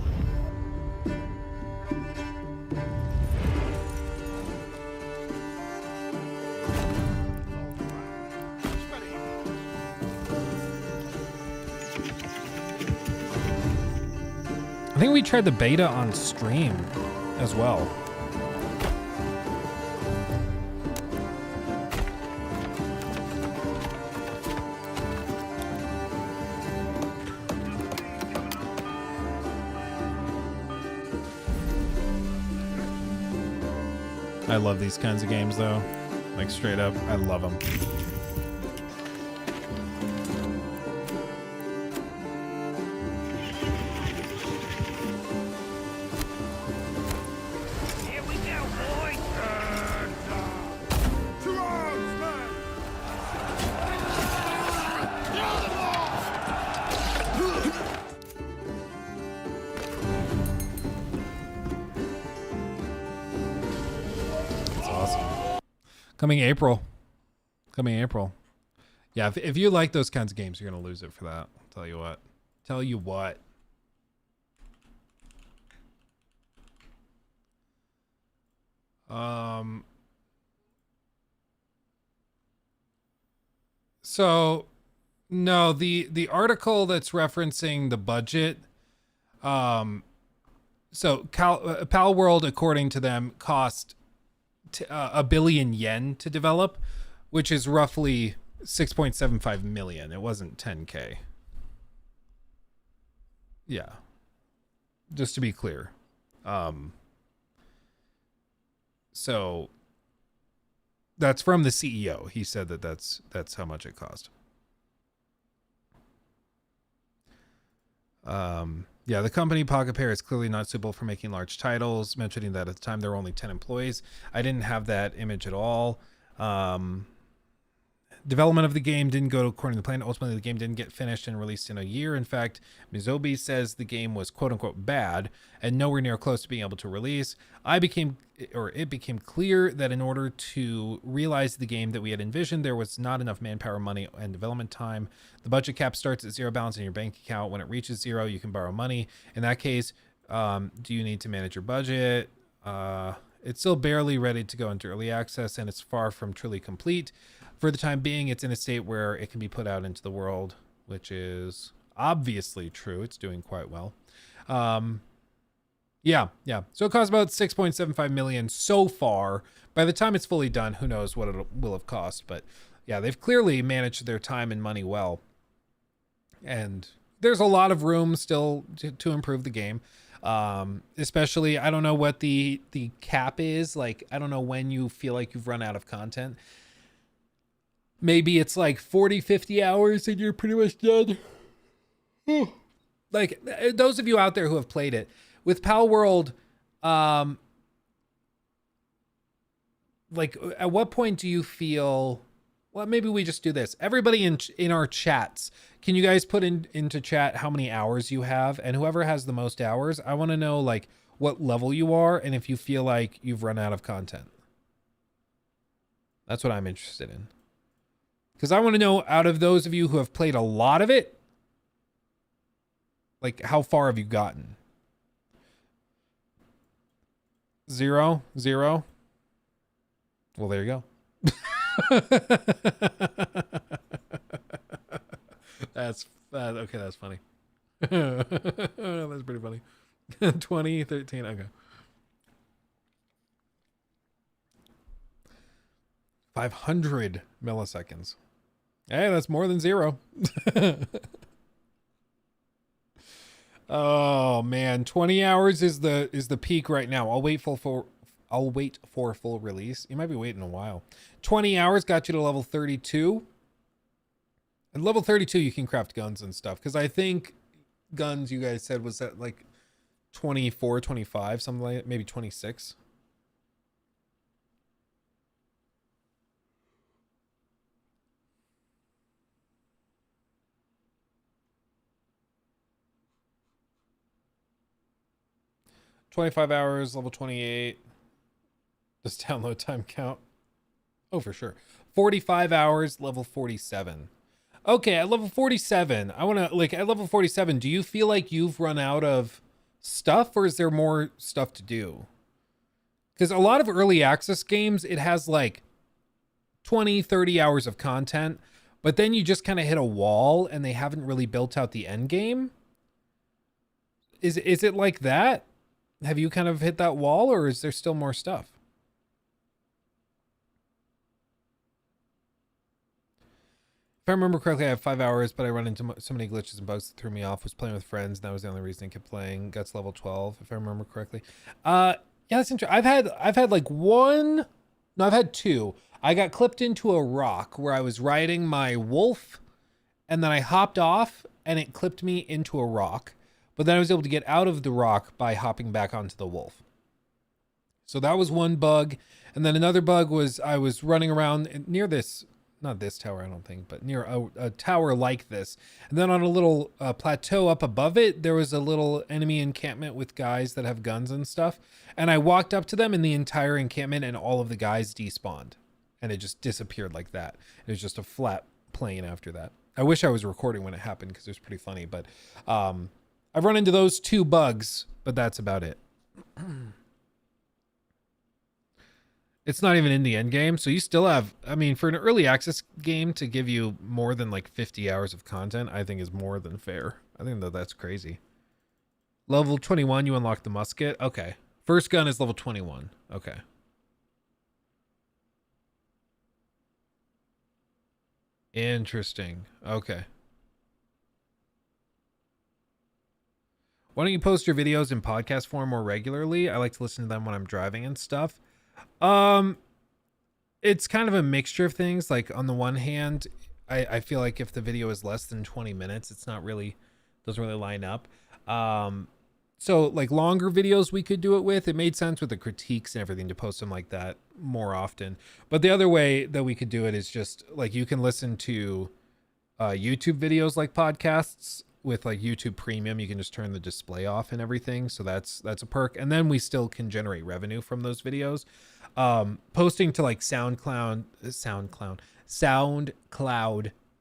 I think we tried the beta on stream as well. I love these kinds of games though. Like straight up, I love them. Here we go, boys. To arms, man. That's awesome. Coming April. Yeah, if you like those kinds of games, you're gonna lose it for that. I'll tell you what. Tell you what. So no, the article that's referencing the budget, so Pal World, according to them, cost a billion yen to develop, which is roughly 6.75 million. It wasn't 10K. Yeah. Just to be clear. So that's from the CEO. He said that that's how much it cost. Yeah, the company Pocket Pair is clearly not suitable for making large titles, mentioning that at the time there were only 10 employees. I didn't have that image at all. Development of the game didn't go according to plan. Ultimately, the game didn't get finished and released in a year. In fact, Mizobi says the game was quote-unquote bad and nowhere near close to being able to release. It became clear that in order to realize the game that we had envisioned, there was not enough manpower, money, and development time. The budget cap starts at zero balance in your bank account. When it reaches zero, you can borrow money. In that case, do you need to manage your budget? It's still barely ready to go into early access, and it's far from truly complete. For the time being, it's in a state where it can be put out into the world, which is obviously true. It's doing quite well. Yeah. So it costs about 6.75 million so far. By the time it's fully done, who knows what it will have cost. But yeah, they've clearly managed their time and money well. And there's a lot of room still to improve the game. Especially, I don't know what the cap is. Like, I don't know when you feel like you've run out of content. Maybe it's like 40, 50 hours and you're pretty much done. Like, those of you out there who have played it, with Pal World, like, at what point do you feel, well, maybe we just do this. Everybody in our chats, can you guys put into chat how many hours you have? And whoever has the most hours, I want to know, like, what level you are and if you feel like you've run out of content. That's what I'm interested in. Because I want to know, out of those of you who have played a lot of it, like, how far have you gotten? 0? Well, there you go. That's okay. That's funny. That's pretty funny. 20, 13. Okay. 500 milliseconds. Hey, that's more than 0. Oh man, 20 hours is the peak right now. I'll wait for full release. You might be waiting a while. 20 hours got you to level 32. At level 32 you can craft guns and stuff, because I think guns, you guys said, was at like 24, 25, something like that, maybe 26. $25 hours, level 28. Does download time count? Oh, for sure. 45 hours, level 47. Okay, at level 47, I want to, like, at level 47, do you feel like you've run out of stuff, or is there more stuff to do? Because a lot of early access games, it has like 20, 30 hours of content, but then you just kind of hit a wall and they haven't really built out the end game. Is it like that? Have you kind of hit that wall, or is there still more stuff? If I remember correctly, I have 5 hours, but I run into so many glitches and bugs that threw me off. Was playing with friends, and that was the only reason I kept playing. Guts level 12, if I remember correctly. Yeah, that's interesting. I've had like I've had two. I got clipped into a rock where I was riding my wolf, and then I hopped off and it clipped me into a rock. But then I was able to get out of the rock by hopping back onto the wolf. So that was one bug. And then another bug was I was running around near this, not this tower, I don't think, but near a tower like this. And then on a little plateau up above it, there was a little enemy encampment with guys that have guns and stuff. And I walked up to them and the entire encampment and all of the guys despawned. And it just disappeared like that. It was just a flat plane after that. I wish I was recording when it happened because it was pretty funny. But I've run into those two bugs, but that's about it. It's not even in the end game, so you still have, I mean, for an early access game to give you more than like 50 hours of content, I think is more than fair. I think that that's crazy. Level 21, you unlock the musket. Okay. First gun is level 21. Okay. Interesting. Okay. Why don't you post your videos in podcast form more regularly? I like to listen to them when I'm driving and stuff. It's kind of a mixture of things. Like on the one hand, I feel like if the video is less than 20 minutes, it's not really, doesn't really line up. So like longer videos we could do it with. It made sense with the critiques and everything to post them like that more often. But the other way that we could do it is just like you can listen to YouTube videos like podcasts with like YouTube Premium. You can just turn the display off and everything. So that's a perk. And then we still can generate revenue from those videos. Posting to like SoundCloud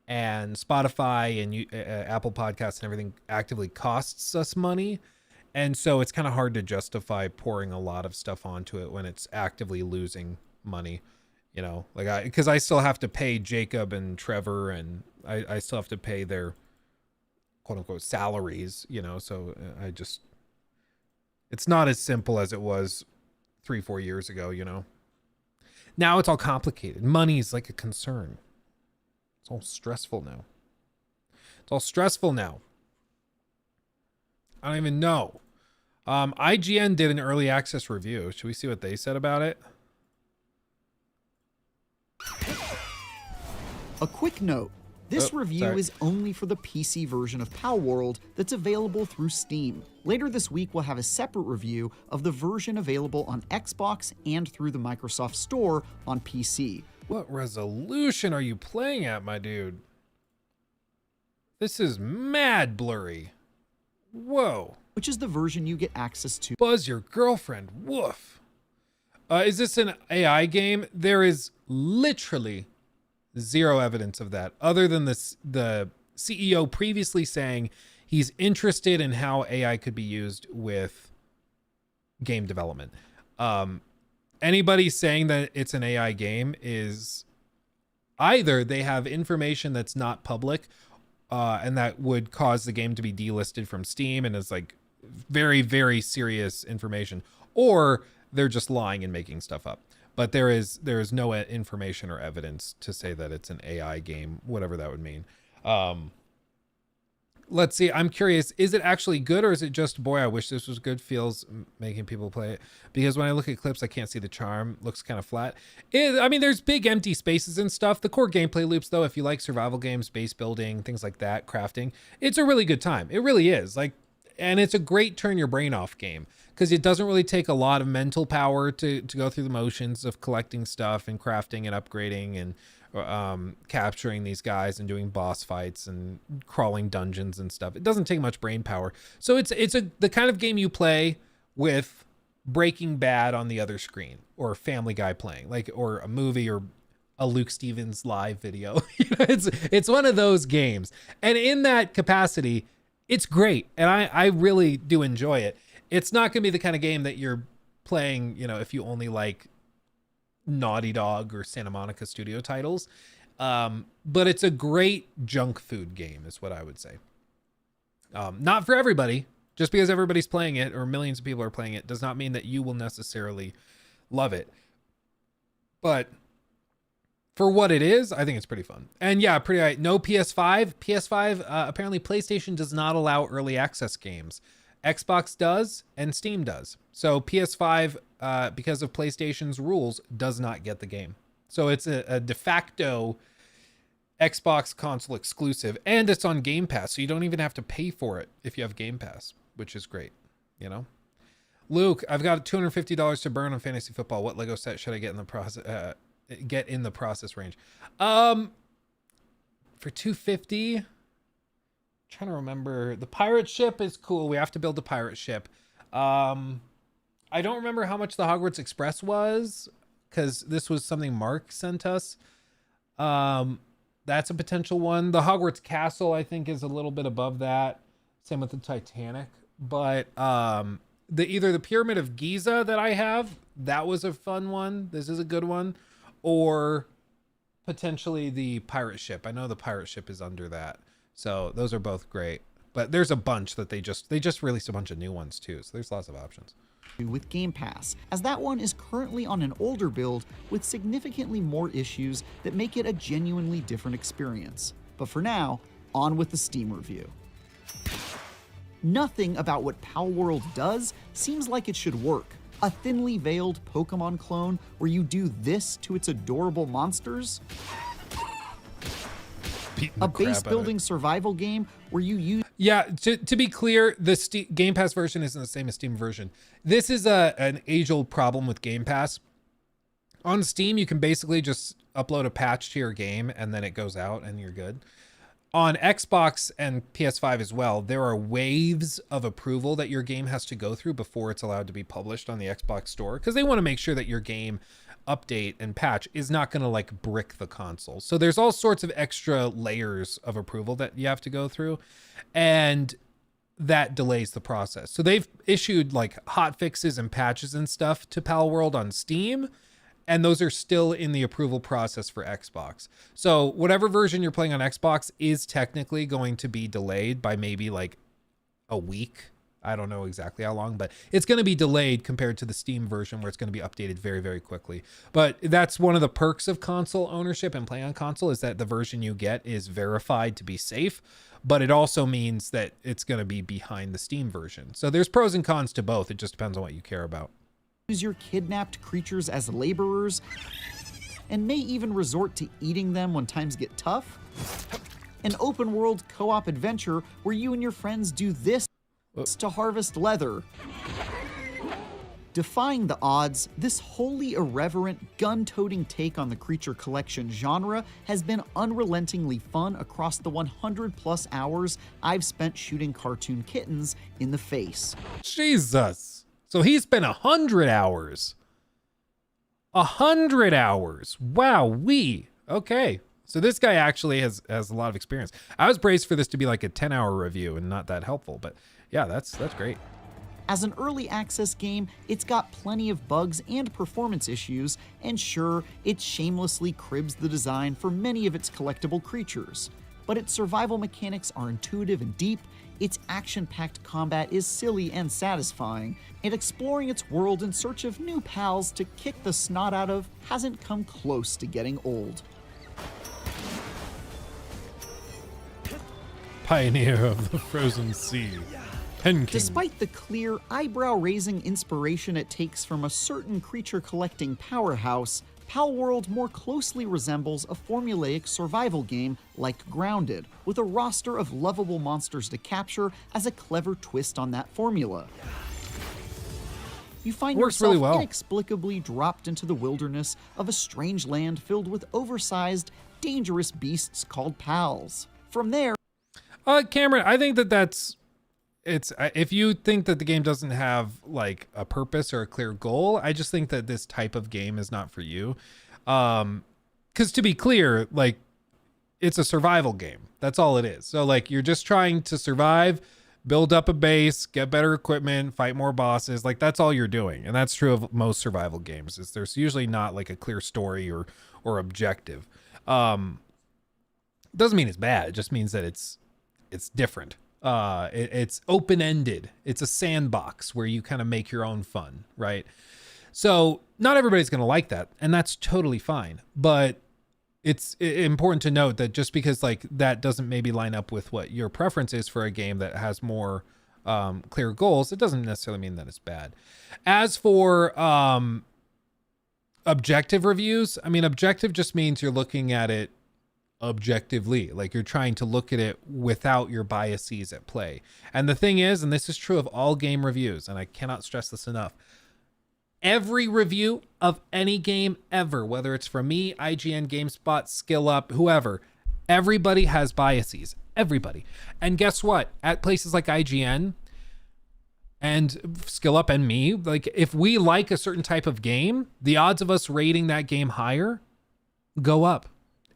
and Spotify and Apple Podcasts and everything actively costs us money. And so it's kind of hard to justify pouring a lot of stuff onto it when it's actively losing money, you know, like because I still have to pay Jacob and Trevor, and I still have to pay their quote unquote salaries, you know, so it's not as simple as it was 3-4 years ago, you know. Now it's all complicated. Money's like a concern. It's all stressful now. I don't even know. IGN did an early access review. Should we see what they said about it? A quick note. This review is only for the PC version of Palworld that's available through Steam. Later this week, we'll have a separate review of the version available on Xbox and through the Microsoft Store on PC. What resolution are you playing at, my dude? This is mad blurry. Whoa. Which is the version you get access to. Buzz your girlfriend. Woof. Is this an AI game? There is literally zero evidence of that, other than the CEO previously saying he's interested in how AI could be used with game development. Anybody saying that it's an AI game is either they have information that's not public, and that would cause the game to be delisted from Steam and is like very, very serious information, or they're just lying and making stuff up. But there is no information or evidence to say that it's an AI game, whatever that would mean. Let's see. I'm curious. Is it actually good, or is it just, boy, I wish this was good, feels making people play it? Because when I look at clips, I can't see the charm. Looks kind of flat. I mean, there's big empty spaces and stuff. The core gameplay loops, though, if you like survival games, base building, things like that, crafting, it's a really good time. It really is. Like, and it's a great turn your brain off game, because it doesn't really take a lot of mental power to go through the motions of collecting stuff and crafting and upgrading and capturing these guys and doing boss fights and crawling dungeons and stuff. It doesn't take much brain power. So it's the kind of game you play with Breaking Bad on the other screen, or Family Guy playing, like, or a movie, or a Luke Stevens live video. You know, it's one of those games. And in that capacity, it's great. And I really do enjoy it. It's not going to be the kind of game that you're playing, you know, if you only like Naughty Dog or Santa Monica Studio titles. But it's a great junk food game is what I would say. Not for everybody. Just because everybody's playing it or millions of people are playing it does not mean that you will necessarily love it. But for what it is, I think it's pretty fun. And yeah, no PS5. PS5, apparently PlayStation does not allow early access games. Xbox does and Steam does. So PS5 because of PlayStation's rules, does not get the game. So it's a de facto Xbox console exclusive, and it's on Game Pass, so you don't even have to pay for it if you have Game Pass, which is great, you know? Luke, I've got $250 to burn on fantasy football. What Lego set should I get in the process range? For $250, trying to remember. The pirate ship is cool. We have to build the pirate ship. I don't remember how much the Hogwarts Express was, because this was something Mark sent us. That's a potential one. The Hogwarts Castle, I think, is a little bit above that. Same with the Titanic. But either the Pyramid of Giza that I have, that was a fun one. This is a good one. Or potentially the pirate ship. I know the pirate ship is under that. So those are both great. But there's a bunch that they just released a bunch of new ones too. So there's lots of options. With Game Pass, as that one is currently on an older build with significantly more issues that make it a genuinely different experience. But for now, on with the Steam review. Nothing about what Palworld does seems like it should work. A thinly veiled Pokemon clone where you do this to its adorable monsters? A base building survival game where you use... Yeah, to be clear, the Game Pass version isn't the same as Steam version. This is an age-old problem with Game Pass. On Steam, you can basically just upload a patch to your game and then it goes out and you're good. On Xbox and PS5 as well, there are waves of approval that your game has to go through before it's allowed to be published on the Xbox store, because they want to make sure that your game update and patch is not going to like brick the console. So there's all sorts of extra layers of approval that you have to go through, and that delays the process. So they've issued like hot fixes and patches and stuff to Palworld on Steam, and those are still in the approval process for Xbox. So whatever version you're playing on Xbox is technically going to be delayed by maybe like a week. I don't know exactly how long, but it's going to be delayed compared to the Steam version where it's going to be updated very, very quickly. But that's one of the perks of console ownership and playing on console, is that the version you get is verified to be safe, but it also means that it's going to be behind the Steam version. So there's pros and cons to both. It just depends on what you care about. Use your kidnapped creatures as laborers, and may even resort to eating them when times get tough. An open world co-op adventure where you and your friends do this to harvest leather. Defying the odds, this wholly irreverent, gun-toting take on the creature collection genre has been unrelentingly fun across the 100+ hours I've spent shooting cartoon kittens in the face. Jesus. So he spent 100 hours. 100 hours. Wow-wee. Okay. So this guy actually has a lot of experience. I was braced for this to be like a 10-hour review and not that helpful, but yeah, that's great. As an early access game, it's got plenty of bugs and performance issues, and sure, it shamelessly cribs the design for many of its collectible creatures. But its survival mechanics are intuitive and deep, its action-packed combat is silly and satisfying, and exploring its world in search of new pals to kick the snot out of hasn't come close to getting old. Pioneer of the frozen sea. Penkin. Despite the clear, eyebrow-raising inspiration it takes from a certain creature-collecting powerhouse, Palworld more closely resembles a formulaic survival game like Grounded, with a roster of lovable monsters to capture as a clever twist on that formula. You find yourself really well. Inexplicably dropped into the wilderness of a strange land filled with oversized, dangerous beasts called pals. From there... Cameron, I think that's... if you think that the game doesn't have like a purpose or a clear goal, I just think that this type of game is not for you. Because to be clear, like, it's a survival game. That's all it is. So like, you're just trying to survive, build up a base, get better equipment, fight more bosses. Like, that's all you're doing. And that's true of most survival games, is there's usually not like a clear story or objective. Doesn't mean it's bad. It just means that it's different. It's open-ended. It's a sandbox where you kind of make your own fun, right? So not everybody's going to like that, and that's totally fine. But it's important to note that just because like that doesn't maybe line up with what your preference is for a game that has more clear goals, it doesn't necessarily mean that it's bad. As for objective reviews, I mean, objective just means you're looking at it objectively, like you're trying to look at it without your biases at play. And the thing is, and this is true of all game reviews, and I cannot stress this enough, every review of any game ever, whether it's from me, IGN, GameSpot, SkillUp, whoever, everybody has biases. Everybody. And guess what? At places like IGN and SkillUp and me, like if we like a certain type of game, the odds of us rating that game higher go up.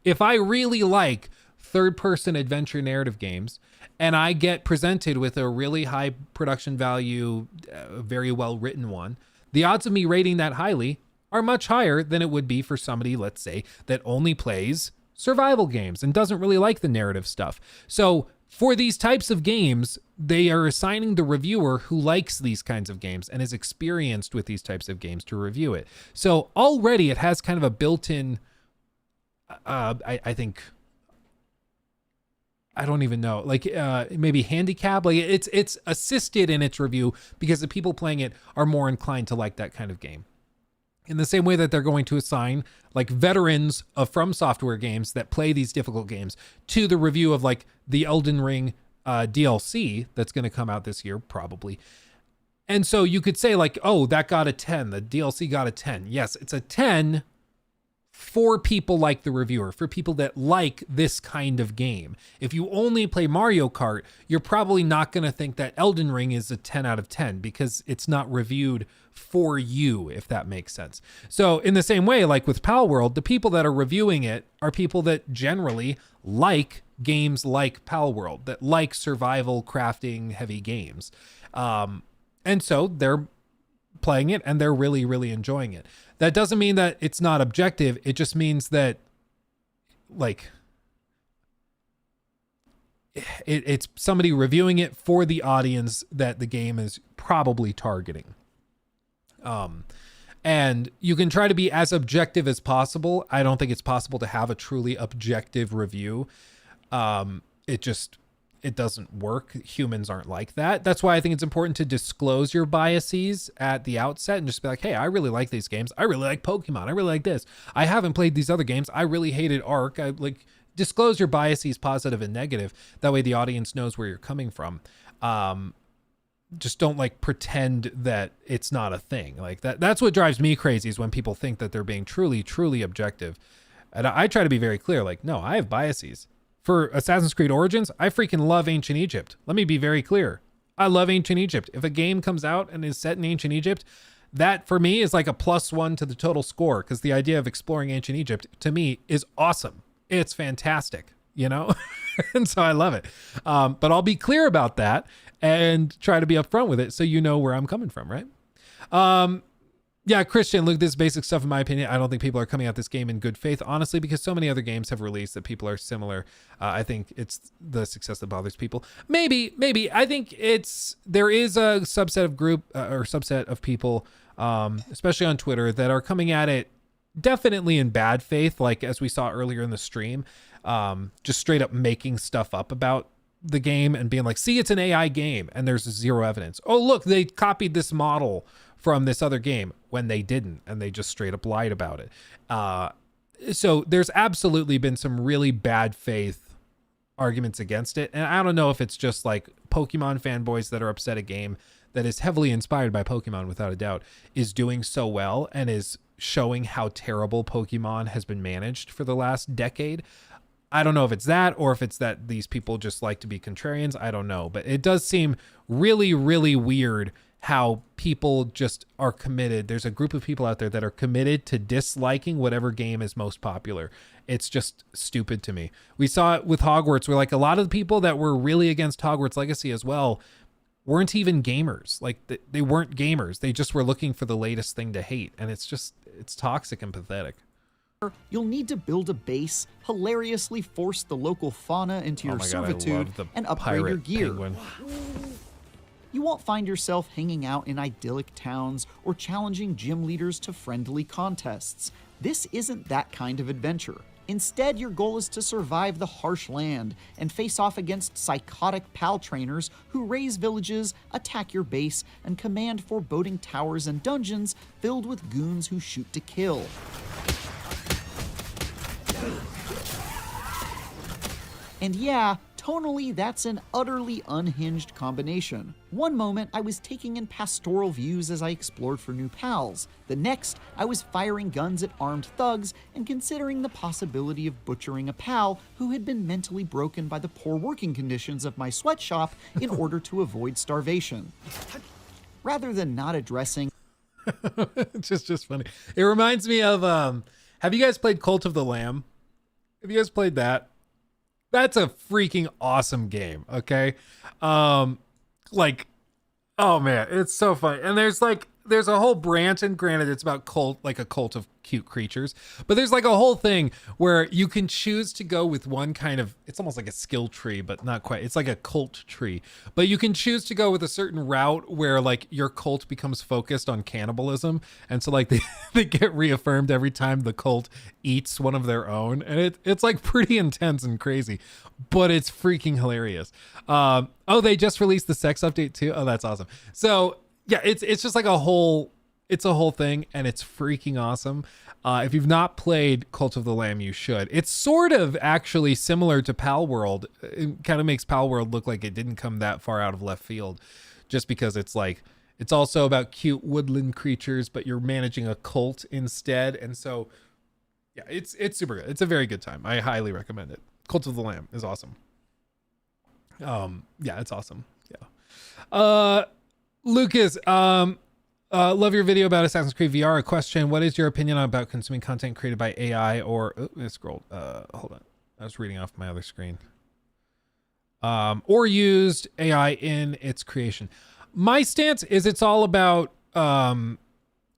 If I really like third-person adventure narrative games and I get presented with a really high production value, very well-written one, the odds of me rating that highly are much higher than it would be for somebody, let's say, that only plays survival games and doesn't really like the narrative stuff. So for these types of games, they are assigning the reviewer who likes these kinds of games and is experienced with these types of games to review it. So already it has kind of a built-in, I think, I don't even know, like maybe handicap, like it's assisted in its review because the people playing it are more inclined to like that kind of game. In the same way that they're going to assign like veterans of From Software games that play these difficult games to the review of like the Elden Ring DLC that's going to come out this year, probably. And so you could say like, oh, that got a 10. The DLC got a 10. Yes, it's a 10 for people like the reviewer, for people that like this kind of game. If you only play Mario Kart, you're probably not going to think that Elden Ring is a 10 out of 10 because it's not reviewed for you, if that makes sense. So in the same way, like with Palworld, the people that are reviewing it are people that generally like games like Palworld, that like survival crafting heavy games. And so they're playing it and they're really, really enjoying it. That doesn't mean that it's not objective. It just means that like it's somebody reviewing it for the audience that the game is probably targeting. And you can try to be as objective as possible. I don't think it's possible to have a truly objective review. It doesn't work. Humans aren't like that. That's why I think it's important to disclose your biases at the outset and just be like, hey, I really like these games. I really like Pokemon. I really like this. I haven't played these other games. I really hated Ark. I like disclose your biases, positive and negative. That way the audience knows where you're coming from. Just don't like pretend that it's not a thing like that. That's what drives me crazy is when people think that they're being truly, truly objective. And I try to be very clear. Like, no, I have biases. For Assassin's Creed Origins, I freaking love Ancient Egypt. Let me be very clear. I love Ancient Egypt. If a game comes out and is set in Ancient Egypt, that for me is like a +1 to the total score because the idea of exploring Ancient Egypt to me is awesome. It's fantastic, you know? And so I love it. But I'll be clear about that and try to be upfront with it so you know where I'm coming from, right? Yeah, Christian, look, this basic stuff, in my opinion, I don't think people are coming at this game in good faith, honestly, because so many other games have released that people are similar. I think it's the success that bothers people. Maybe. I think there is a subset of people, especially on Twitter, that are coming at it definitely in bad faith, like as we saw earlier in the stream, just straight up making stuff up about the game and being like, see, it's an AI game, and there's zero evidence. Oh, look, they copied this model from this other game when they didn't, and they just straight up lied about it. So there's absolutely been some really bad faith arguments against it. And I don't know if it's just like Pokemon fanboys that are upset a game that is heavily inspired by Pokemon, without a doubt, is doing so well and is showing how terrible Pokemon has been managed for the last decade. I don't know if it's that or if it's that these people just like to be contrarians. I don't know, but it does seem really, really weird how people just are committed. There's a group of people out there that are committed to disliking whatever game is most popular. It's just stupid to me. We saw it with Hogwarts, where like a lot of the people that were really against Hogwarts Legacy as well weren't even gamers. Like they weren't gamers. They just were looking for the latest thing to hate. And it's toxic and pathetic. You'll need to build a base, hilariously force the local fauna into your servitude, and upgrade your gear. Penguin. You won't find yourself hanging out in idyllic towns or challenging gym leaders to friendly contests. This isn't that kind of adventure. Instead, your goal is to survive the harsh land and face off against psychotic PAL trainers who raise villages, attack your base, and command foreboding towers and dungeons filled with goons who shoot to kill. And yeah, tonally, that's an utterly unhinged combination. One moment, I was taking in pastoral views as I explored for new pals. The next, I was firing guns at armed thugs and considering the possibility of butchering a pal who had been mentally broken by the poor working conditions of my sweatshop in order to avoid starvation. Rather than not addressing... It's just funny. It reminds me of, have you guys played Cult of the Lamb? Have you guys played that? That's a freaking awesome game, okay? Like, oh man, it's so funny. And there's a whole branch, and granted it's about a cult of cute creatures, but there's like a whole thing where you can choose to go with one kind of, it's almost like a skill tree, but not quite. It's like a cult tree, but you can choose to go with a certain route where like your cult becomes focused on cannibalism. And so like they get reaffirmed every time the cult eats one of their own. And it's like pretty intense and crazy, but it's freaking hilarious. Oh, they just released the sex update too. Oh, that's awesome. So yeah, it's just like a whole thing, and it's freaking awesome. If you've not played Cult of the Lamb, you should. It's sort of actually similar to Pal World. It kind of makes Pal World look like it didn't come that far out of left field, just because it's also about cute woodland creatures, but you're managing a cult instead. And so yeah, it's super good. It's a very good time. I highly recommend it. Cult of the Lamb is awesome. Yeah, it's awesome. Yeah. Lucas, love your video about Assassin's Creed VR. A question: what is your opinion about consuming content created by AI or I scrolled? Hold on, I was reading off my other screen. Or used AI in its creation. My stance is it's all about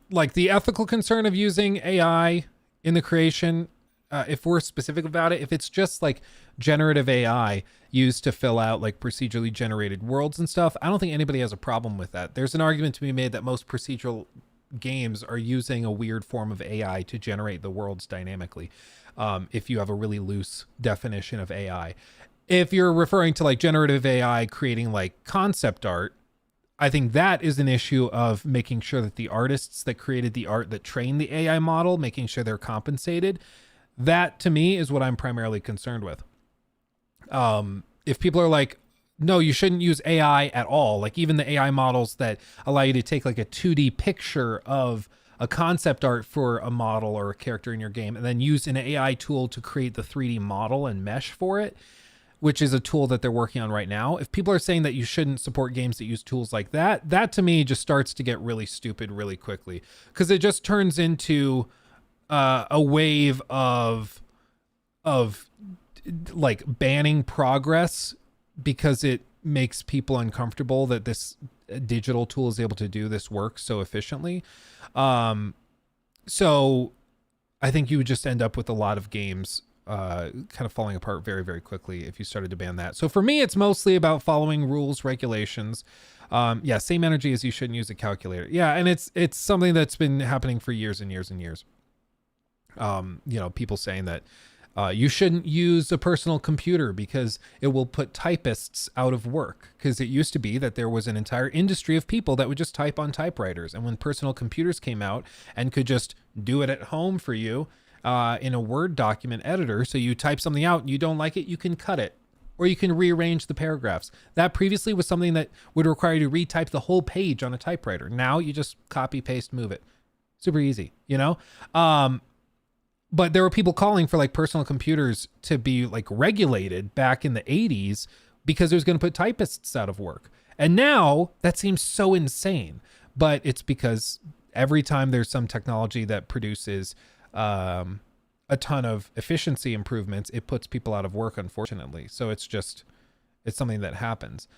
like the ethical concern of using AI in the creation. If we're specific about it, if it's just like generative AI used to fill out like procedurally generated worlds and stuff, I don't think anybody has a problem with that. There's an argument to be made that most procedural games are using a weird form of AI to generate the worlds dynamically. If you have a really loose definition of AI, if you're referring to like generative AI creating like concept art, I think that is an issue of making sure that the artists that created the art that trained the AI model, making sure they're compensated. That to me is what I'm primarily concerned with. If people are like, no, you shouldn't use AI at all. Like even the AI models that allow you to take like a 2D picture of a concept art for a model or a character in your game and then use an AI tool to create the 3D model and mesh for it, which is a tool that they're working on right now. If people are saying that you shouldn't support games that use tools like that, that to me just starts to get really stupid really quickly, because it just turns into a wave of like banning progress because it makes people uncomfortable that this digital tool is able to do this work so efficiently. So I think you would just end up with a lot of games kind of falling apart very, very quickly if you started to ban that. So for me, it's mostly about following rules, regulations. Yeah, same energy as you shouldn't use a calculator. Yeah, and it's something that's been happening for years and years and years. You know, people saying that you shouldn't use a personal computer because it will put typists out of work. Because it used to be that there was an entire industry of people that would just type on typewriters. And when personal computers came out and could just do it at home for you in a Word document editor, so you type something out and you don't like it, you can cut it. Or you can rearrange the paragraphs. That previously was something that would require you to retype the whole page on a typewriter. Now you just copy, paste, move it. Super easy, you know? But there were people calling for like personal computers to be like regulated back in the 80s because it was going to put typists out of work. And now that seems so insane, but it's because every time there's some technology that produces a ton of efficiency improvements, it puts people out of work, unfortunately. So it's something that happens.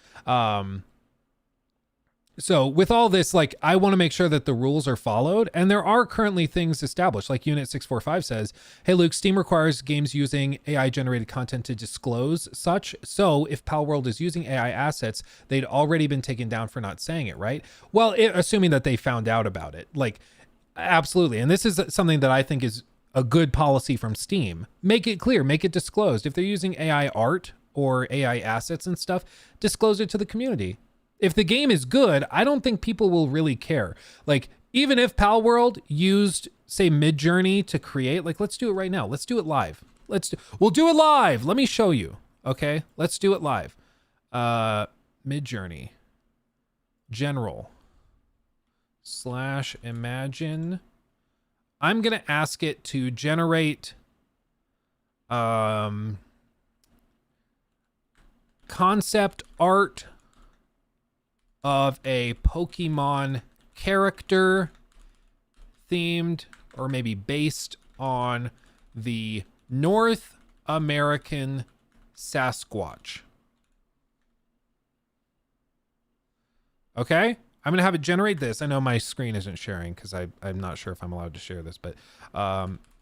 So with all this, like, I want to make sure that the rules are followed, and there are currently things established. Like Unit 645 says, hey, Luke, Steam requires games using AI-generated content to disclose such. So if Palworld is using AI assets, they'd already been taken down for not saying it, right? Well, assuming that they found out about it. Like, absolutely. And this is something that I think is a good policy from Steam. Make it clear, make it disclosed. If they're using AI art or AI assets and stuff, disclose it to the community. If the game is good, I don't think people will really care. Like, even if Palworld used, say, Midjourney to create, like, let's do it right now. Let's do it live. We'll do it live. Let me show you. Okay, let's do it live. Midjourney. General. / imagine. I'm going to ask it to generate concept art of a Pokemon character themed or maybe based on the North American Sasquatch. Okay? I'm going to have it generate this. I know my screen isn't sharing because I'm not sure if I'm allowed to share this, but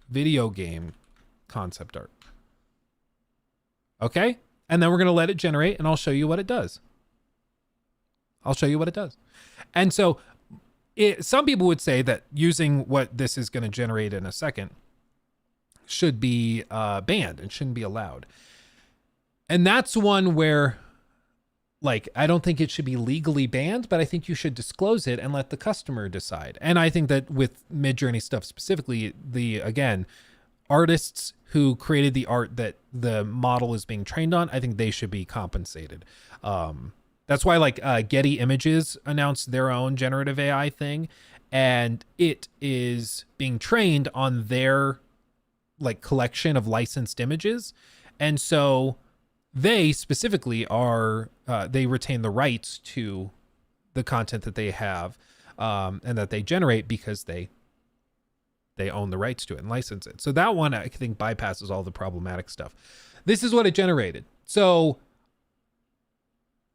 video game concept art. Okay? And then we're going to let it generate and I'll show you what it does. And so some people would say that using what this is going to generate in a second should be banned and shouldn't be allowed. And that's one where, like, I don't think it should be legally banned, but I think you should disclose it and let the customer decide. And I think that with Midjourney stuff specifically, again, artists who created the art that the model is being trained on, I think they should be compensated. That's why, like, Getty Images announced their own generative AI thing, and it is being trained on their, like, collection of licensed images. And so they specifically are, they retain the rights to the content that they have and that they generate because they own the rights to it and license it. So that one, I think, bypasses all the problematic stuff. This is what it generated. So,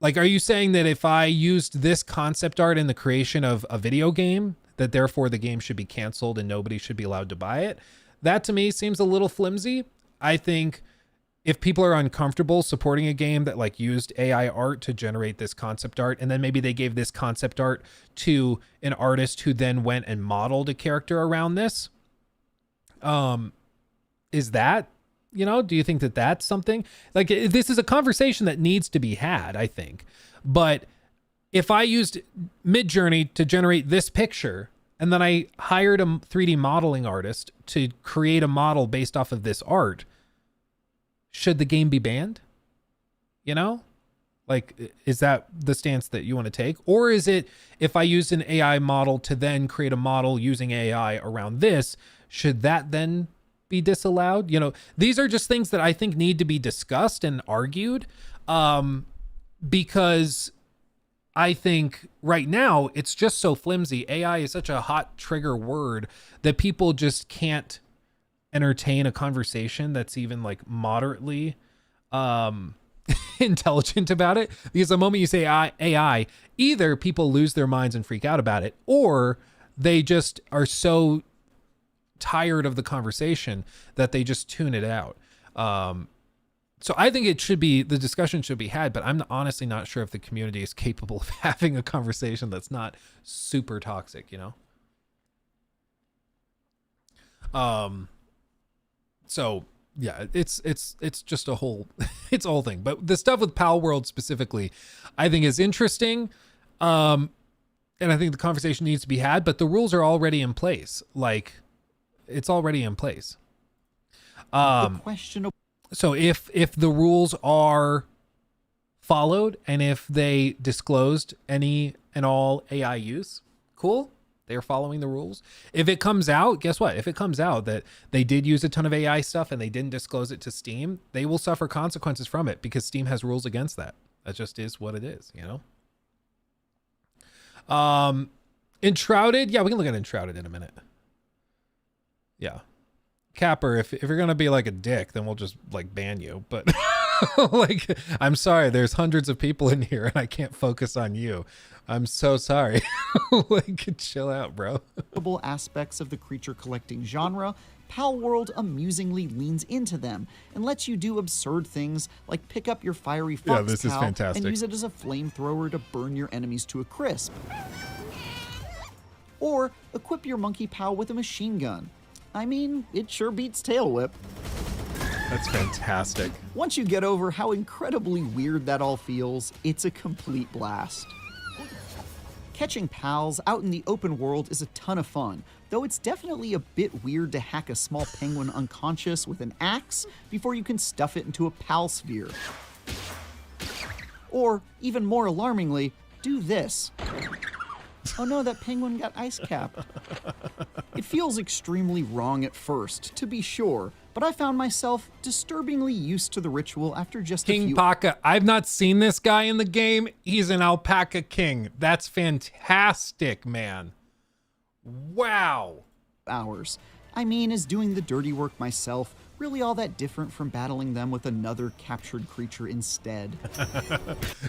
like, are you saying that if I used this concept art in the creation of a video game, that therefore the game should be canceled and nobody should be allowed to buy it? That to me seems a little flimsy. I think if people are uncomfortable supporting a game that, like, used AI art to generate this concept art, and then maybe they gave this concept art to an artist who then went and modeled a character around this, is that, you know, do you think that that's something? Like, this is a conversation that needs to be had, I think. But if I used Midjourney to generate this picture, and then I hired a 3D modeling artist to create a model based off of this art, should the game be banned? You know, like, is that the stance that you want to take? Or is it, if I used an AI model to then create a model using AI around this, should that then be disallowed? You know, these are just things that I think need to be discussed and argued, because I think right now it's just so flimsy. AI is such a hot trigger word that people just can't entertain a conversation that's even, like, moderately intelligent about it, because the moment you say AI, either people lose their minds and freak out about it, or they just are so tired of the conversation that they just tune it out. So I think the discussion should be had, but I'm honestly not sure if the community is capable of having a conversation that's not super toxic, you know? So yeah, it's just a whole, it's a whole thing. But the stuff with Palworld specifically, I think is interesting. And I think the conversation needs to be had, but the rules are already in place. Like, it's already in place. So if the rules are followed and if they disclosed any and all AI use, cool. They're following the rules. If it comes out, guess what? If it comes out that they did use a ton of AI stuff and they didn't disclose it to Steam, they will suffer consequences from it because Steam has rules against that. That just is what it is, you know? Enshrouded. Yeah, we can look at Enshrouded in a minute. Yeah. Capper, if you're going to be like a dick, then we'll just, like, ban you. But like, I'm sorry, there's hundreds of people in here and I can't focus on you. I'm so sorry. Like, chill out, bro. Aspects of the creature collecting genre, Palworld amusingly leans into them and lets you do absurd things like pick up your fiery fox this is cow fantastic. and use it as a flamethrower to burn your enemies to a crisp. Or equip your monkey pal with a machine gun. I mean, it sure beats Tail Whip. That's fantastic. Once you get over how incredibly weird that all feels, it's a complete blast. Catching pals out in the open world is a ton of fun, though it's definitely a bit weird to hack a small penguin unconscious with an axe before you can stuff it into a pal sphere. Or, even more alarmingly, do this. Oh no, that penguin got ice capped. It feels extremely wrong at first, to be sure, but I found myself disturbingly used to the ritual after just a few... King Paka. I've not seen this guy in the game. He's an alpaca king. That's fantastic, man. Wow. Hours. I mean, is doing the dirty work myself really all that different from battling them with another captured creature instead?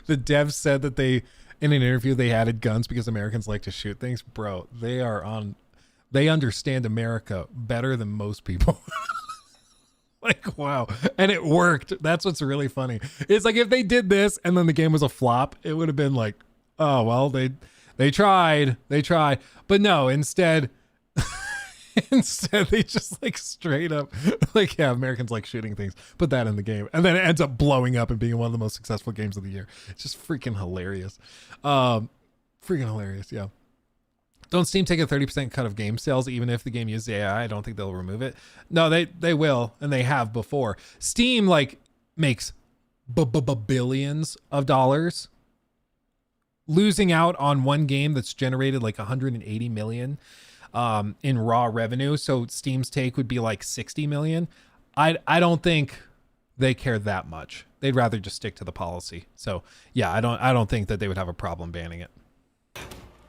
The devs said that they, in an interview, they added guns because Americans like to shoot things. Bro, they understand America better than most people. Like, wow. And it worked. That's what's really funny. It's like if they did this and then the game was a flop, it would have been like, oh, well, they tried. But no, instead they just like straight up like, yeah, Americans like shooting things. Put that in the game. And then it ends up blowing up and being one of the most successful games of the year. It's just freaking hilarious. Yeah. Don't Steam take a 30% cut of game sales even if the game uses AI? I don't think they'll remove it. No, they will, and they have before. Steam like makes billions of dollars, losing out on one game that's generated like 180 million in raw revenue. So Steam's take would be like 60 million. I don't think they care that much. They'd rather just stick to the policy. So yeah, I don't think that they would have a problem banning it.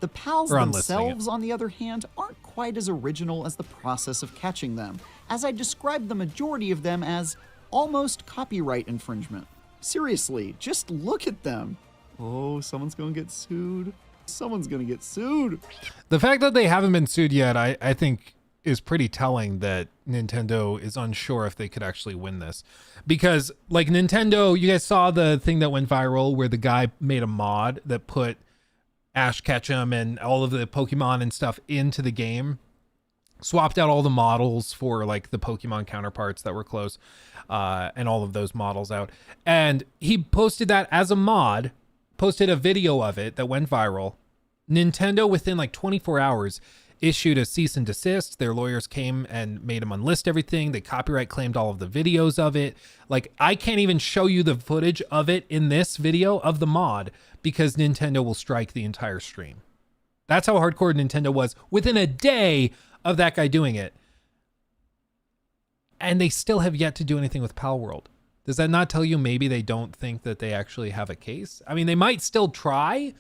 The pals themselves, on the other hand, aren't quite as original as the process of catching them, as I described the majority of them as almost copyright infringement. Seriously, just look at them. Oh, someone's gonna get sued. Someone's gonna get sued. The fact that they haven't been sued yet, I think, is pretty telling that Nintendo is unsure if they could actually win this. Because, like, Nintendo, you guys saw the thing that went viral where the guy made a mod that put Ash Ketchum and all of the Pokemon and stuff into the game, swapped out all the models for like the Pokemon counterparts that were close, and all of those models out. And he posted that as a mod, posted a video of it that went viral. Nintendo, within like 24 hours, issued a cease and desist. Their lawyers came and made them unlist everything. They copyright claimed all of the videos of it. Like, I can't even show you the footage of it in this video of the mod because Nintendo will strike the entire stream. That's how hardcore Nintendo was within a day of that guy doing it. And they still have yet to do anything with Palworld. Does that not tell you maybe they don't think that they actually have a case? I mean, they might still try,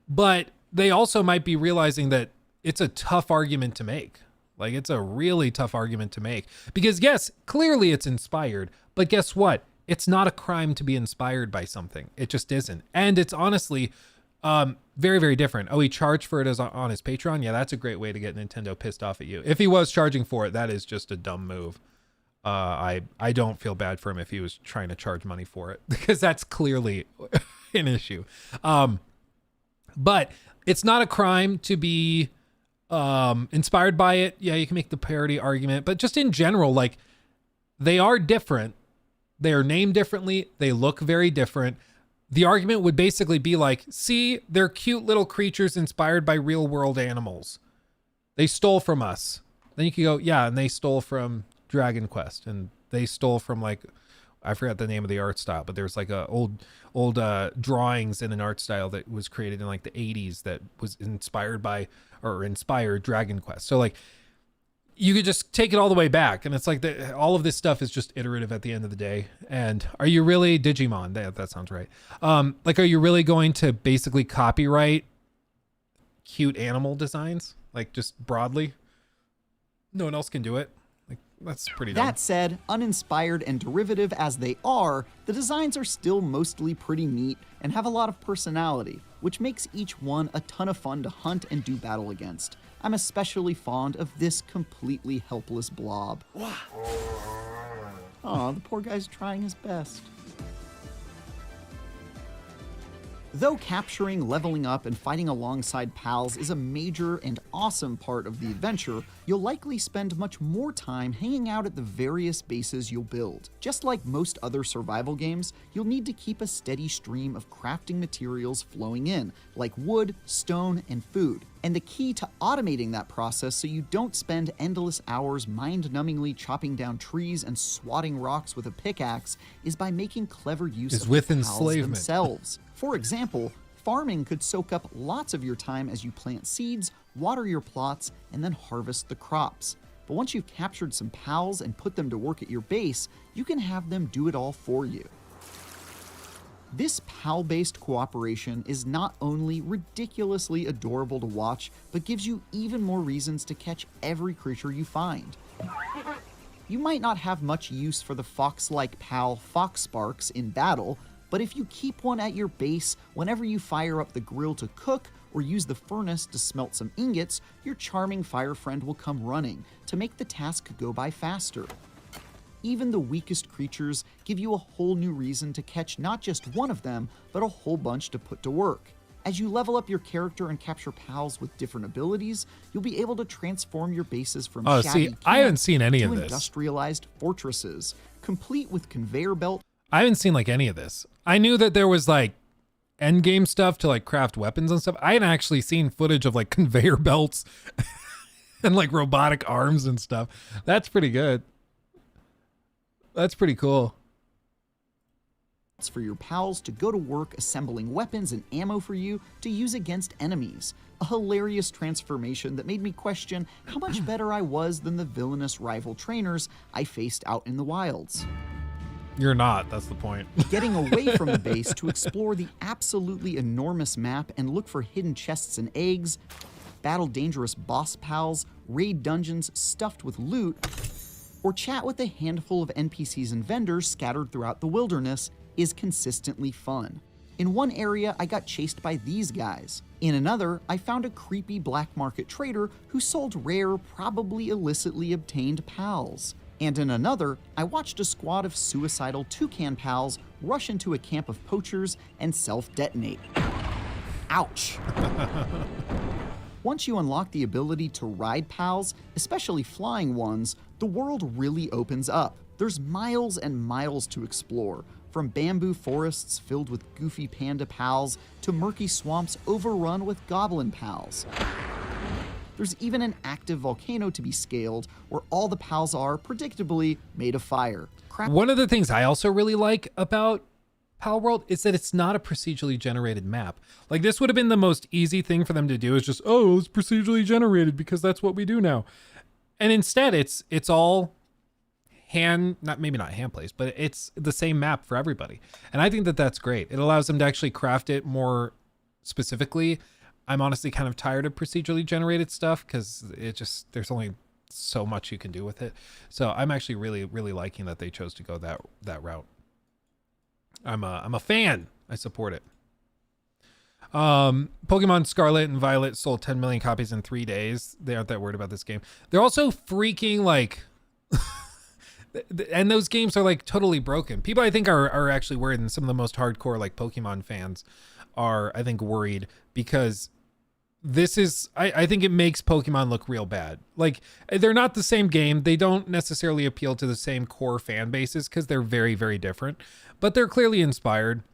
but they also might be realizing that it's a tough argument to make. Like, it's a really tough argument to make. Because yes, clearly it's inspired, but guess what? It's not a crime to be inspired by something. It just isn't. And it's honestly very, very different. Oh, he charged for it as on his Patreon? Yeah, that's a great way to get Nintendo pissed off at you. If he was charging for it, that is just a dumb move. I don't feel bad for him if he was trying to charge money for it, because that's clearly an issue. But it's not a crime to be inspired by it. Yeah, you can make the parody argument, but just in general, like, they are different. They are named differently. They look very different. The argument would basically be like, see, they're cute little creatures inspired by real world animals. They stole from us. Then you could go, yeah, and they stole from Dragon Quest, and they stole from, like, I forgot the name of the art style, but there's like a old drawings in an art style that was created in like the 80s that was inspired Dragon Quest. So like, you could just take it all the way back, and it's like all of this stuff is just iterative at the end of the day. And are you really Digimon? That sounds right. Like, are you really going to basically copyright cute animal designs, like, just broadly? No one else can do it. Like, that's pretty dumb. That said, uninspired and derivative as they are, the designs are still mostly pretty neat and have a lot of personality, which makes each one a ton of fun to hunt and do battle against. I'm especially fond of this completely helpless blob. Aw, the poor guy's trying his best. Though capturing, leveling up, and fighting alongside pals is a major and awesome part of the adventure, you'll likely spend much more time hanging out at the various bases you'll build. Just like most other survival games, you'll need to keep a steady stream of crafting materials flowing in, like wood, stone, and food. And the key to automating that process so you don't spend endless hours mind-numbingly chopping down trees and swatting rocks with a pickaxe is by making clever use of with the pals enslavement. themselves. For example, farming could soak up lots of your time as you plant seeds, water your plots, and then harvest the crops. But once you've captured some pals and put them to work at your base, you can have them do it all for you. This PAL-based cooperation is not only ridiculously adorable to watch, but gives you even more reasons to catch every creature you find. You might not have much use for the fox-like pal Foxsparks in battle, but if you keep one at your base whenever you fire up the grill to cook or use the furnace to smelt some ingots, your charming fire friend will come running to make the task go by faster. Even the weakest creatures give you a whole new reason to catch not just one of them, but a whole bunch to put to work. As you level up your character and capture pals with different abilities, you'll be able to transform your bases from shabby I haven't seen any to of this. industrialized fortresses, complete with conveyor belt. I haven't seen like any of this. I knew that there was like end game stuff to like craft weapons and stuff. I hadn't actually seen footage of like conveyor belts and like robotic arms and stuff. That's pretty good. That's pretty cool. For your pals to go to work assembling weapons and ammo for you to use against enemies. A hilarious transformation that made me question how much better I was than the villainous rival trainers I faced out in the wilds. You're not, that's the point. Getting away from the base to explore the absolutely enormous map and look for hidden chests and eggs, battle dangerous boss pals, raid dungeons stuffed with loot, or chat with a handful of NPCs and vendors scattered throughout the wilderness is consistently fun. In one area, I got chased by these guys. In another, I found a creepy black market trader who sold rare, probably illicitly obtained pals. And in another, I watched a squad of suicidal toucan pals rush into a camp of poachers and self-detonate. Ouch. Once you unlock the ability to ride pals, especially flying ones, the world really opens up. There's miles and miles to explore, from bamboo forests filled with goofy panda pals to murky swamps overrun with goblin pals. There's even an active volcano to be scaled where all the pals are, predictably, made of fire. One of the things I also really like about Pal World is that it's not a procedurally generated map. Like, this would have been the most easy thing for them to do, is just, oh, it's procedurally generated because that's what we do now. And instead, it's all maybe not hand placed, but it's the same map for everybody. And I think that that's great. It allows them to actually craft it more specifically. I'm honestly kind of tired of procedurally generated stuff because there's only so much you can do with it. So I'm actually really, really liking that they chose to go that route. I'm a fan. I support it. Pokemon Scarlet and Violet sold 10 million copies in 3 days. They aren't that worried about this game. They're also freaking like, and those games are like totally broken. People I think are actually worried, and some of the most hardcore like Pokemon fans are, I think, worried because this is, I think it makes Pokemon look real bad. Like, they're not the same game. They don't necessarily appeal to the same core fan bases because they're very, very different, but they're clearly inspired.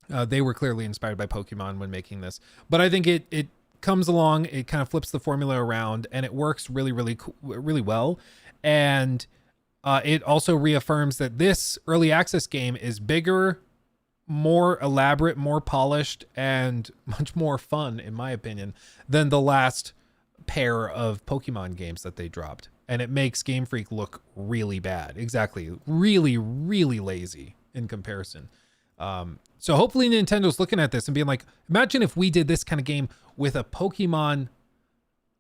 They were clearly inspired by Pokemon when making this, but I think it comes along, it kind of flips the formula around, and it works really, really, really well. And it also reaffirms that this early access game is bigger, more elaborate, more polished, and much more fun, in my opinion, than the last pair of Pokemon games that they dropped. And it makes Game Freak look really bad. Exactly. Really, really lazy in comparison. So hopefully Nintendo's looking at this and being like, imagine if we did this kind of game with a Pokemon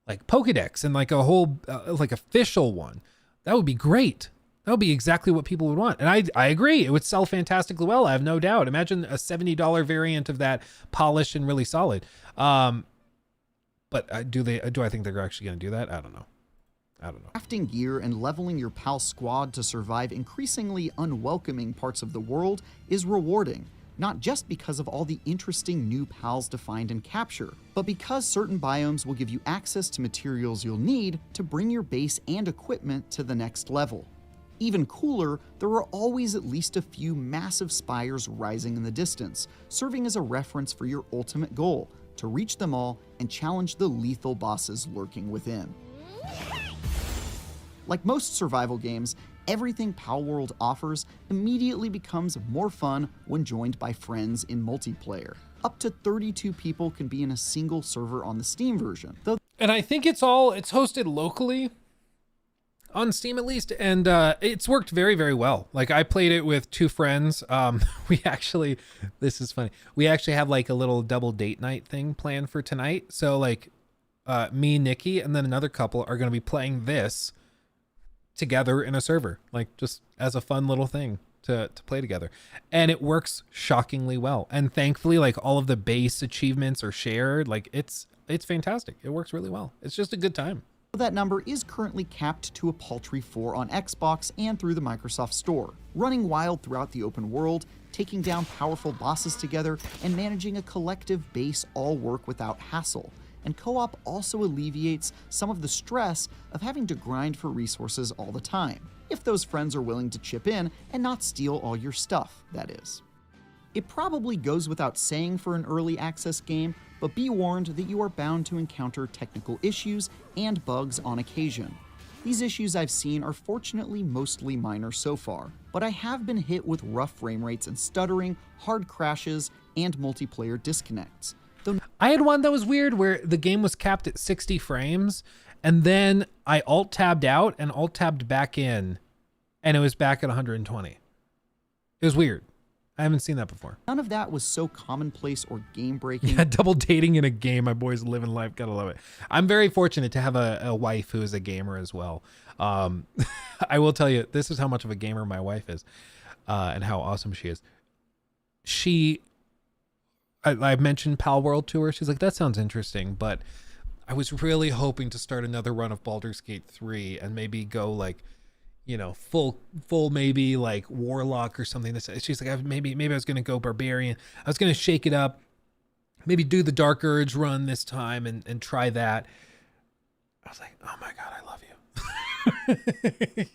like Pokedex and like a whole like official one. That would be great. That would be exactly what people would want. And I agree. It would sell fantastically well. I have no doubt. Imagine a $70 variant of that, polished and really solid. But do I think they're actually going to do that? I don't know. Crafting gear and leveling your pal squad to survive increasingly unwelcoming parts of the world is rewarding. not just because of all the interesting new pals to find and capture, but because certain biomes will give you access to materials you'll need to bring your base and equipment to the next level. Even cooler, there are always at least a few massive spires rising in the distance, serving as a reference for your ultimate goal, to reach them all and challenge the lethal bosses lurking within. Like most survival games, everything Palworld offers immediately becomes more fun when joined by friends in multiplayer. Up to 32 people can be in a single server on the Steam version. And I think it's hosted locally on Steam at least, and it's worked very, very well. Like, I played it with two friends. This is funny. We actually have like a little double date night thing planned for tonight. So like me, Nikki, and then another couple are going to be playing this together in a server, like just as a fun little thing to play together. And it works shockingly well. And thankfully, like, all of the base achievements are shared. Like, it's fantastic. It works really well. It's just a good time. That number is currently capped to a paltry 4 on Xbox and through the Microsoft Store, running wild throughout the open world, taking down powerful bosses together, and managing a collective base all work without hassle. And co-op also alleviates some of the stress of having to grind for resources all the time, if those friends are willing to chip in and not steal all your stuff, that is. It probably goes without saying for an early access game, but be warned that you are bound to encounter technical issues and bugs on occasion. These issues I've seen are fortunately mostly minor so far, but I have been hit with rough frame rates and stuttering, hard crashes, and multiplayer disconnects. I had one that was weird where the game was capped at 60 frames, and then I alt-tabbed out and alt-tabbed back in, and it was back at 120. It was weird. I haven't seen that before. None of that was so commonplace or game-breaking. Yeah, double dating in a game. My boys living life. Gotta love it. I'm very fortunate to have a wife who is a gamer as well. I will tell you, this is how much of a gamer my wife is, and how awesome she is. I mentioned Palworld to her. She's like, that sounds interesting, but I was really hoping to start another run of Baldur's Gate 3 and maybe go like, you know, full maybe like Warlock or something. She's like, maybe I was going to go Barbarian. I was going to shake it up, maybe do the Dark Urge run this time and try that. I was like, oh my God, I love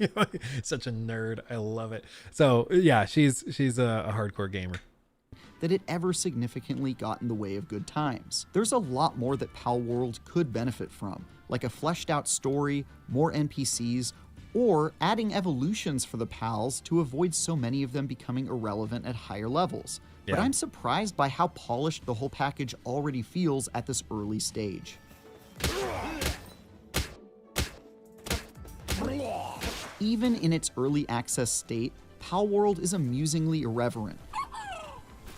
you. Such a nerd. I love it. So yeah, she's a hardcore gamer. That it ever significantly got in the way of good times. There's a lot more that Palworld could benefit from, like a fleshed out story, more NPCs, or adding evolutions for the pals to avoid so many of them becoming irrelevant at higher levels. Yeah. But I'm surprised by how polished the whole package already feels at this early stage. Even in its early access state, Palworld is amusingly irreverent,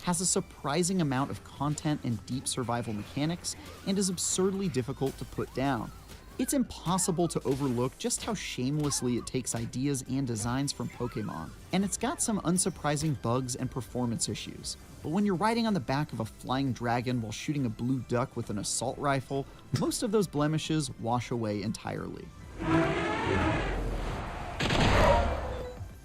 has a surprising amount of content and deep survival mechanics, and is absurdly difficult to put down. It's impossible to overlook just how shamelessly it takes ideas and designs from Pokemon, and it's got some unsurprising bugs and performance issues. But when you're riding on the back of a flying dragon while shooting a blue duck with an assault rifle, most of those blemishes wash away entirely.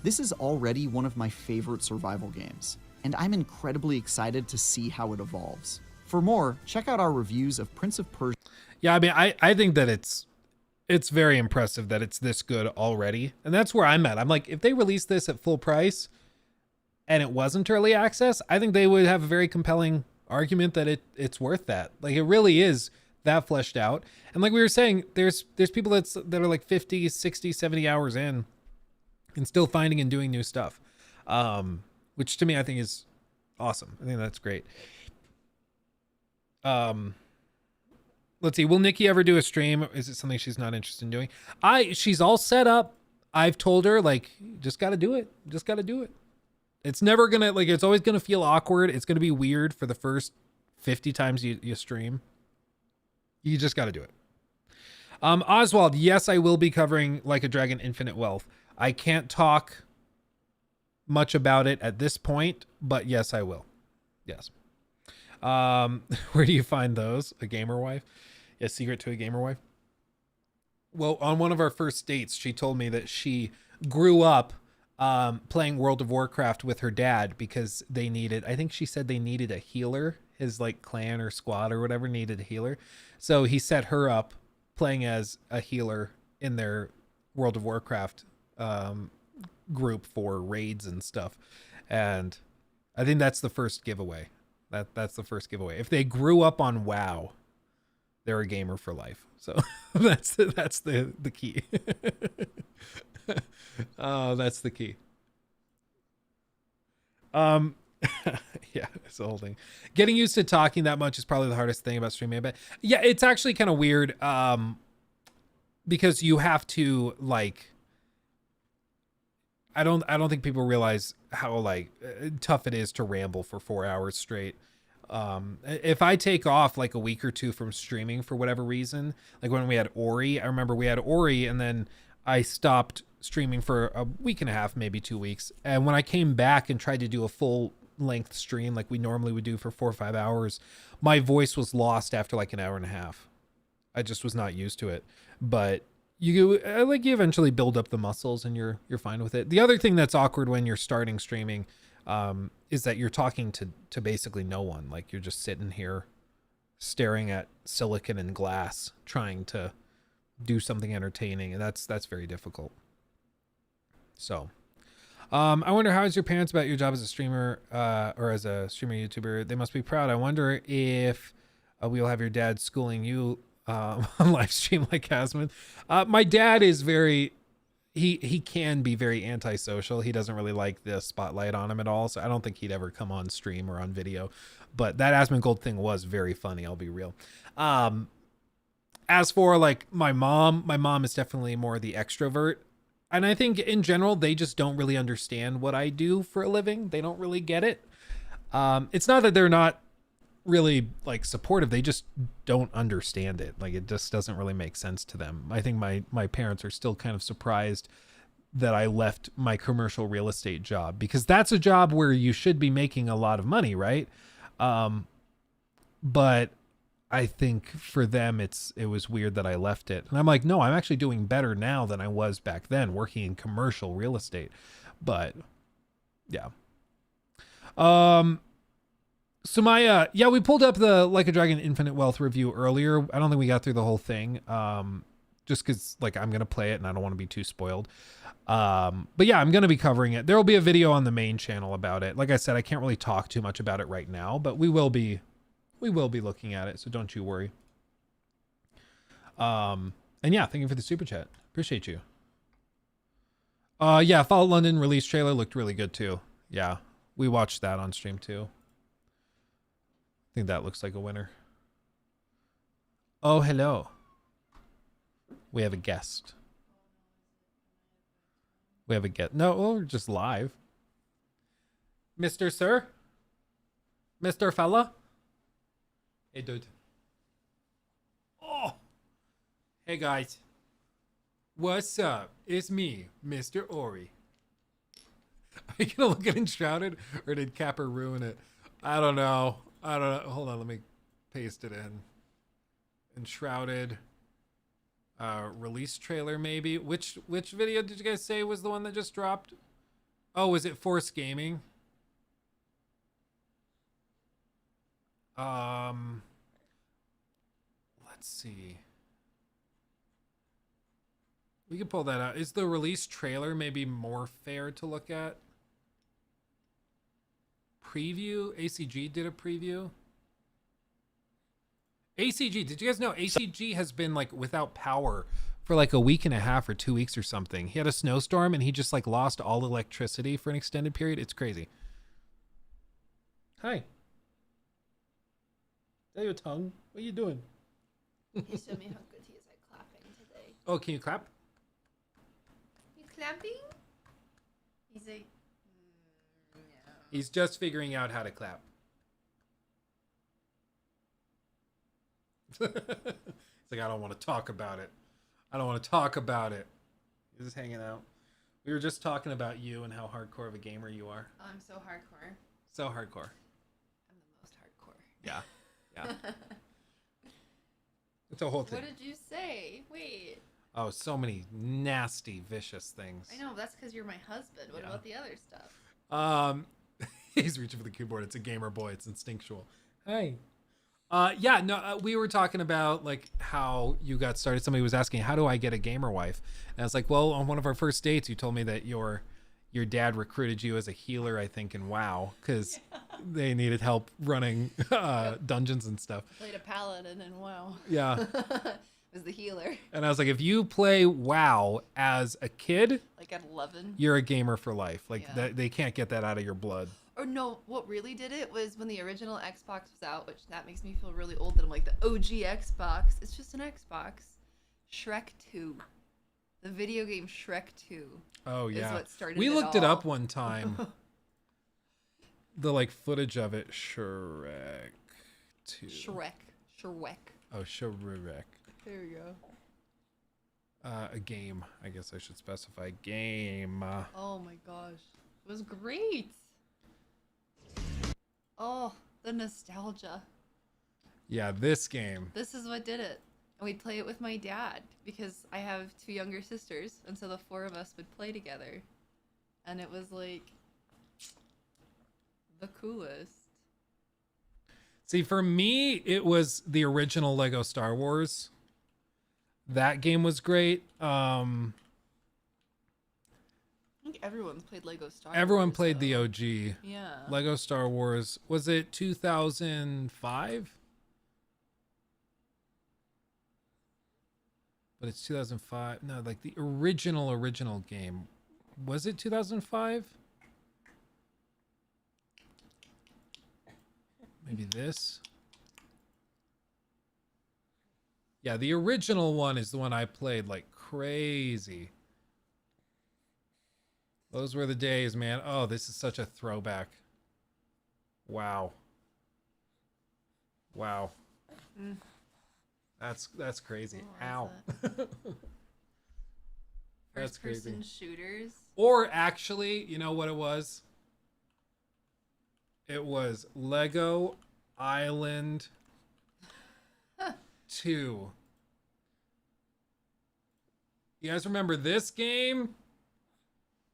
This is already one of my favorite survival games, and I'm incredibly excited to see how it evolves. For more, check out our reviews of Prince of Persia. Yeah, I mean, I think that it's very impressive that it's this good already. And that's where I'm at. I'm like, if they released this at full price and it wasn't early access, I think they would have a very compelling argument that it's worth that. Like, it really is that fleshed out. And like we were saying, there's people that are like 50, 60, 70 hours in and still finding and doing new stuff. Which to me, I think is awesome. I think that's great. Let's see. Will Nikki ever do a stream? Is it something she's not interested in doing? She's all set up. I've told her, like, just got to do it. Just got to do it. It's never going to, like, it's always going to feel awkward. It's going to be weird for the first 50 times you stream. You just got to do it. Oswald, yes, I will be covering Like a Dragon Infinite Wealth. I can't talk much about it at this point, but yes, I will. Yes. Where do you find those? A gamer wife? Yeah, secret to a gamer wife. Well, on one of our first dates, she told me that she grew up playing World of Warcraft with her dad because they needed, I think she said they needed a healer. His like clan or squad or whatever needed a healer. So he set her up playing as a healer in their World of Warcraft group for raids and stuff. And I think that's the first giveaway. That's the first giveaway. If they grew up on WoW, they're a gamer for life. So that's the key. Oh, that's the key. Yeah, it's the whole thing. Getting used to talking that much is probably the hardest thing about streaming. But yeah, it's actually kind of weird because you have to like. I don't think people realize how like tough it is to ramble for 4 hours straight. If I take off like a week or two from streaming for whatever reason, like when we had Ori, I remember we had Ori and then I stopped streaming for a week and a half, maybe 2 weeks. And when I came back and tried to do a full length stream like we normally would do for 4 or 5 hours, my voice was lost after like an hour and a half. I just was not used to it. But you eventually build up the muscles and you're fine with it. The other thing that's awkward when you're starting streaming is that you're talking to basically no one. Like you're just sitting here staring at silicon and glass trying to do something entertaining, and that's very difficult. So I wonder, how is your parents about your job as a streamer or as a streamer YouTuber? They must be proud. I wonder if we will have your dad schooling you on live stream like Hasman. My dad is very, he can be very antisocial. He doesn't really like the spotlight on him at all. So I don't think he'd ever come on stream or on video, but that Asmongold thing was very funny. I'll be real. As for like my mom is definitely more the extrovert. And I think in general, they just don't really understand what I do for a living. They don't really get it. It's not that they're not really like supportive, they just don't understand it. Like it just doesn't really make sense to them. I think my parents are still kind of surprised that I left my commercial real estate job, because that's a job where you should be making a lot of money, right? But I think for them it was weird that I left it. And I'm like, no, I'm actually doing better now than I was back then working in commercial real estate. But yeah. Sumaya, yeah, we pulled up the Like a Dragon Infinite Wealth review earlier. I don't think we got through the whole thing, just because like I'm gonna play it and I don't want to be too spoiled. But yeah, I'm gonna be covering it. There will be a video on the main channel about it. Like I said, I can't really talk too much about it right now, but we will be looking at it, so don't you worry. And yeah, thank you for the super chat. Appreciate you. Yeah, Fallout London release trailer looked really good too. Yeah, we watched that on stream too. I think that looks like a winner. Oh, hello. We have a guest. We have a guest. No, we're just live. Mr. Sir? Mr. Fella? Hey, dude. Oh! Hey, guys. What's up? It's me, Mr. Ori. Are you gonna look at Enshrouded, or did Capper ruin it? I don't know. Hold on, let me paste it in. Enshrouded. Release trailer, maybe. Which video did you guys say was the one that just dropped? Oh, was it Force Gaming? Let's see. We can pull that out. Is the release trailer maybe more fair to look at? Preview? ACG did a preview. ACG, did you guys know ACG has been like without power for like a week and a half or 2 weeks or something? He had a snowstorm and he just like lost all electricity for an extended period. It's crazy. Hi. Is that your tongue? What are you doing? He showed me how good he is at clapping today. Oh, can you clap? You clapping? He's like, no. He's just figuring out how to clap. It's like, I don't want to talk about it. I don't want to talk about it. He's just hanging out. We were just talking about you and how hardcore of a gamer you are. Oh, I'm so hardcore. So hardcore. I'm the most hardcore. Yeah. Yeah. It's a whole thing. What did you say? Wait. Oh, so many nasty, vicious things. I know, that's because you're my husband. What about the other stuff? He's reaching for the keyboard. It's a gamer boy. It's instinctual. Hey. We were talking about like how you got started. Somebody was asking, how do I get a gamer wife? And I was like, well, on one of our first dates, you told me that your dad recruited you as a healer, I think, in WoW, because they needed help running dungeons and stuff. Played a paladin and wow. Yeah. Was the healer. And I was like, if you play WoW as a kid, Like at 11. you're a gamer for life. Like they can't get that out of your blood. Or no, what really did it was when the original Xbox was out, which that makes me feel really old that I'm like the OG Xbox. It's just an Xbox. Shrek 2. The video game Shrek 2. Oh yeah. Is what started we it looked it all. up one time. The like footage of it, Shrek 2. Shrek. Oh, Shrek. There you go. A game. I guess I should specify game. Oh my gosh. It was great. Oh, the nostalgia. Yeah, this game. This is what did it. And we'd play it with my dad because I have 2 younger sisters. And so the 4 of us would play together. And it was like the coolest. See, for me, it was the original Lego Star Wars. That game was great. I think everyone's played Lego Star Wars. Everyone played the OG. Yeah. Lego Star Wars. Was it 2005? But it's 2005. No, like the original game. Was it 2005? Maybe this. Yeah, the original one is the one I played like crazy. Those were the days, man. Oh, this is such a throwback. Wow. Wow. Mm. That's crazy. What Ow. That's crazy. First-person shooters. Or actually, you know what it was? It was Lego Island 2. You guys remember this game?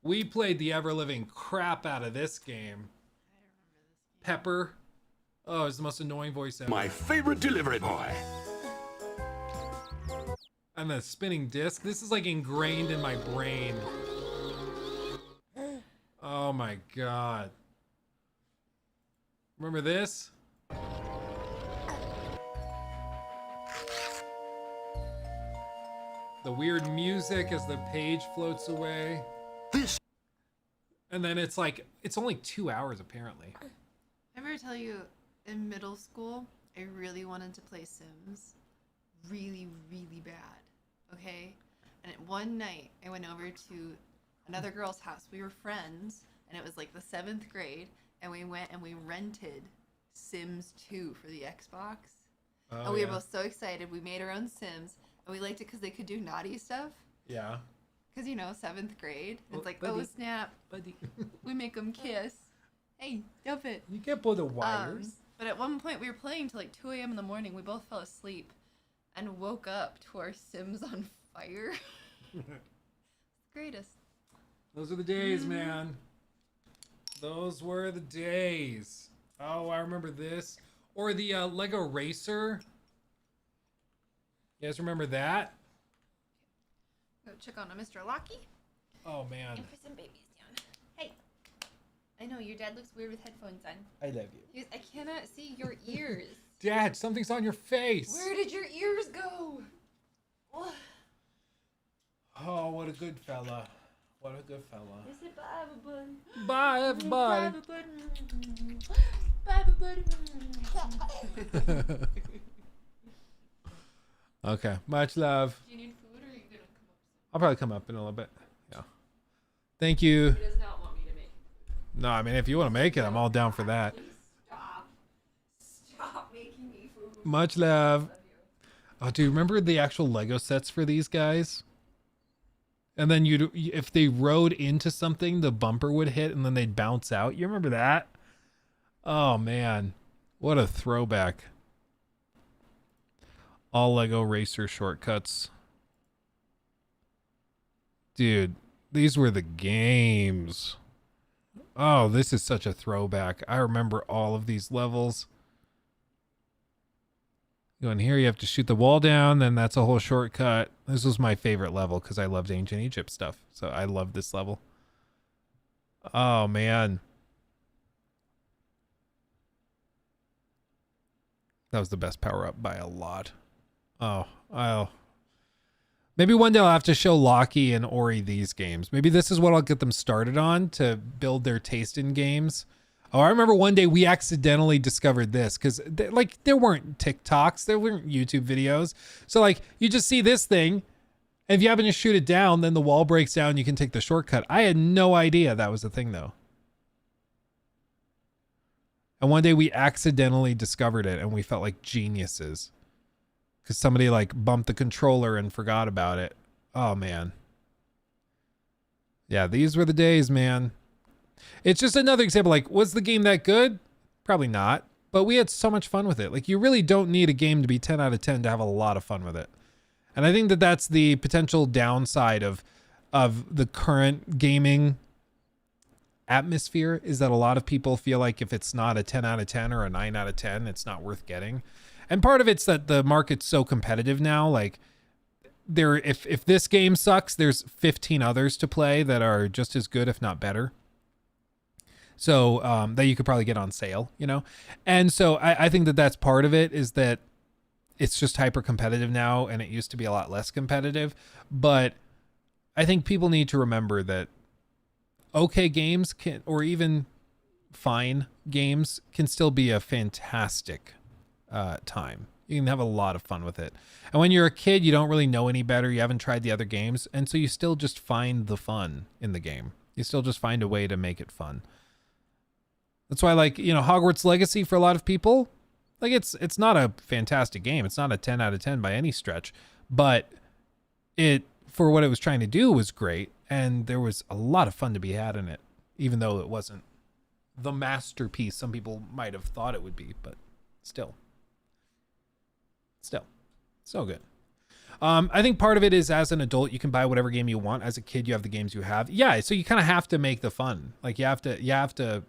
We played the ever-living crap out of this game. Pepper. Oh, it's the most annoying voice ever. My favorite delivery boy. And the spinning disc. This is like ingrained in my brain. Oh my god. Remember this? The weird music as the page floats away. And then it's like, it's only 2 hours apparently. I ever tell you, in middle school, I really wanted to play Sims. Really, really bad. Okay? And one night, I went over to another girl's house. We were friends, and it was like the 7th grade, and we went and we rented Sims 2 for the Xbox. Oh, and we yeah. were both so excited. We made our own Sims, and we liked it because they could do naughty stuff. Yeah. Because, 7th grade. Oh, It's like, buddy. oh, snap. Buddy. We make them kiss. Hey, dump it. You can't pull the wires. But at one point, we were playing till like 2 a.m. in the morning. We both fell asleep and woke up to our Sims on fire. Greatest. Those are the days, man. Those were the days. Oh, I remember this. Or the Lego Racer. You guys remember that? Go check on Mr. Locky. Oh, man. And put some babies down. Hey. I know, your dad looks weird with headphones on. I love you. I cannot see your ears. Dad, something's on your face. Where did your ears go? What? Oh, what a good fella. What a good fella. Is it bye, everybody? Bye, everybody. Bye, everybody. Okay, much love. Do you need food or are you going to come up? I'll probably come up in a little bit. Yeah. Thank you. He does not want me to make No, I mean, if you want to make it, I'm all down for that. Stop. Stop making me food. Much love. Oh, do you remember the actual Lego sets for these guys? And then if they rode into something, the bumper would hit and then they'd bounce out. You remember that? Oh, man. What a throwback. All Lego Racer shortcuts. Dude, these were the games. Oh, this is such a throwback. I remember all of these levels. Go in here, you have to shoot the wall down, then that's a whole shortcut. This was my favorite level because I loved ancient Egypt stuff. So I love this level. Oh, man. That was the best power-up by a lot. Oh. Maybe one day I'll have to show Lockie and Ori these games. Maybe this is what I'll get them started on to build their taste in games. Oh, I remember one day we accidentally discovered this because like there weren't TikToks, there weren't YouTube videos. So like you just see this thing, and if you happen to shoot it down, then the wall breaks down, you can take the shortcut. I had no idea that was a thing though. And one day we accidentally discovered it and we felt like geniuses because somebody like bumped the controller and forgot about it. Oh man. Yeah, these were the days, man. It's just another example. Like, was the game that good? Probably not. But we had so much fun with it. Like, you really don't need a game to be 10 out of 10 to have a lot of fun with it. And I think that that's the potential downside of the current gaming atmosphere, is that a lot of people feel like if it's not a 10 out of 10 or a 9 out of 10, it's not worth getting. And part of it's that the market's so competitive now. Like, if this game sucks, there's 15 others to play that are just as good, if not better. So that you could probably get on sale, you know? And so I think that that's part of it, is that it's just hyper competitive now, and it used to be a lot less competitive. But I think people need to remember that okay games can, or even fine games can still be a fantastic time. You can have a lot of fun with it. And when you're a kid, you don't really know any better. You haven't tried the other games. And so you still just find the fun in the game. You still just find a way to make it fun. That's why, like, you know, Hogwarts Legacy for a lot of people, like it's not a fantastic game. It's not a 10 out of 10 by any stretch, but it, for what it was trying to do, was great. And there was a lot of fun to be had in it, even though it wasn't the masterpiece some people might have thought it would be, but still, so good. I think part of it is, as an adult, you can buy whatever game you want. As a kid, you have the games you have. Yeah. So you kind of have to make the fun. Like you have to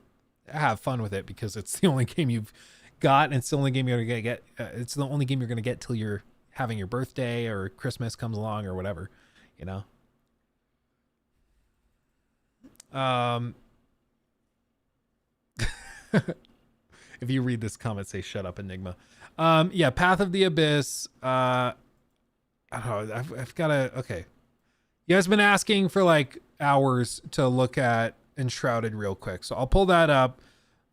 have fun with it because it's the only game you've got, and it's the only game you're gonna get. It's the only game you're gonna get till you're having your birthday or Christmas comes along or whatever, you know. If you read this comment, say "Shut up, Enigma." Yeah, Path of the Abyss. I don't know. I've got to. Okay, you guys been asking for like hours to look at Enshrouded real quick, so I'll pull that up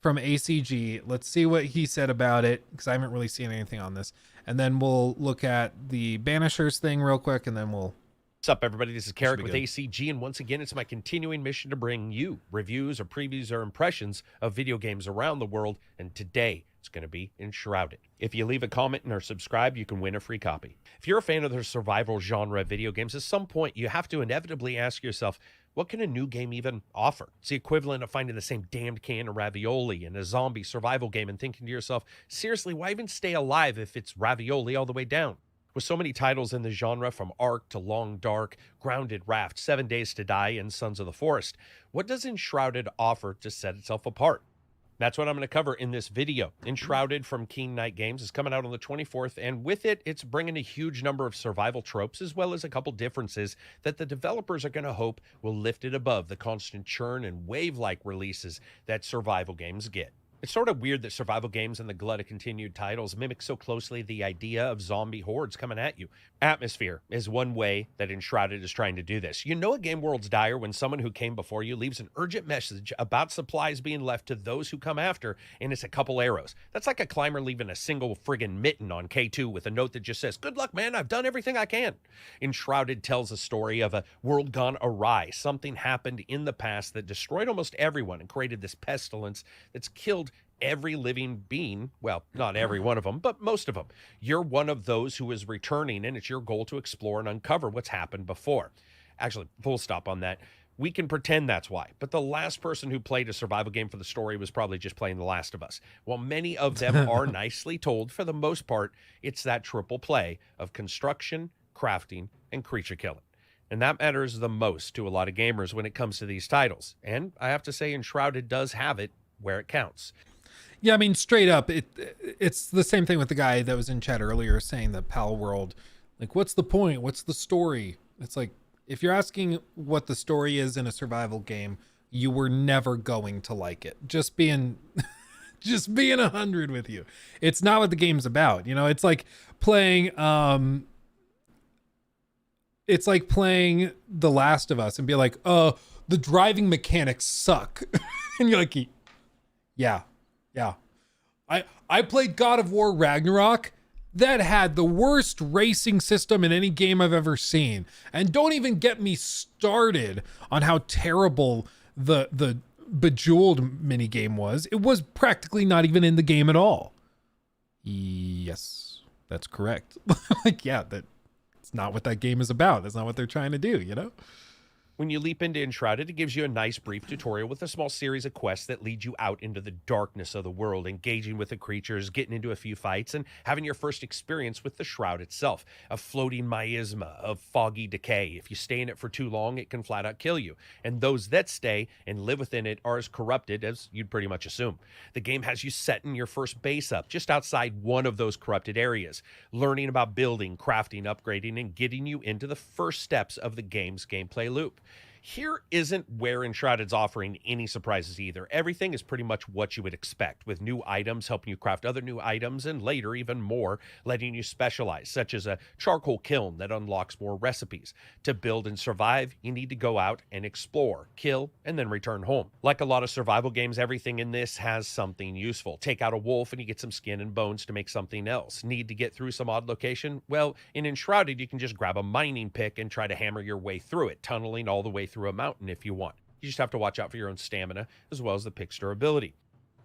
from ACG. Let's see what he said about it, because I haven't really seen anything on this, and then we'll look at the Banishers thing real quick, and then we'll. What's up, everybody? This is Carrick with ACG, and once again, it's my continuing mission to bring you reviews or previews or impressions of video games around the world, and today it's going to be Enshrouded. If you leave a comment and are subscribed, you can win a free copy. If you're a fan of the survival genre of video games, at some point you have to inevitably ask yourself, what can a new game even offer? It's the equivalent of finding the same damned can of ravioli in a zombie survival game and thinking to yourself, seriously, why even stay alive if it's ravioli all the way down? With so many titles in the genre, from Ark to Long Dark, Grounded Raft, 7 Days to Die, and Sons of the Forest, what does Enshrouded offer to set itself apart? That's what I'm going to cover in this video. Enshrouded from Keen Knight Games is coming out on the 24th, and with it, it's bringing a huge number of survival tropes, as well as a couple differences that the developers are going to hope will lift it above the constant churn and wave-like releases that survival games get. It's sort of weird that survival games and the glut of continued titles mimic so closely the idea of zombie hordes coming at you. Atmosphere is one way that Enshrouded is trying to do this. You know a game world's dire when someone who came before you leaves an urgent message about supplies being left to those who come after, and it's a couple arrows. That's like a climber leaving a single friggin' mitten on K2 with a note that just says, "Good luck, man, I've done everything I can." Enshrouded tells a story of a world gone awry. Something happened in the past that destroyed almost everyone and created this pestilence that's killed every living being. Well, not every one of them, but most of them. You're one of those who is returning, and it's your goal to explore and uncover what's happened before. Actually, full stop on that. We can pretend that's why, but the last person who played a survival game for the story was probably just playing The Last of Us. While many of them are nicely told, for the most part, it's that triple play of construction, crafting, and creature killing. And that matters the most to a lot of gamers when it comes to these titles. And I have to say, Enshrouded does have it where it counts. Yeah, I mean, straight up, it's the same thing with the guy that was in chat earlier saying that Pal World, like, what's the point? What's the story? It's like, if you're asking what the story is in a survival game, you were never going to like it. Just being 100 with you. It's not what the game's about. You know, it's like playing The Last of Us and be like, the driving mechanics suck. And you're like, yeah. I played God of War Ragnarok. That had the worst racing system in any game I've ever seen. And don't even get me started on how terrible the Bejeweled minigame was. It was practically not even in the game at all. Yes, that's correct. Like, yeah, that's not what that game is about. That's not what they're trying to do, you know? When you leap into Enshrouded, it gives you a nice brief tutorial with a small series of quests that lead you out into the darkness of the world, engaging with the creatures, getting into a few fights, and having your first experience with the Shroud itself, a floating miasma of foggy decay. If you stay in it for too long, it can flat out kill you. And those that stay and live within it are as corrupted as you'd pretty much assume. The game has you setting your first base up just outside one of those corrupted areas, learning about building, crafting, upgrading, and getting you into the first steps of the game's gameplay loop. Here isn't where Enshrouded's offering any surprises either. Everything is pretty much what you would expect, with new items helping you craft other new items, and later even more, letting you specialize, such as a charcoal kiln that unlocks more recipes. To build and survive, you need to go out and explore, kill, and then return home. Like a lot of survival games, everything in this has something useful. Take out a wolf and you get some skin and bones to make something else. Need to get through some odd location? Well, in Enshrouded, you can just grab a mining pick and try to hammer your way through it, tunneling all the way through a mountain if you want. You just have to watch out for your own stamina as well as the pick's durability.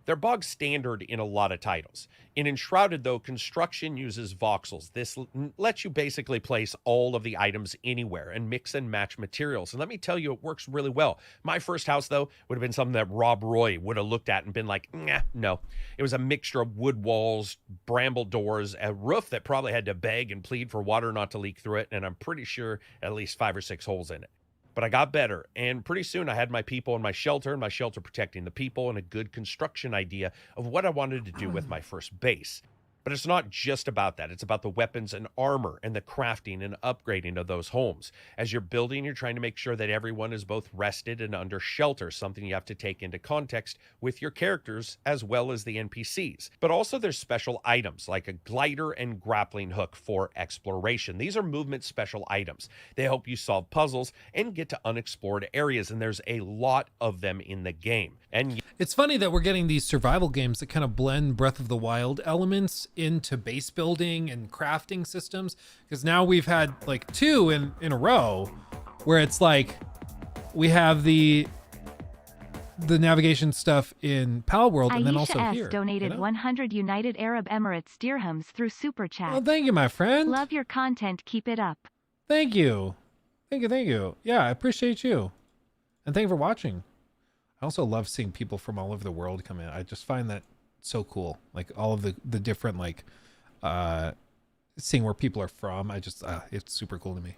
They're bog standard in a lot of titles. In Enshrouded, though, construction uses voxels. This lets you basically place all of the items anywhere and mix and match materials. And let me tell you, it works really well. My first house, though, would have been something that Rob Roy would have looked at and been like, nah, no. It was a mixture of wood walls, bramble doors, a roof that probably had to beg and plead for water not to leak through it, and I'm pretty sure at least 5 or 6 holes in it. But I got better, and pretty soon I had my people in my shelter protecting the people, and a good construction idea of what I wanted to do with my first base. But it's not just about that. It's about the weapons and armor and the crafting and upgrading of those homes. As you're building, you're trying to make sure that everyone is both rested and under shelter, something you have to take into context with your characters as well as the NPCs. But also there's special items like a glider and grappling hook for exploration. These are movement special items. They help you solve puzzles and get to unexplored areas, and there's a lot of them in the game. And it's funny that we're getting these survival games that kind of blend Breath of the Wild elements into base building and crafting systems, because now we've had like 2 in a row where it's like we have the navigation stuff in Pal World, and then also Aisha S here. donated you know? 100 United Arab Emirates dirhams through Super Chat. Oh, thank you, my friend. Love your content. Keep it up. Thank you. Thank you. Yeah, I appreciate you. And thank you for watching. I also love seeing people from all over the world come in. I just find that so cool. Like all of the different, like, seeing where people are from. I just, it's super cool to me.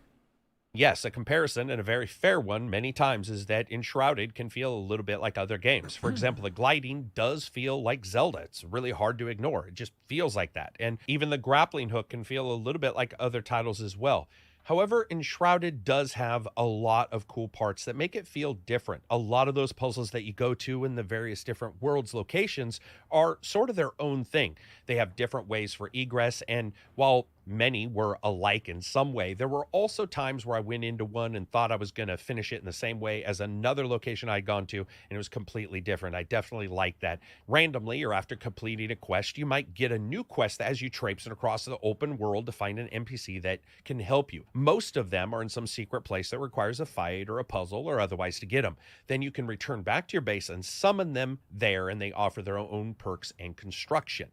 yes, a comparison, and a very fair one many times, is that Enshrouded can feel a little bit like other games. For example, the gliding does feel like Zelda. It's really hard to ignore. It just feels like that. And even the grappling hook can feel a little bit like other titles as well. However, Enshrouded does have a lot of cool parts that make it feel different. A lot of those puzzles that you go to in the various different worlds locations are sort of their own thing. They have different ways for egress, and while many were alike in some way, there were also times where I went into one and thought I was going to finish it in the same way as another location I'd gone to, and it was completely different. I definitely like that. Randomly, or after completing a quest, you might get a new quest as you traipse across the open world to find an NPC that can help you. Most of them are in some secret place that requires a fight or a puzzle or otherwise to get them. Then you can return back to your base and summon them there, and they offer their own perks and construction.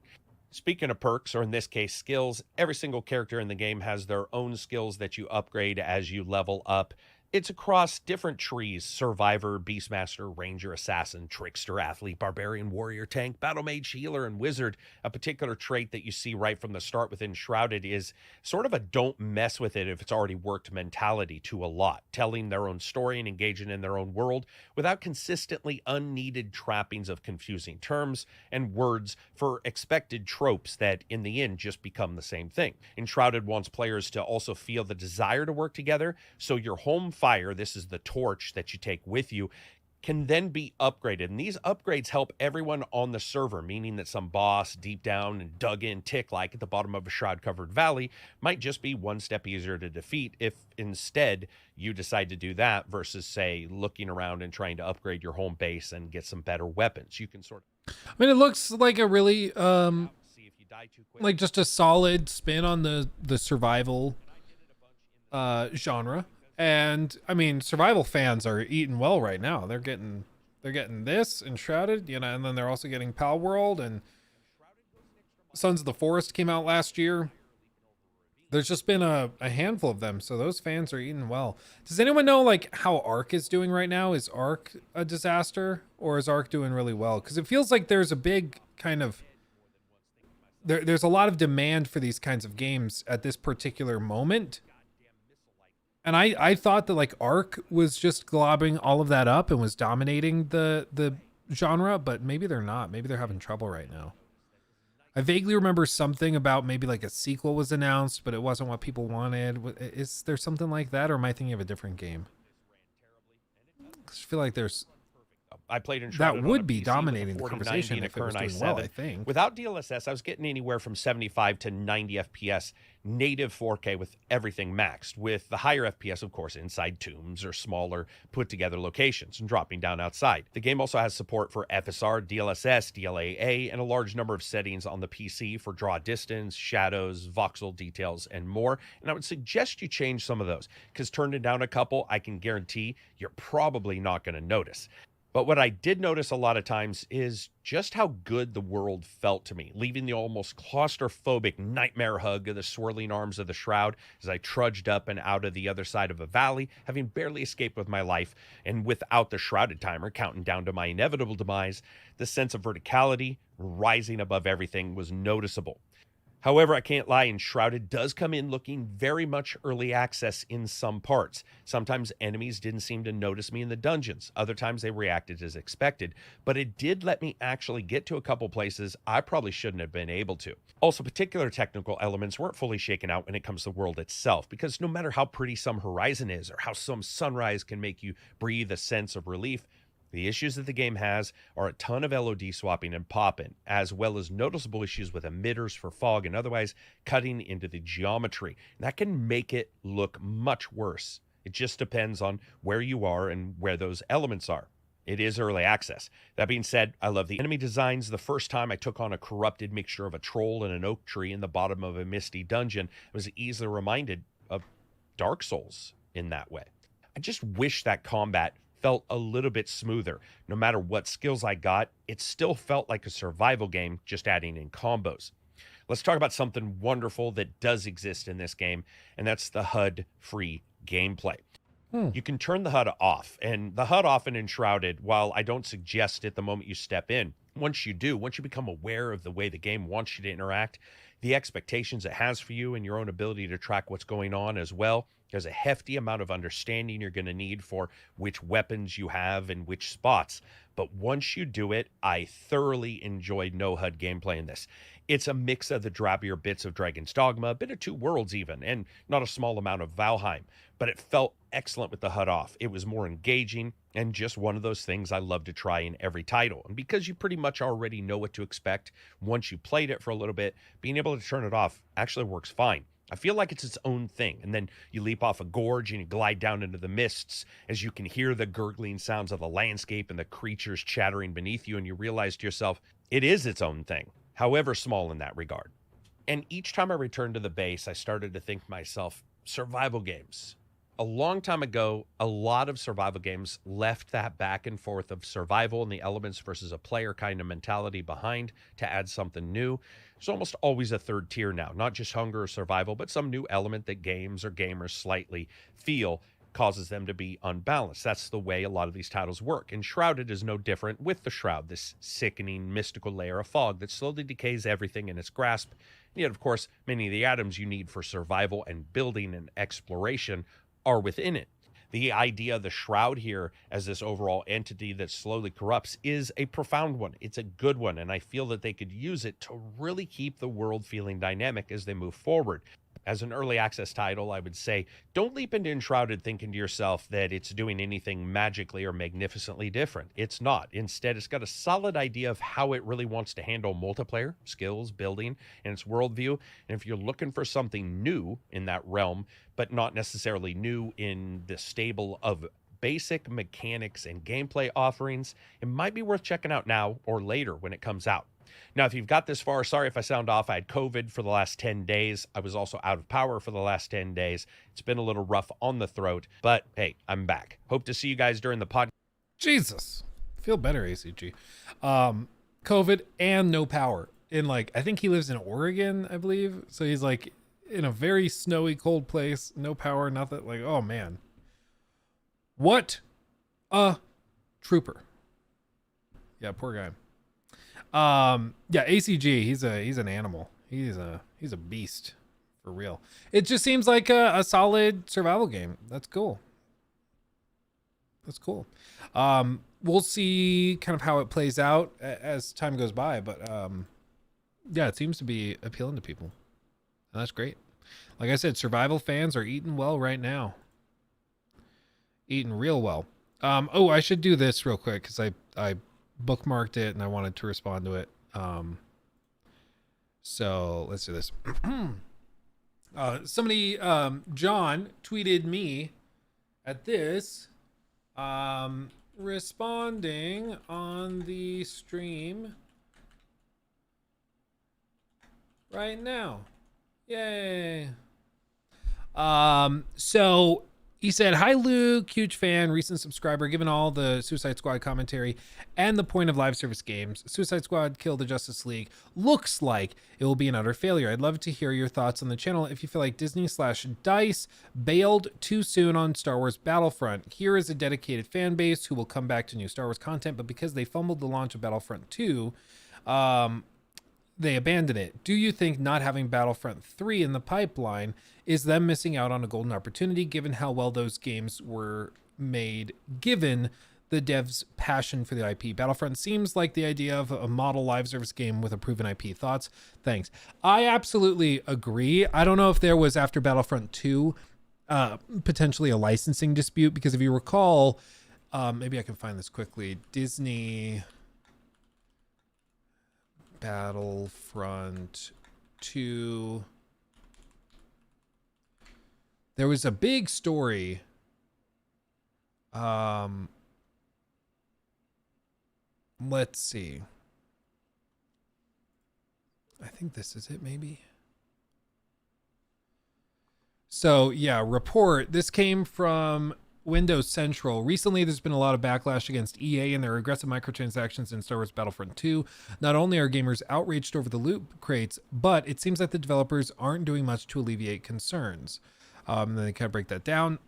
Speaking of perks, or in this case skills, every single character in the game has their own skills that you upgrade as you level up. It's across different trees: Survivor, Beastmaster, Ranger, Assassin, Trickster, Athlete, Barbarian, Warrior, Tank, Battle Mage, Healer, and Wizard. A particular trait that you see right from the start with Enshrouded is sort of a don't mess with it if it's already worked mentality to a lot, telling their own story and engaging in their own world without consistently unneeded trappings of confusing terms and words for expected tropes that in the end just become the same thing. Enshrouded wants players to also feel the desire to work together, so your home fire, this is the torch that you take with you, can then be upgraded. And these upgrades help everyone on the server, meaning that some boss deep down and dug in tick like at the bottom of a shroud-covered valley might just be one step easier to defeat if instead you decide to do that versus, say, looking around and trying to upgrade your home base and get some better weapons. You can sort of... I mean, it looks like a really, like just a solid spin on the survival genre. And I mean, survival fans are eating well right now. They're getting this Enshrouded, you know, and then they're also getting Pal World, and Sons of the Forest came out last year. There's just been a handful of them, so those fans are eating well. Does anyone know like how Ark is doing right now? Is Ark a disaster, or is Ark doing really well? Because it feels like there's a big kind of there's a lot of demand for these kinds of games at this particular moment. And I thought that like Ark was just globbing all of that up and was dominating the genre, but maybe they're not. Maybe they're having trouble right now. I vaguely remember something about maybe like a sequel was announced, but it wasn't what people wanted. Is there something like that, or am I thinking of a different game? I feel like there's... I played Enshrouded that would on a be PC dominating with the a 4090 conversation and a if it was current doing i7. well, I think. Without DLSS, I was getting anywhere from 75 to 90 FPS, native 4K with everything maxed, with the higher FPS, of course, inside tombs or smaller put-together locations and dropping down outside. The game also has support for FSR, DLSS, DLAA, and a large number of settings on the PC for draw distance, shadows, voxel details, and more. And I would suggest you change some of those, because turning down a couple, I can guarantee you're probably not going to notice. But what I did notice a lot of times is just how good the world felt to me, leaving the almost claustrophobic nightmare hug of the swirling arms of the Shroud as I trudged up and out of the other side of a valley, having barely escaped with my life, and without the Shrouded timer counting down to my inevitable demise, the sense of verticality rising above everything was noticeable. However, I can't lie, Enshrouded does come in looking very much early access in some parts. Sometimes enemies didn't seem to notice me in the dungeons. Other times they reacted as expected. But it did let me actually get to a couple places I probably shouldn't have been able to. Also, particular technical elements weren't fully shaken out when it comes to the world itself, because no matter how pretty some horizon is or how some sunrise can make you breathe a sense of relief, the issues that the game has are a ton of LOD swapping and popping, as well as noticeable issues with emitters for fog and otherwise cutting into the geometry. And that can make it look much worse. It just depends on where you are and where those elements are. It is early access. That being said, I love the enemy designs. The first time I took on a corrupted mixture of a troll and an oak tree in the bottom of a misty dungeon, I was easily reminded of Dark Souls in that way. I just wish that combat felt a little bit smoother. No matter what skills I got, it still felt like a survival game, just adding in combos. Let's talk about something wonderful that does exist in this game, and that's the HUD-free gameplay. You can turn the HUD off, and the HUD off in Enshrouded, while I don't suggest it the moment you step in, once you do, once you become aware of the way the game wants you to interact, the expectations it has for you and your own ability to track what's going on as well, there's a hefty amount of understanding you're going to need for which weapons you have and which spots. But once you do it, I thoroughly enjoyed no HUD gameplay in this. It's a mix of the drabbier bits of Dragon's Dogma, a bit of Two Worlds even, and not a small amount of Valheim. But it felt excellent with the HUD off. It was more engaging and just one of those things I love to try in every title. And because you pretty much already know what to expect once you played it for a little bit, being able to turn it off actually works fine. I feel like it's its own thing. And then you leap off a gorge and you glide down into the mists as you can hear the gurgling sounds of the landscape and the creatures chattering beneath you, and you realize to yourself, it is its own thing, however small in that regard. And each time I returned to the base, I started to think to myself, survival games. A long time ago, a lot of survival games left that back and forth of survival and the elements versus a player kind of mentality behind to add something new. There's almost always a third tier now, not just hunger or survival, but some new element that games or gamers slightly feel causes them to be unbalanced. That's the way a lot of these titles work. And Shrouded is no different with the Shroud, this sickening, mystical layer of fog that slowly decays everything in its grasp. And yet, of course, many of the items you need for survival and building and exploration are within it. The idea of the Shroud here as this overall entity that slowly corrupts is a profound one. It's a good one, and I feel that they could use it to really keep the world feeling dynamic as they move forward. As an early access title, I would say, don't leap into Enshrouded thinking to yourself that it's doing anything magically or magnificently different. It's not. Instead, it's got a solid idea of how it really wants to handle multiplayer, skills, building, and its worldview. And if you're looking for something new in that realm, but not necessarily new in the stable of basic mechanics and gameplay offerings, it might be worth checking out now or later when it comes out. Now, if you've got this far, sorry if I sound off. I had COVID for the last 10 days. I was also out of power for the last 10 days. It's been a little rough on the throat, but hey, I'm back. Hope to see you guys during the pod. Jesus. Feel better, ACG. COVID and no power. In like, I think he lives in Oregon, I believe. So he's like in a very snowy, cold place. No power, nothing. Like, oh man. What a trooper. Yeah, poor guy. Yeah, ACG, he's an animal. He's a beast for real. It just seems like a solid survival game. That's cool. That's cool. We'll see kind of how it plays out as time goes by, but yeah, it seems to be appealing to people. And that's great. Like I said, survival fans are eating well right now. Eating real well. Oh, I should do this real quick because I bookmarked it and I wanted to respond to it. So let's do this. Somebody, John tweeted me at this, responding on the stream right now. Yay. So he said, "Hi Luke, huge fan, recent subscriber. Given all the Suicide Squad commentary and the point of live service games, Suicide Squad Kill the Justice League looks like it will be an utter failure. I'd love to hear your thoughts on the channel if you feel like Disney/DICE bailed too soon on Star Wars Battlefront. Here is a dedicated fan base who will come back to new Star Wars content, but because they fumbled the launch of Battlefront 2, they abandoned it. Do you think not having Battlefront 3 in the pipeline is them missing out on a golden opportunity given how well those games were made, given the devs' passion for the IP? Battlefront seems like the idea of a model live service game with a proven IP. Thoughts? Thanks." I absolutely agree. I don't know if there was, after Battlefront 2, potentially a licensing dispute, because if you recall, maybe I can find this quickly, Disney Battlefront 2. There was a big story. Let's see. I think this is it, maybe. So yeah, report. This came from Windows Central. Recently, there's been a lot of backlash against EA and their aggressive microtransactions in Star Wars Battlefront 2. Not only are gamers outraged over the loot crates, but it seems that the developers aren't doing much to alleviate concerns. And then they kind of break that down.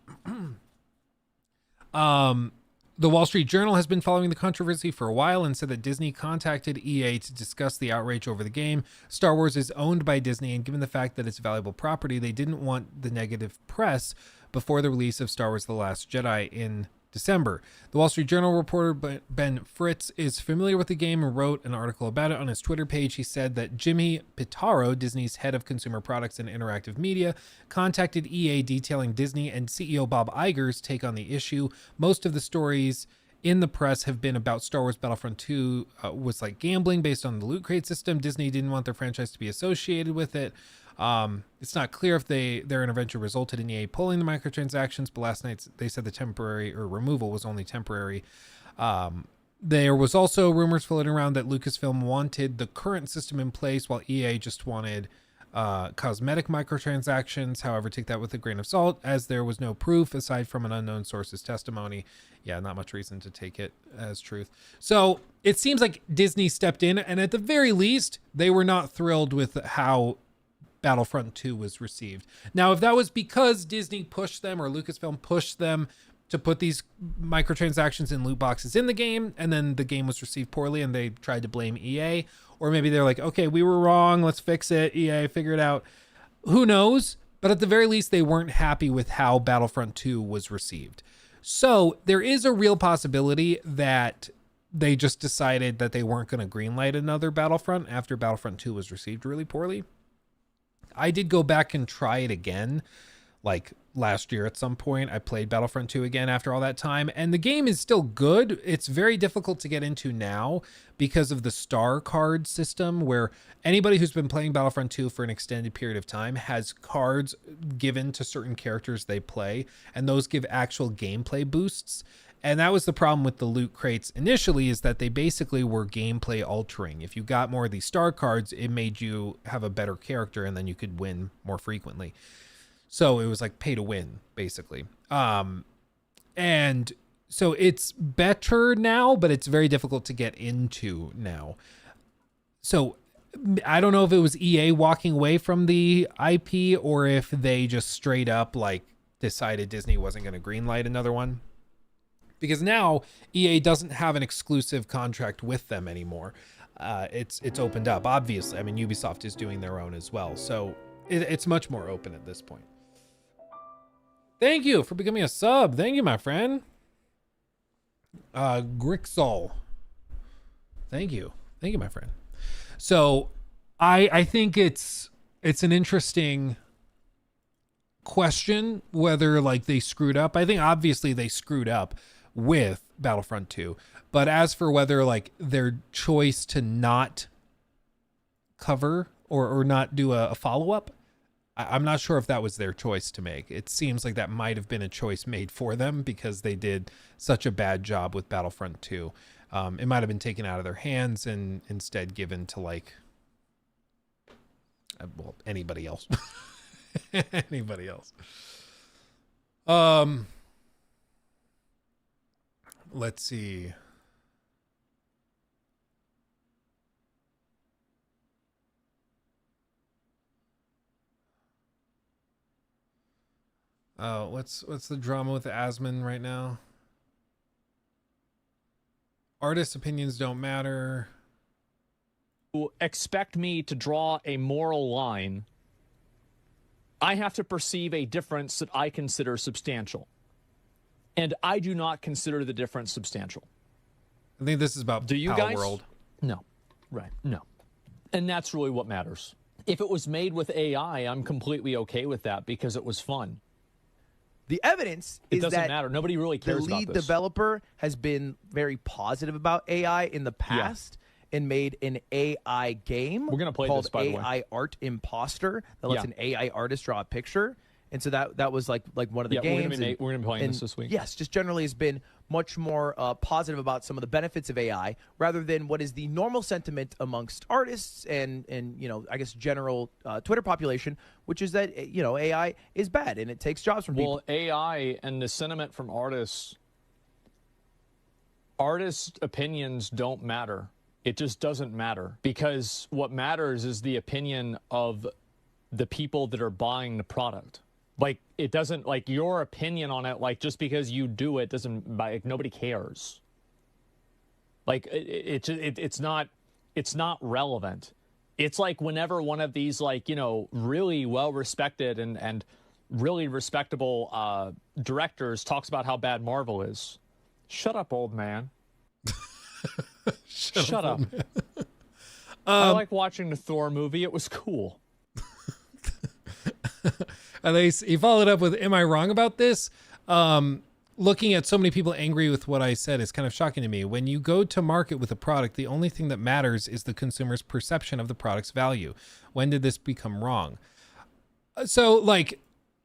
The Wall Street Journal has been following the controversy for a while and said that Disney contacted EA to discuss the outrage over the game. Star Wars is owned by Disney, and given the fact that it's a valuable property, they didn't want the negative press before the release of Star Wars The Last Jedi in December. The Wall Street Journal reporter Ben Fritz is familiar with the game and wrote an article about it on his Twitter page. He said that Jimmy Pitaro, Disney's head of consumer products and interactive media, contacted EA detailing Disney and CEO Bob Iger's take on the issue. Most of the stories in the press have been about Star Wars Battlefront 2 was like gambling based on the loot crate system. Disney didn't want their franchise to be associated with it. It's not clear if their intervention resulted in EA pulling the microtransactions, but last night they said the temporary removal was only temporary. There was also rumors floating around that Lucasfilm wanted the current system in place while EA just wanted cosmetic microtransactions. However, take that with a grain of salt, as there was no proof aside from an unknown source's testimony. Yeah, not much reason to take it as truth. So it seems like Disney stepped in, and at the very least, they were not thrilled with how Battlefront 2 was received. Now, if that was because Disney pushed them or Lucasfilm pushed them to put these microtransactions and loot boxes in the game, and then the game was received poorly and they tried to blame EA, or maybe they're like, okay, we were wrong, let's fix it, EA, figure it out. Who knows? But at the very least, they weren't happy with how Battlefront 2 was received. So there is a real possibility that they just decided that they weren't going to greenlight another Battlefront after Battlefront 2 was received really poorly. I did go back and try it again, like last year at some point. I played Battlefront 2 again after all that time, and the game is still good. It's very difficult to get into now because of the star card system, where anybody who's been playing Battlefront 2 for an extended period of time has cards given to certain characters they play, and those give actual gameplay boosts. And that was the problem with the loot crates initially, is that they basically were gameplay altering. If you got more of these star cards, it made you have a better character, and then you could win more frequently. So it was like pay to win, basically. And so it's better now, but it's very difficult to get into now. So I don't know if it was EA walking away from the IP, or if they just straight up like decided Disney wasn't going to greenlight another one. Because now EA doesn't have an exclusive contract with them anymore. It's opened up, obviously. I mean, Ubisoft is doing their own as well. So it's much more open at this point. Thank you for becoming a sub. Thank you, my friend. Grixol. Thank you. Thank you, my friend. So I think it's an interesting question whether like they screwed up. I think obviously they screwed up with Battlefront 2. But as for whether like their choice to not cover or not do a follow-up, I'm not sure if that was their choice to make. It seems like that might have been a choice made for them because they did such a bad job with Battlefront 2. It might have been taken out of their hands and instead given to like, well, anybody else. Anybody else. Let's see. What's the drama with Asmon right now? Artists' opinions don't matter. Expect me to draw a moral line. I have to perceive a difference that I consider substantial. And I do not consider the difference substantial. I think this is about Do you Power guys? World. No. Right. No. And that's really what matters. If it was made with AI, I'm completely okay with that because it was fun. The evidence It is doesn't that matter. Nobody really cares the lead about this. developer has been very positive about AI in the past and made an AI game We're gonna play called this, by the way. AI Art Imposter that lets Yeah. an AI artist draw a picture. And so that was like one of the Yeah, games. we're gonna be playing this week. Yes, just generally has been much more positive about some of the benefits of AI rather than what is the normal sentiment amongst artists and I guess general Twitter population, which is that AI is bad and it takes jobs from people. Well, AI and the sentiment from artists opinions don't matter. It just doesn't matter because what matters is the opinion of the people that are buying the product. Like, it doesn't, like, your opinion on it, like, just because you do it doesn't, like, nobody cares. Like, it's not relevant. It's like whenever one of these, like, really well-respected and really respectable directors talks about how bad Marvel is. Shut up, old man. Shut up. I like watching the Thor movie. It was cool. He followed up with, am I wrong about this? Looking at so many people angry with what I said is kind of shocking to me. When you go to market with a product, the only thing that matters is the consumer's perception of the product's value. When did this become wrong? So, like,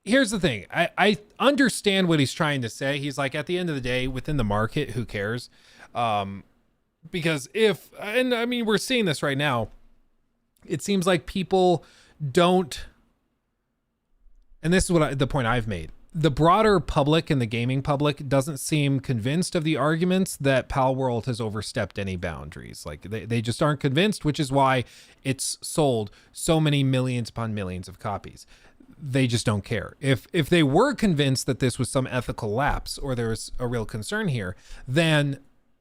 here's the thing. I understand what he's trying to say. He's like, at the end of the day, within the market, who cares? Because we're seeing this right now. It seems like people don't. And this is the point I've made. the broader public and the gaming public doesn't seem convinced of the arguments that Palworld has overstepped any boundaries. Like they just aren't convinced, which is why it's sold so many millions upon millions of copies. They just don't care. If they were convinced that this was some ethical lapse or there was a real concern here, then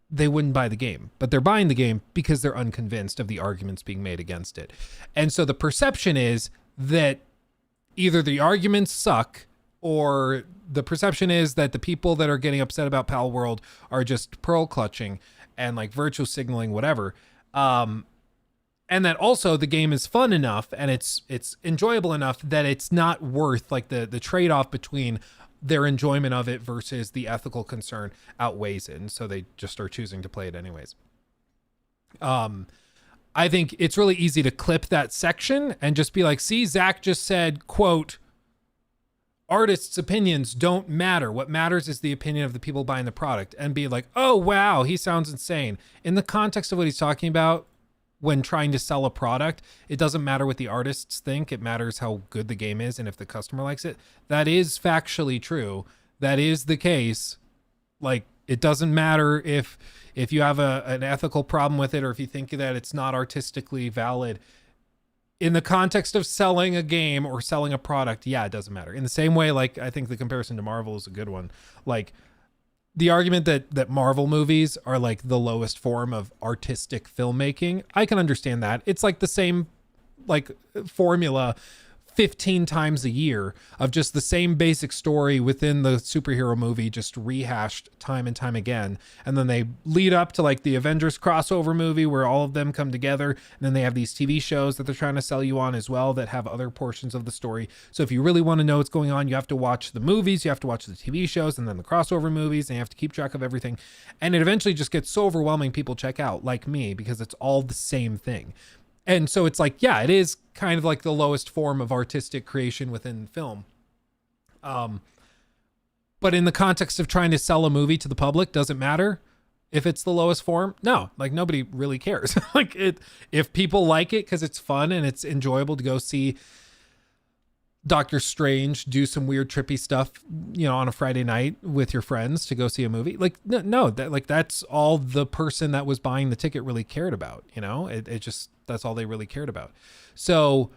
they wouldn't buy the game. But they're buying the game because they're unconvinced of the arguments being made against it. And so the perception is that either the arguments suck, or the perception is that the people that are getting upset about Palworld are just pearl clutching and like virtue signaling, whatever. And that also the game is fun enough and it's enjoyable enough that it's not worth like the trade-off between their enjoyment of it versus the ethical concern outweighs it. And so they just are choosing to play it anyways. I think it's really easy to clip that section and just be like, see, Zach just said, quote, artists' opinions don't matter. What matters is the opinion of the people buying the product, and be like, oh, wow, he sounds insane. In the context of what he's talking about, when trying to sell a product, it doesn't matter what the artists think. It matters how good the game is and if the customer likes it. That is factually true. That is the case. Like, it doesn't matter if you have an ethical problem with it or if you think that it's not artistically valid. In the context of selling a game or selling a product, yeah, it doesn't matter. In the same way, like, I think the comparison to Marvel is a good one. Like, the argument that Marvel movies are like the lowest form of artistic filmmaking, I can understand that. It's like the same like formula 15 times a year of just the same basic story within the superhero movie, just rehashed time and time again. And then they lead up to like the Avengers crossover movie where all of them come together. And then they have these TV shows that they're trying to sell you on as well that have other portions of the story. So if you really want to know what's going on, you have to watch the movies, you have to watch the TV shows, and then the crossover movies, and you have to keep track of everything. And it eventually just gets so overwhelming people check out, like me, because it's all the same thing. And so it's like, yeah, it is kind of like the lowest form of artistic creation within film. But in the context of trying to sell a movie to the public, does it matter if it's the lowest form? No, like nobody really cares. Like if people like it because it's fun and it's enjoyable to go see Doctor Strange do some weird trippy stuff, you know, on a Friday night with your friends to go see a movie. Like, no, that like that's all the person that was buying the ticket really cared about, you know, it just, that's all they really cared about. So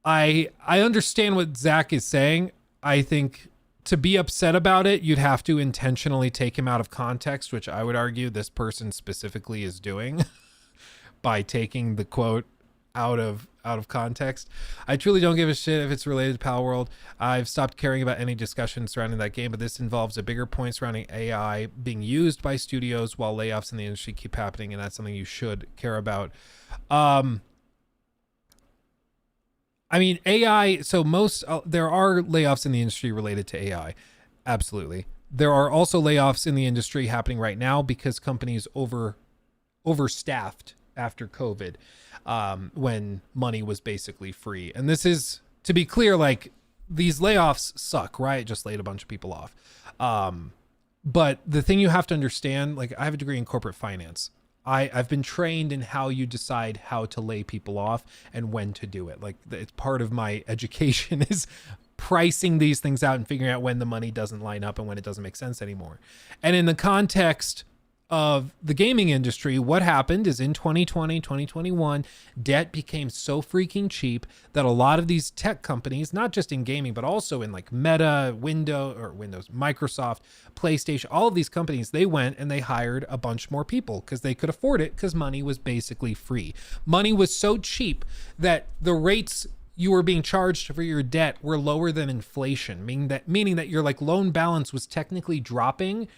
I understand what Zach is saying. I think to be upset about it, you'd have to intentionally take him out of context, which I would argue this person specifically is doing by taking the quote out of context. I truly don't give a shit if it's related to Palworld. I've stopped caring about any discussion surrounding that game, but this involves a bigger point surrounding AI being used by studios while layoffs in the industry keep happening, and that's something you should care about. I mean, AI, so there are layoffs in the industry related to AI. Absolutely. There are also layoffs in the industry happening right now because companies overstaffed after COVID, when money was basically free. And this is, to be clear, like these layoffs suck, right? It just laid a bunch of people off. But the thing you have to understand, like I have a degree in corporate finance. I've been trained in how you decide how to lay people off and when to do it. Like it's part of my education is pricing these things out and figuring out when the money doesn't line up and when it doesn't make sense anymore. And in the context of the gaming industry, what happened is in 2020, 2021, debt became so freaking cheap that a lot of these tech companies, not just in gaming, but also in like Meta, Windows, Microsoft, PlayStation, all of these companies, they went and they hired a bunch more people because they could afford it because money was basically free. Money was so cheap that the rates you were being charged for your debt were lower than inflation, meaning that your like loan balance was technically dropping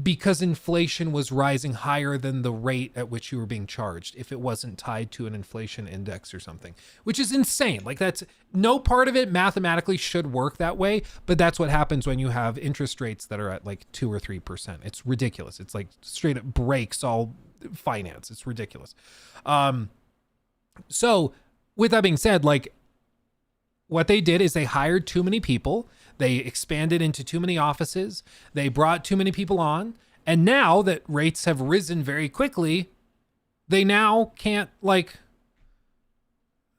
because inflation was rising higher than the rate at which you were being charged if it wasn't tied to an inflation index or something, which is insane. Like that's no part of it mathematically should work that way, but that's what happens when you have interest rates that are at like 2 or 3%. It's ridiculous. It's like straight up breaks all finance. It's ridiculous. So with that being said, like what they did is they hired too many people. They expanded into too many offices. They brought too many people on. And now that rates have risen very quickly, they now can't like,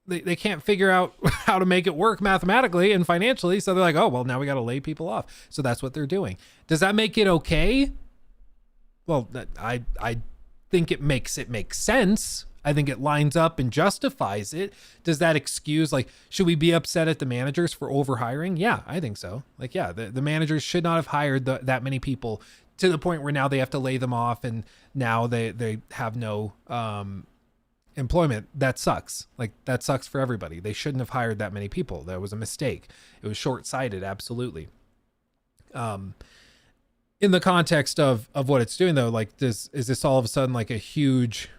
they can't figure out how to make it work mathematically and financially. So they're like, oh, well, now we got to lay people off. So that's what they're doing. Does that make it okay? Well, I think it makes sense. I think it lines up and justifies it. Does that excuse, like, should we be upset at the managers for overhiring? Yeah, I think so. Like, yeah, the managers should not have hired that many people to the point where now they have to lay them off and now they have no employment. That sucks. Like, that sucks for everybody. They shouldn't have hired that many people. That was a mistake. It was short-sighted, absolutely. In the context of what it's doing, though, like, is this all of a sudden like a huge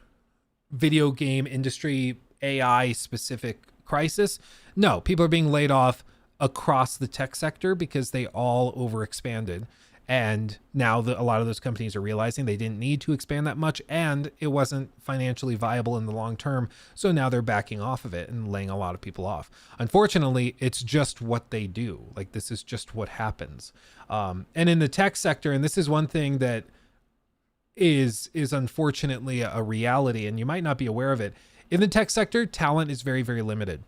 video game industry AI specific crisis? No, people are being laid off across the tech sector because they all overexpanded. And now a lot of those companies are realizing they didn't need to expand that much and it wasn't financially viable in the long term. So now they're backing off of it and laying a lot of people off. Unfortunately, it's just what they do. Like, this is just what happens. And in the tech sector, and this is one thing that is unfortunately a reality, and you might not be aware of it. In the tech sector, talent is very, very limited,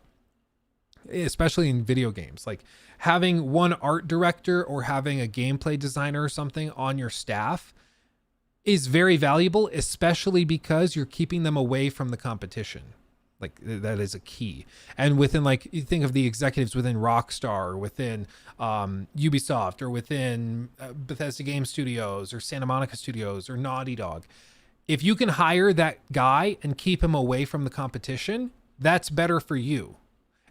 especially in video games. Like, having one art director or having a gameplay designer or something on your staff is very valuable, especially because you're keeping them away from the competition. Like, that is a key. And within, like, you think of the executives within Rockstar or within Ubisoft or within Bethesda Game Studios or Santa Monica Studios or Naughty Dog. If you can hire that guy and keep him away from the competition, that's better for you.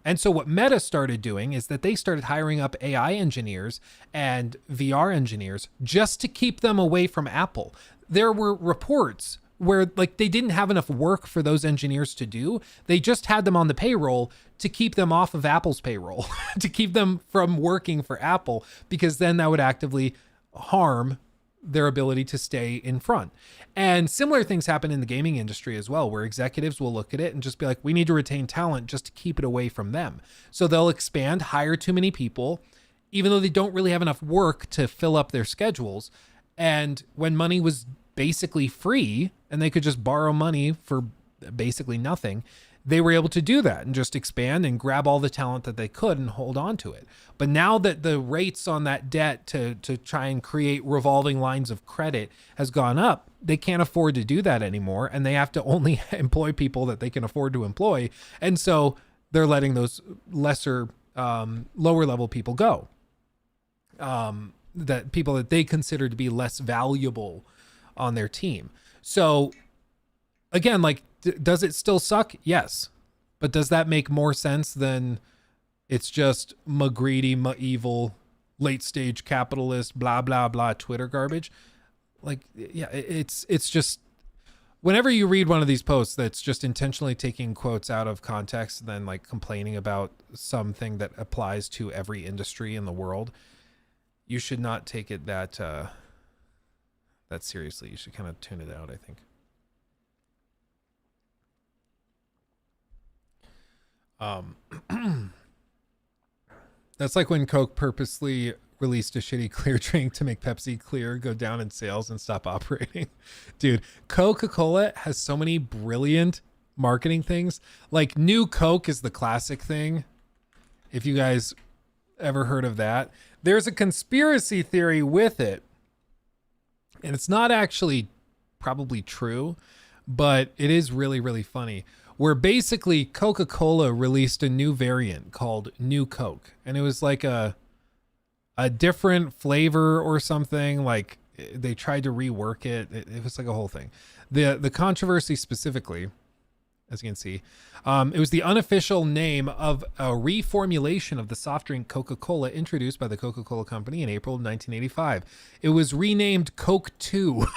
And so what Meta started doing is that they started hiring up AI engineers and VR engineers just to keep them away from Apple. There were reports where, like, they didn't have enough work for those engineers to do. They just had them on the payroll to keep them off of Apple's payroll, to keep them from working for Apple, because then that would actively harm their ability to stay in front. And similar things happen in the gaming industry as well, where executives will look at it and just be like, we need to retain talent just to keep it away from them. So they'll expand, hire too many people, even though they don't really have enough work to fill up their schedules. And when money was basically free and they could just borrow money for basically nothing, they were able to do that and just expand and grab all the talent that they could and hold on to it. But now that the rates on that debt to try and create revolving lines of credit has gone up, they can't afford to do that anymore. And they have to only employ people that they can afford to employ. And so they're letting those lesser, lower level people go. That people that they consider to be less valuable on their team. So again, like, does it still suck? Yes. But does that make more sense than it's just greedy, evil, late stage capitalist, blah, blah, blah, Twitter garbage? Like, yeah, it's just, whenever you read one of these posts that's just intentionally taking quotes out of context, then like complaining about something that applies to every industry in the world, you should not take it that seriously. You should kind of tune it out, I think. That's like when Coke purposely released a shitty clear drink to make Pepsi Clear go down in sales and stop operating. Dude, Coca-Cola has so many brilliant marketing things. Like, New Coke is the classic thing. If you guys ever heard of that, there's a conspiracy theory with it. And it's not actually probably true, but it is really, really funny. Where basically Coca-Cola released a new variant called New Coke. And it was like a different flavor or something. Like, they tried to rework it. It was like a whole thing. The controversy specifically, as you can see, it was the unofficial name of a reformulation of the soft drink Coca-Cola introduced by the Coca-Cola Company in April of 1985. It was renamed Coke 2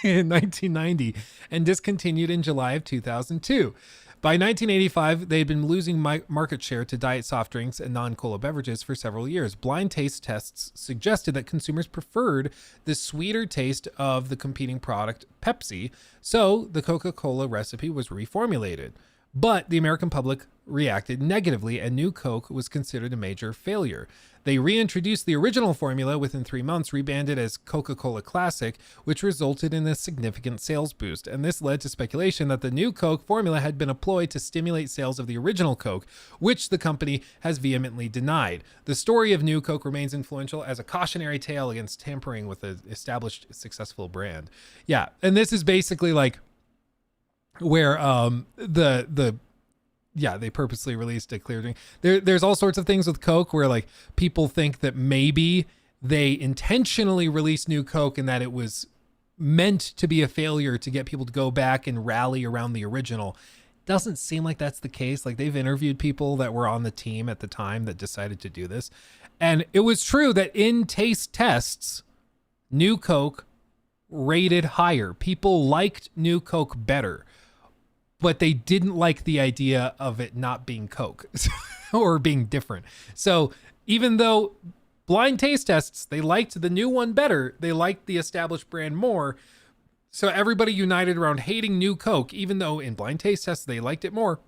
in 1990 and discontinued in July of 2002. By 1985, they had been losing market share to diet soft drinks and non-cola beverages for several years. Blind taste tests suggested that consumers preferred the sweeter taste of the competing product, Pepsi, so the Coca-Cola recipe was reformulated. But the American public reacted negatively, and New Coke was considered a major failure. They reintroduced the original formula within 3 months, rebranded as Coca-Cola Classic, which resulted in a significant sales boost. And this led to speculation that the New Coke formula had been employed to stimulate sales of the original Coke, which the company has vehemently denied. The story of New Coke remains influential as a cautionary tale against tampering with an established, successful brand. Yeah, and this is basically like where they purposely released a clear drink. There's all sorts of things with Coke where like people think that maybe they intentionally released New Coke and that it was meant to be a failure to get people to go back and rally around the original. Doesn't seem like that's the case. Like they've interviewed people that were on the team at the time that decided to do this. And it was true that in taste tests, New Coke rated higher. People liked New Coke better, but they didn't like the idea of it not being Coke or being different. So even though blind taste tests, they liked the new one better, they liked the established brand more. So everybody united around hating New Coke, even though in blind taste tests, they liked it more.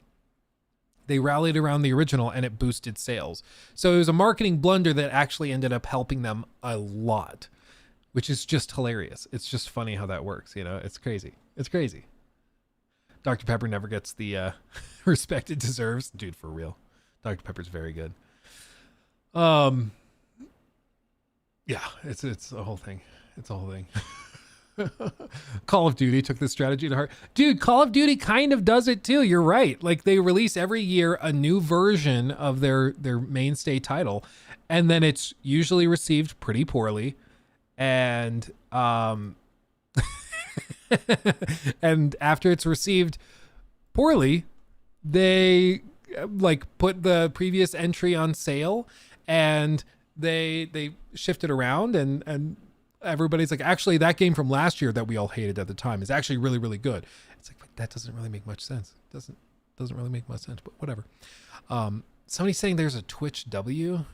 They rallied around the original and it boosted sales. So it was a marketing blunder that actually ended up helping them a lot, which is just hilarious. It's just funny how that works. You know, it's crazy. It's crazy. Dr. Pepper never gets the respect it deserves. Dude, for real. Dr. Pepper's very good. Yeah, it's a whole thing. It's a whole thing. Call of Duty took this strategy to heart. Dude, Call of Duty kind of does it too. You're right. Like they release every year a new version of their mainstay title, and then it's usually received pretty poorly. And and after it's received poorly, they like put the previous entry on sale and they shift it around and everybody's like, actually that game from last year that we all hated at the time is actually really, really good. It's like, but that doesn't really make much sense. It doesn't really make much sense, but whatever. Somebody's saying there's a Twitch W.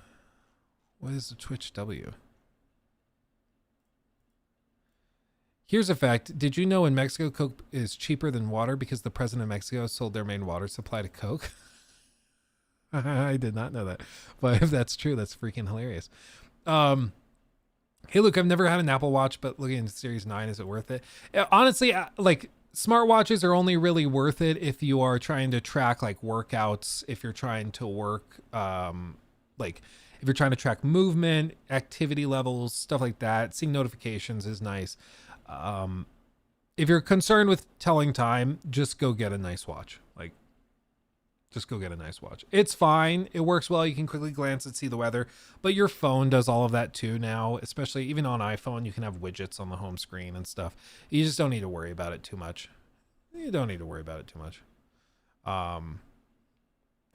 What is a Twitch W? Here's a fact. Did you know in Mexico, Coke is cheaper than water because the president of Mexico sold their main water supply to Coke? I did not know that. But if that's true, that's freaking hilarious. Hey, look, I've never had an Apple Watch, but looking into Series 9, is it worth it? Honestly, like smartwatches are only really worth it if you are trying to track like workouts, if you're trying to work, like if you're trying to track movement, activity levels, stuff like that. Seeing notifications is nice. If you're concerned with telling time, just go get a nice watch. Like, just go get a nice watch. It's fine. It works well. You can quickly glance and see the weather, but your phone does all of that too now, especially even on iPhone, you can have widgets on the home screen and stuff. You just don't need to worry about it too much. You don't need to worry about it too much.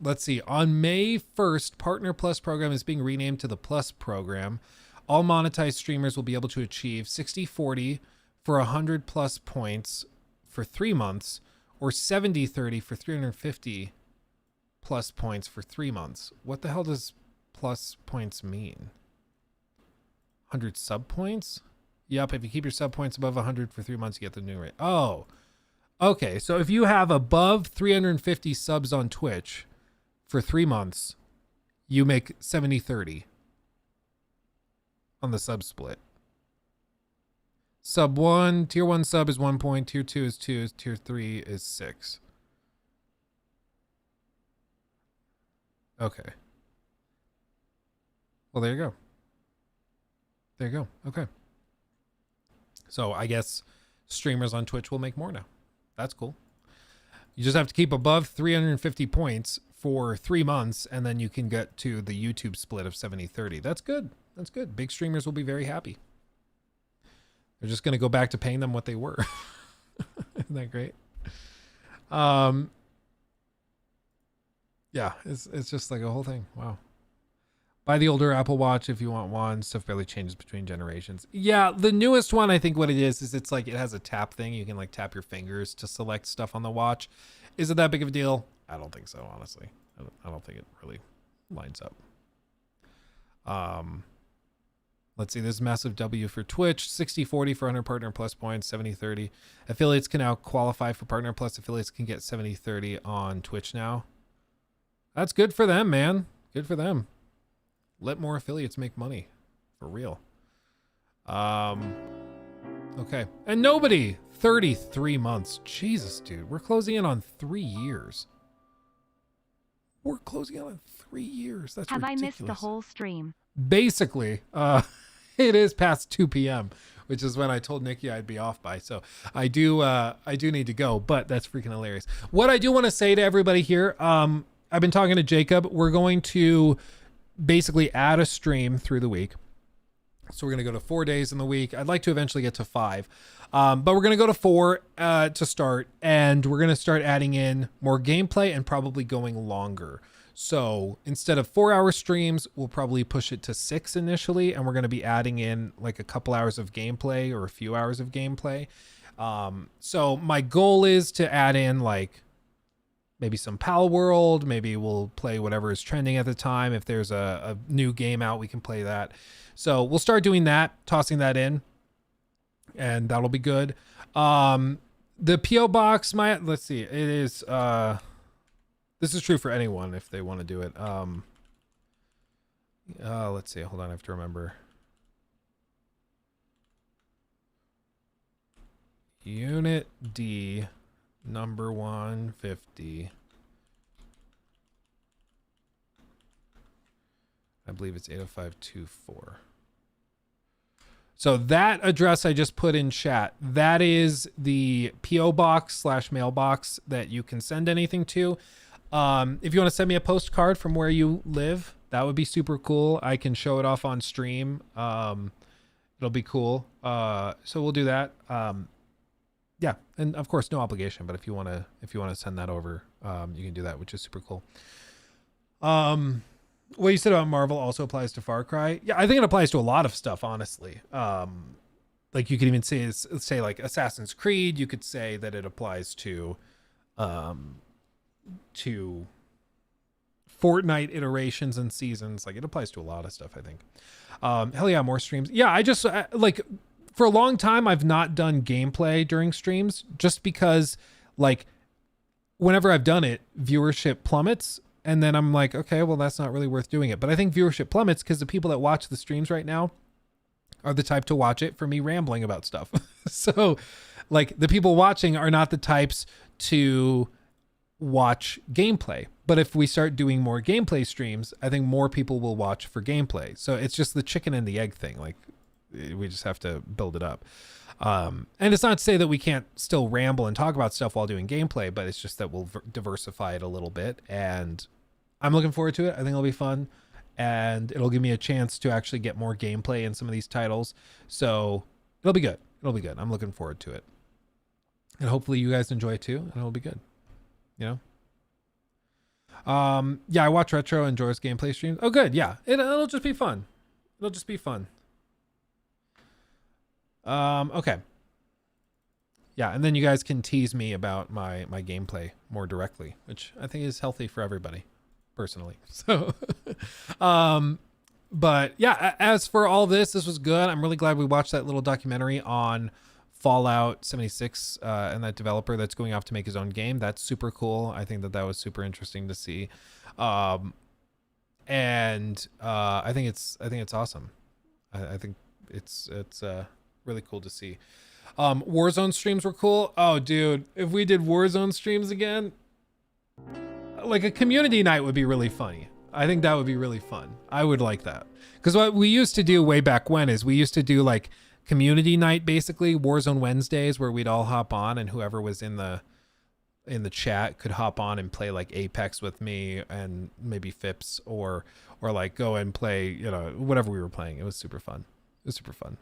Let's see. On May 1st, Partner Plus program is being renamed to the Plus program. All monetized streamers will be able to achieve 60/40 for 100 plus points for 3 months, or 70/30 for 350 plus points for 3 months. What the hell does plus points mean? 100 sub points? Yep, if you keep your sub points above 100 for 3 months, you get the new rate. Oh, okay. So if you have above 350 subs on Twitch for 3 months, you make 70/30 on the sub split. Sub 1, tier 1 sub is 1 point, tier 2 is 2, tier 3 is 6. Okay. Well, there you go. There you go. Okay. So I guess streamers on Twitch will make more now. That's cool. You just have to keep above 350 points for 3 months, and then you can get to the YouTube split of 70/30. That's good. That's good. Big streamers will be very happy. They're just going to go back to paying them what they were. Isn't that great? Yeah, it's just like a whole thing. Wow. Buy the older Apple Watch if you want one. Stuff barely changes between generations. Yeah, the newest one, I think what it is it's like it has a tap thing. You can like tap your fingers to select stuff on the watch. Is it that big of a deal? I don't think so, honestly. I don't think it really lines up. Let's see, this massive W for Twitch, 60/40 for 100 Partner Plus points, 70/30. Affiliates can now qualify for Partner Plus. Affiliates can get 70/30 on Twitch now. That's good for them, man. Good for them. Let more affiliates make money. For real. Okay. And nobody. 33 months. Jesus, dude. We're closing in on 3 years. We're closing in on 3 years. That's Have ridiculous. I missed the whole stream? Basically, it is past 2 p.m., which is when I told Nikki I'd be off by. So I do need to go, but that's freaking hilarious. What I do want to say to everybody here, I've been talking to Jacob. We're going to basically add a stream through the week. So we're going to go to 4 days in the week. I'd like to eventually get to 5. But we're going to go to 4 to start, and we're going to start adding in more gameplay and probably going longer. So instead of 4-hour streams, we'll probably push it to 6 initially, and we're going to be adding in like a couple hours of gameplay or a few hours of gameplay. So my goal is to add in like maybe some Pal World. Maybe we'll play whatever is trending at the time. If there's a new game out, we can play that. So we'll start doing that, tossing that in, and that'll be good. The P.O. Box, let's see, it is, this is true for anyone if they want to do it. Let's see, hold on, I have to remember. Unit D, number 150. I believe it's 80524. So that address I just put in chat, that is the P.O. box / mailbox that you can send anything to. If you want to send me a postcard from where you live, that would be super cool. I can show it off on stream. It'll be cool. So we'll do that. Yeah, and of course, no obligation. But if you want to send that over, you can do that, which is super cool. What you said about Marvel also applies to Far Cry. Yeah, I think it applies to a lot of stuff, honestly. Like you could even say like Assassin's Creed. You could say that it applies to Fortnite iterations and seasons. Like it applies to a lot of stuff, I think. Hell yeah, more streams. Yeah, I just like for a long time I've not done gameplay during streams just because like whenever I've done it, viewership plummets. And then I'm like, okay, well, that's not really worth doing it. But I think viewership plummets because the people that watch the streams right now are the type to watch it for me rambling about stuff. So like the people watching are not the types to watch gameplay. But if we start doing more gameplay streams, I think more people will watch for gameplay. So it's just the chicken and the egg thing. Like we just have to build it up. And it's not to say that we can't still ramble and talk about stuff while doing gameplay, but it's just that we'll diversify it a little bit. And I'm looking forward to it. I think it'll be fun, and it'll give me a chance to actually get more gameplay in some of these titles. So it'll be good. It'll be good. I'm looking forward to it. And hopefully you guys enjoy it too, and it'll be good. You know? Yeah, I watch Retro and Jor's gameplay streams. Oh, good. Yeah. It'll just be fun. It'll just be fun. Okay. Yeah, and then you guys can tease me about my gameplay more directly, which I think is healthy for everybody, personally. So, but yeah, as for all this was good. I'm really glad we watched that little documentary on Fallout 76 and that developer that's going off to make his own game. That's super cool. I think that was super interesting to see. And I think it's awesome. I think it's really cool to see. Warzone streams were cool. Oh, dude, if we did Warzone streams again, like a community night would be really funny. I think that would be really fun. I would like that. Because what we used to do way back when is we used to do like community night, basically Warzone Wednesdays, where we'd all hop on and whoever was in the chat could hop on and play like Apex with me and maybe Phipps or like go and play, you know, whatever we were playing. It was super fun. It was super fun.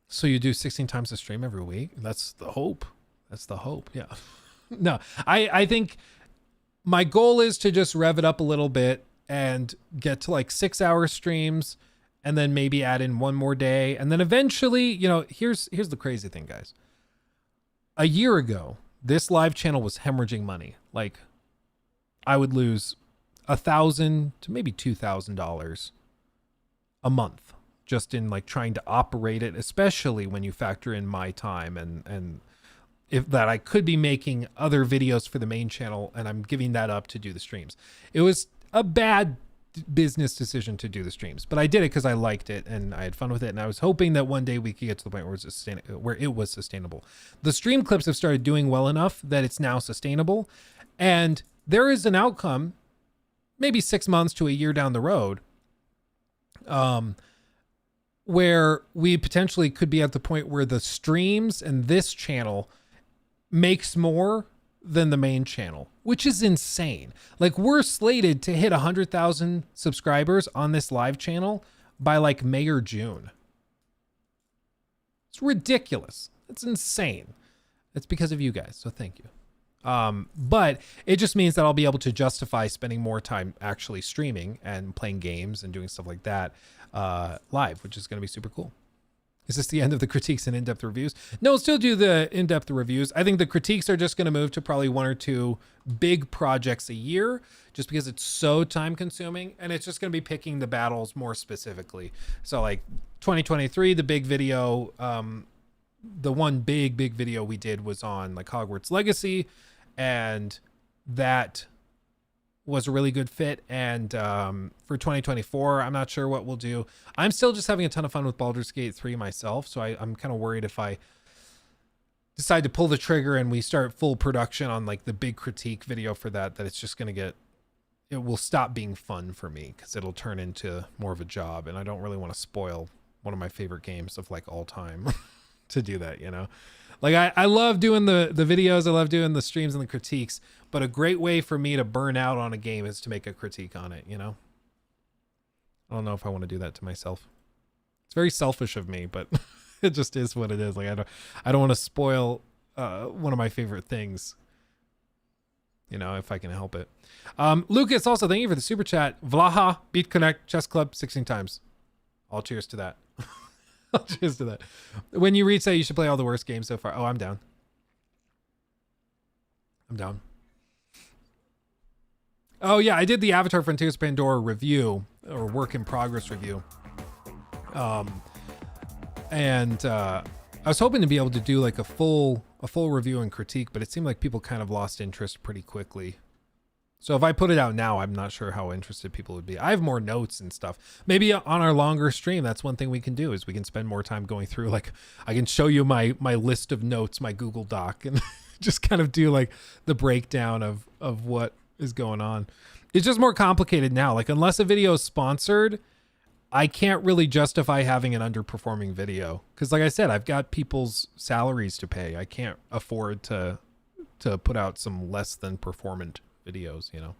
So you do 16 times the stream every week? That's the hope. That's the hope. Yeah. No, I think my goal is to just rev it up a little bit and get to like 6-hour streams and then maybe add in one more day. And then eventually, you know, here's the crazy thing, guys. A year ago, this live channel was hemorrhaging money. Like I would lose $1,000 to maybe $2,000 a month just in like trying to operate it, especially when you factor in my time and if that I could be making other videos for the main channel, and I'm giving that up to do the streams. It was a bad business decision to do the streams, but I did it because I liked it and I had fun with it, and I was hoping that one day we could get to the point where it was sustainable. The stream clips have started doing well enough that it's now sustainable, and there is an outcome, maybe 6 months to a year down the road, where we potentially could be at the point where the streams and this channel makes more than the main channel, which is insane. Like, we're slated to hit 100,000 subscribers on this live channel by like May or June. It's ridiculous. It's insane. It's because of you guys, so thank you. But it just means that I'll be able to justify spending more time actually streaming and playing games and doing stuff like that live, which is going to be super cool. Is this the end of the critiques and in-depth reviews? No, still do the in-depth reviews. I think the critiques are just going to move to probably 1 or 2 big projects a year, just because it's so time consuming, and it's just going to be picking the battles more specifically. So like 2023, the big video, the one big video we did was on like Hogwarts Legacy, and that was a really good fit. And for 2024, I'm not sure what we'll do. I'm still just having a ton of fun with Baldur's Gate 3 myself, so I'm kind of worried if I decide to pull the trigger and we start full production on like the big critique video for that it's just going to get, it will stop being fun for me because it'll turn into more of a job, and I don't really want to spoil one of my favorite games of like all time to do that, you know? Like I love doing the videos, I love doing the streams and the critiques, but a great way for me to burn out on a game is to make a critique on it, you know? I don't know if I want to do that to myself. It's very selfish of me, but it just is what it is. Like I don't want to spoil one of my favorite things, you know, if I can help it. Lucas, also thank you for the super chat. Vlaha, Beat Connect, Chess Club 16 times. All cheers to that. Cheers to that. When you reach that, you should play all the worst games so far. Oh, I'm down. I'm down. Oh yeah, I did the Avatar Frontiers of Pandora review, or work in progress review. And I was hoping to be able to do like a full review and critique, but it seemed like people kind of lost interest pretty quickly. So if I put it out now, I'm not sure how interested people would be. I have more notes and stuff. Maybe on our longer stream, that's one thing we can do, is we can spend more time going through, like, I can show you my list of notes, my Google Doc, and just kind of do like the breakdown of what is going on. It's just more complicated now. Like, unless a video is sponsored, I can't really justify having an underperforming video. Because like I said, I've got people's salaries to pay. I can't afford to put out some less than performant videos, you know.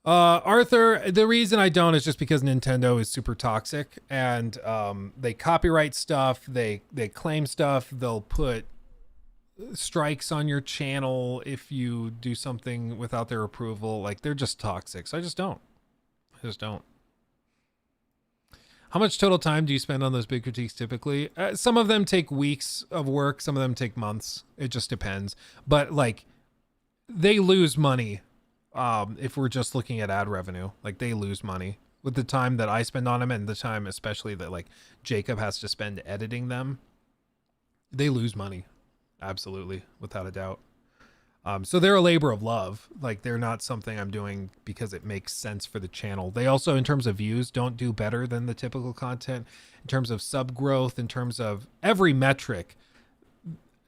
Arthur, the reason I don't is just because Nintendo is super toxic, and they copyright stuff, they claim stuff, they'll put strikes on your channel if you do something without their approval. Like, they're just toxic. So I just don't. How much total time do you spend on those big critiques typically? Some of them take weeks of work, some of them take months. It just depends. But like, they lose money if we're just looking at ad revenue. Like, they lose money with the time that I spend on them, and the time especially that like Jacob has to spend editing them. They lose money, absolutely, without a doubt. So they're a labor of love. Like, they're not something I'm doing because it makes sense for the channel. They also, in terms of views, don't do better than the typical content. In terms of sub growth, in terms of every metric,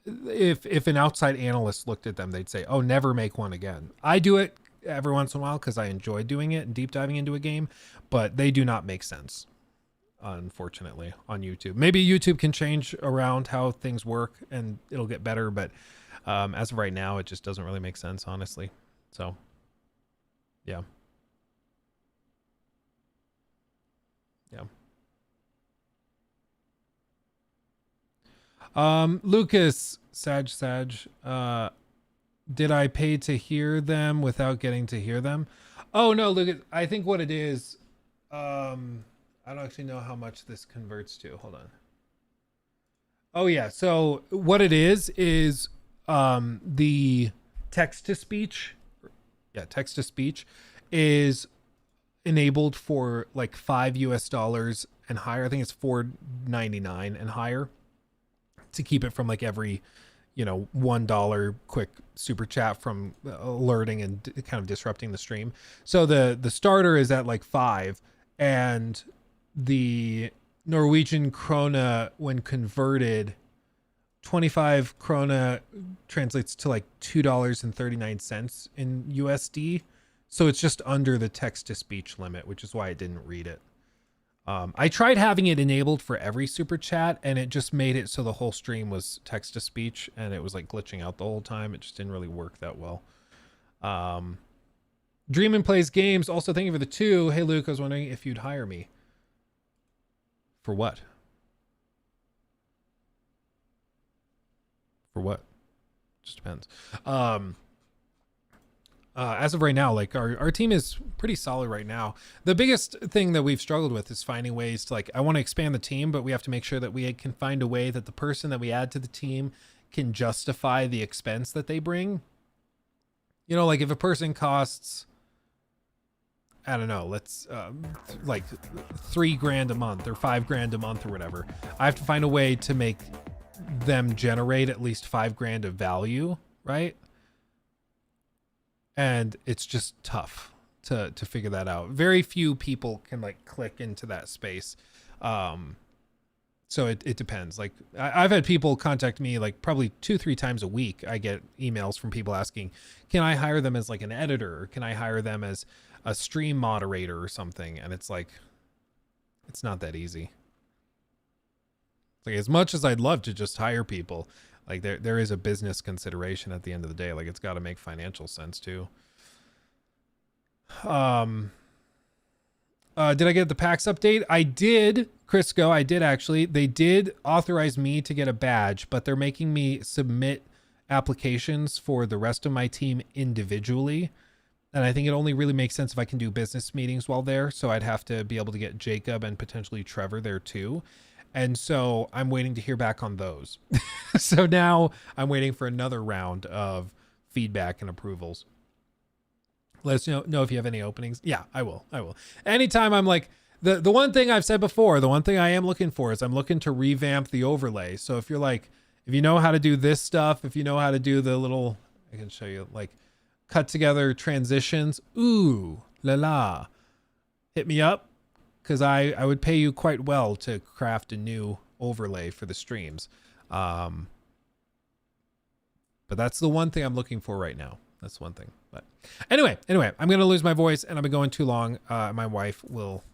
if an outside analyst looked at them, they'd say, oh, never make one again. I do it every once in a while because I enjoy doing it and deep diving into a game, but they do not make sense, unfortunately, on YouTube. Maybe YouTube can change around how things work and it'll get better, but as of right now, it just doesn't really make sense, honestly. So, yeah. Lucas, Sag, did I pay to hear them without getting to hear them? Oh no, Lucas, I think what it is, I don't actually know how much this converts to. Hold on. Oh yeah, so what it is the text-to-speech is enabled for like $5 and higher. I think it's $4.99 and higher, to keep it from like every you know, $1 quick super chat from alerting and kind of disrupting the stream. So the starter is at like 5, and the Norwegian krona, when converted, 25 krona translates to like $2.39 in USD. So it's just under the text to speech limit, which is why I didn't read it. I tried having it enabled for every super chat, and it just made it so the whole stream was text to speech, and it was like glitching out the whole time. It just didn't really work that well. Dreamin' Plays Games, also thank you for the 2. Hey Luke, I was wondering if you'd hire me. For what? For what? Just depends. As of right now, like our team is pretty solid right now. The biggest thing that we've struggled with is finding ways to, like, I want to expand the team, but we have to make sure that we can find a way that the person that we add to the team can justify the expense that they bring. You know, like if a person costs, I don't know, let's like $3,000 a month or $5,000 a month or whatever. I have to find a way to make them generate at least $5,000 of value, right? And it's just tough to figure that out. Very few people can like click into that space. So it depends. Like I've had people contact me like probably 2-3 times a week. I get emails from people asking, can I hire them as like an editor? Or can I hire them as a stream moderator or something? And it's like, it's not that easy. Like as much as I'd love to just hire people, like there is a business consideration at the end of the day. Like it's got to make financial sense too. Did I get the PAX update? I did, Crisco. I did actually. They did authorize me to get a badge, but they're making me submit applications for the rest of my team individually. And I think it only really makes sense if I can do business meetings while there. So I'd have to be able to get Jacob and potentially Trevor there too. And so I'm waiting to hear back on those. So now I'm waiting for another round of feedback and approvals. Let us know if you have any openings. Yeah, I will. Anytime I'm like, the one thing I've said before, the one thing I am looking for is I'm looking to revamp the overlay. So if you're like, if you know how to do this stuff, if you know how to do the little, I can show you like cut together transitions. Ooh, la la. Hit me up. Because I would pay you quite well to craft a new overlay for the streams. But that's the one thing I'm looking for right now. That's one thing. But anyway, I'm going to lose my voice and I've been going too long. My wife will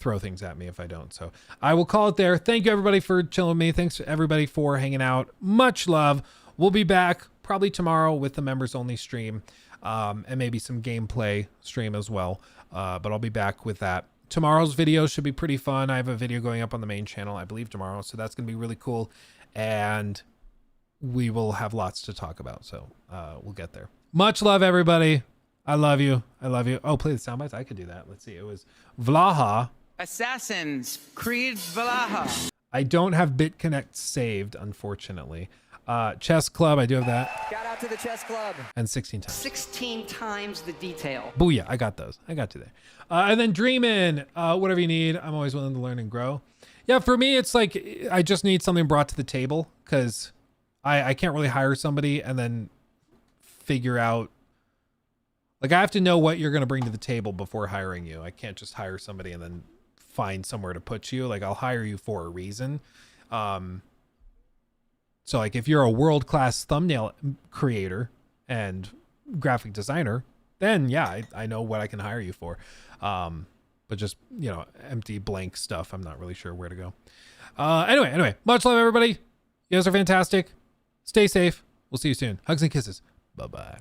throw things at me if I don't. So I will call it there. Thank you everybody for chilling with me. Thanks everybody for hanging out. Much love. We'll be back probably tomorrow with the members only stream and maybe some gameplay stream as well. But I'll be back with that. Tomorrow's video should be pretty fun. I have a video going up on the main channel, I believe, tomorrow. So that's going to be really cool. And we will have lots to talk about. So we'll get there. Much love, everybody. I love you. I love you. Oh, play the sound bites. I could do that. Let's see. It was Vlaha. Assassin's Creed Valhalla. I don't have BitConnect saved, unfortunately. Chess Club, I do have that. Shout out to the Chess Club. And 16 times. 16 times the detail. Booyah, I got those. I got to there. And then Dreamin', whatever you need. I'm always willing to learn and grow. Yeah, for me, it's like I just need something brought to the table because I can't really hire somebody and then figure out. Like, I have to know what you're going to bring to the table before hiring you. I can't just hire somebody and then find somewhere to put you. Like, I'll hire you for a reason. So like if you're a world-class thumbnail creator and graphic designer, then yeah, I know what I can hire you for. But just, you know, empty blank stuff, I'm not really sure where to go. Anyway, much love everybody. You guys are fantastic. Stay safe. We'll see you soon. Hugs and kisses. Bye-bye.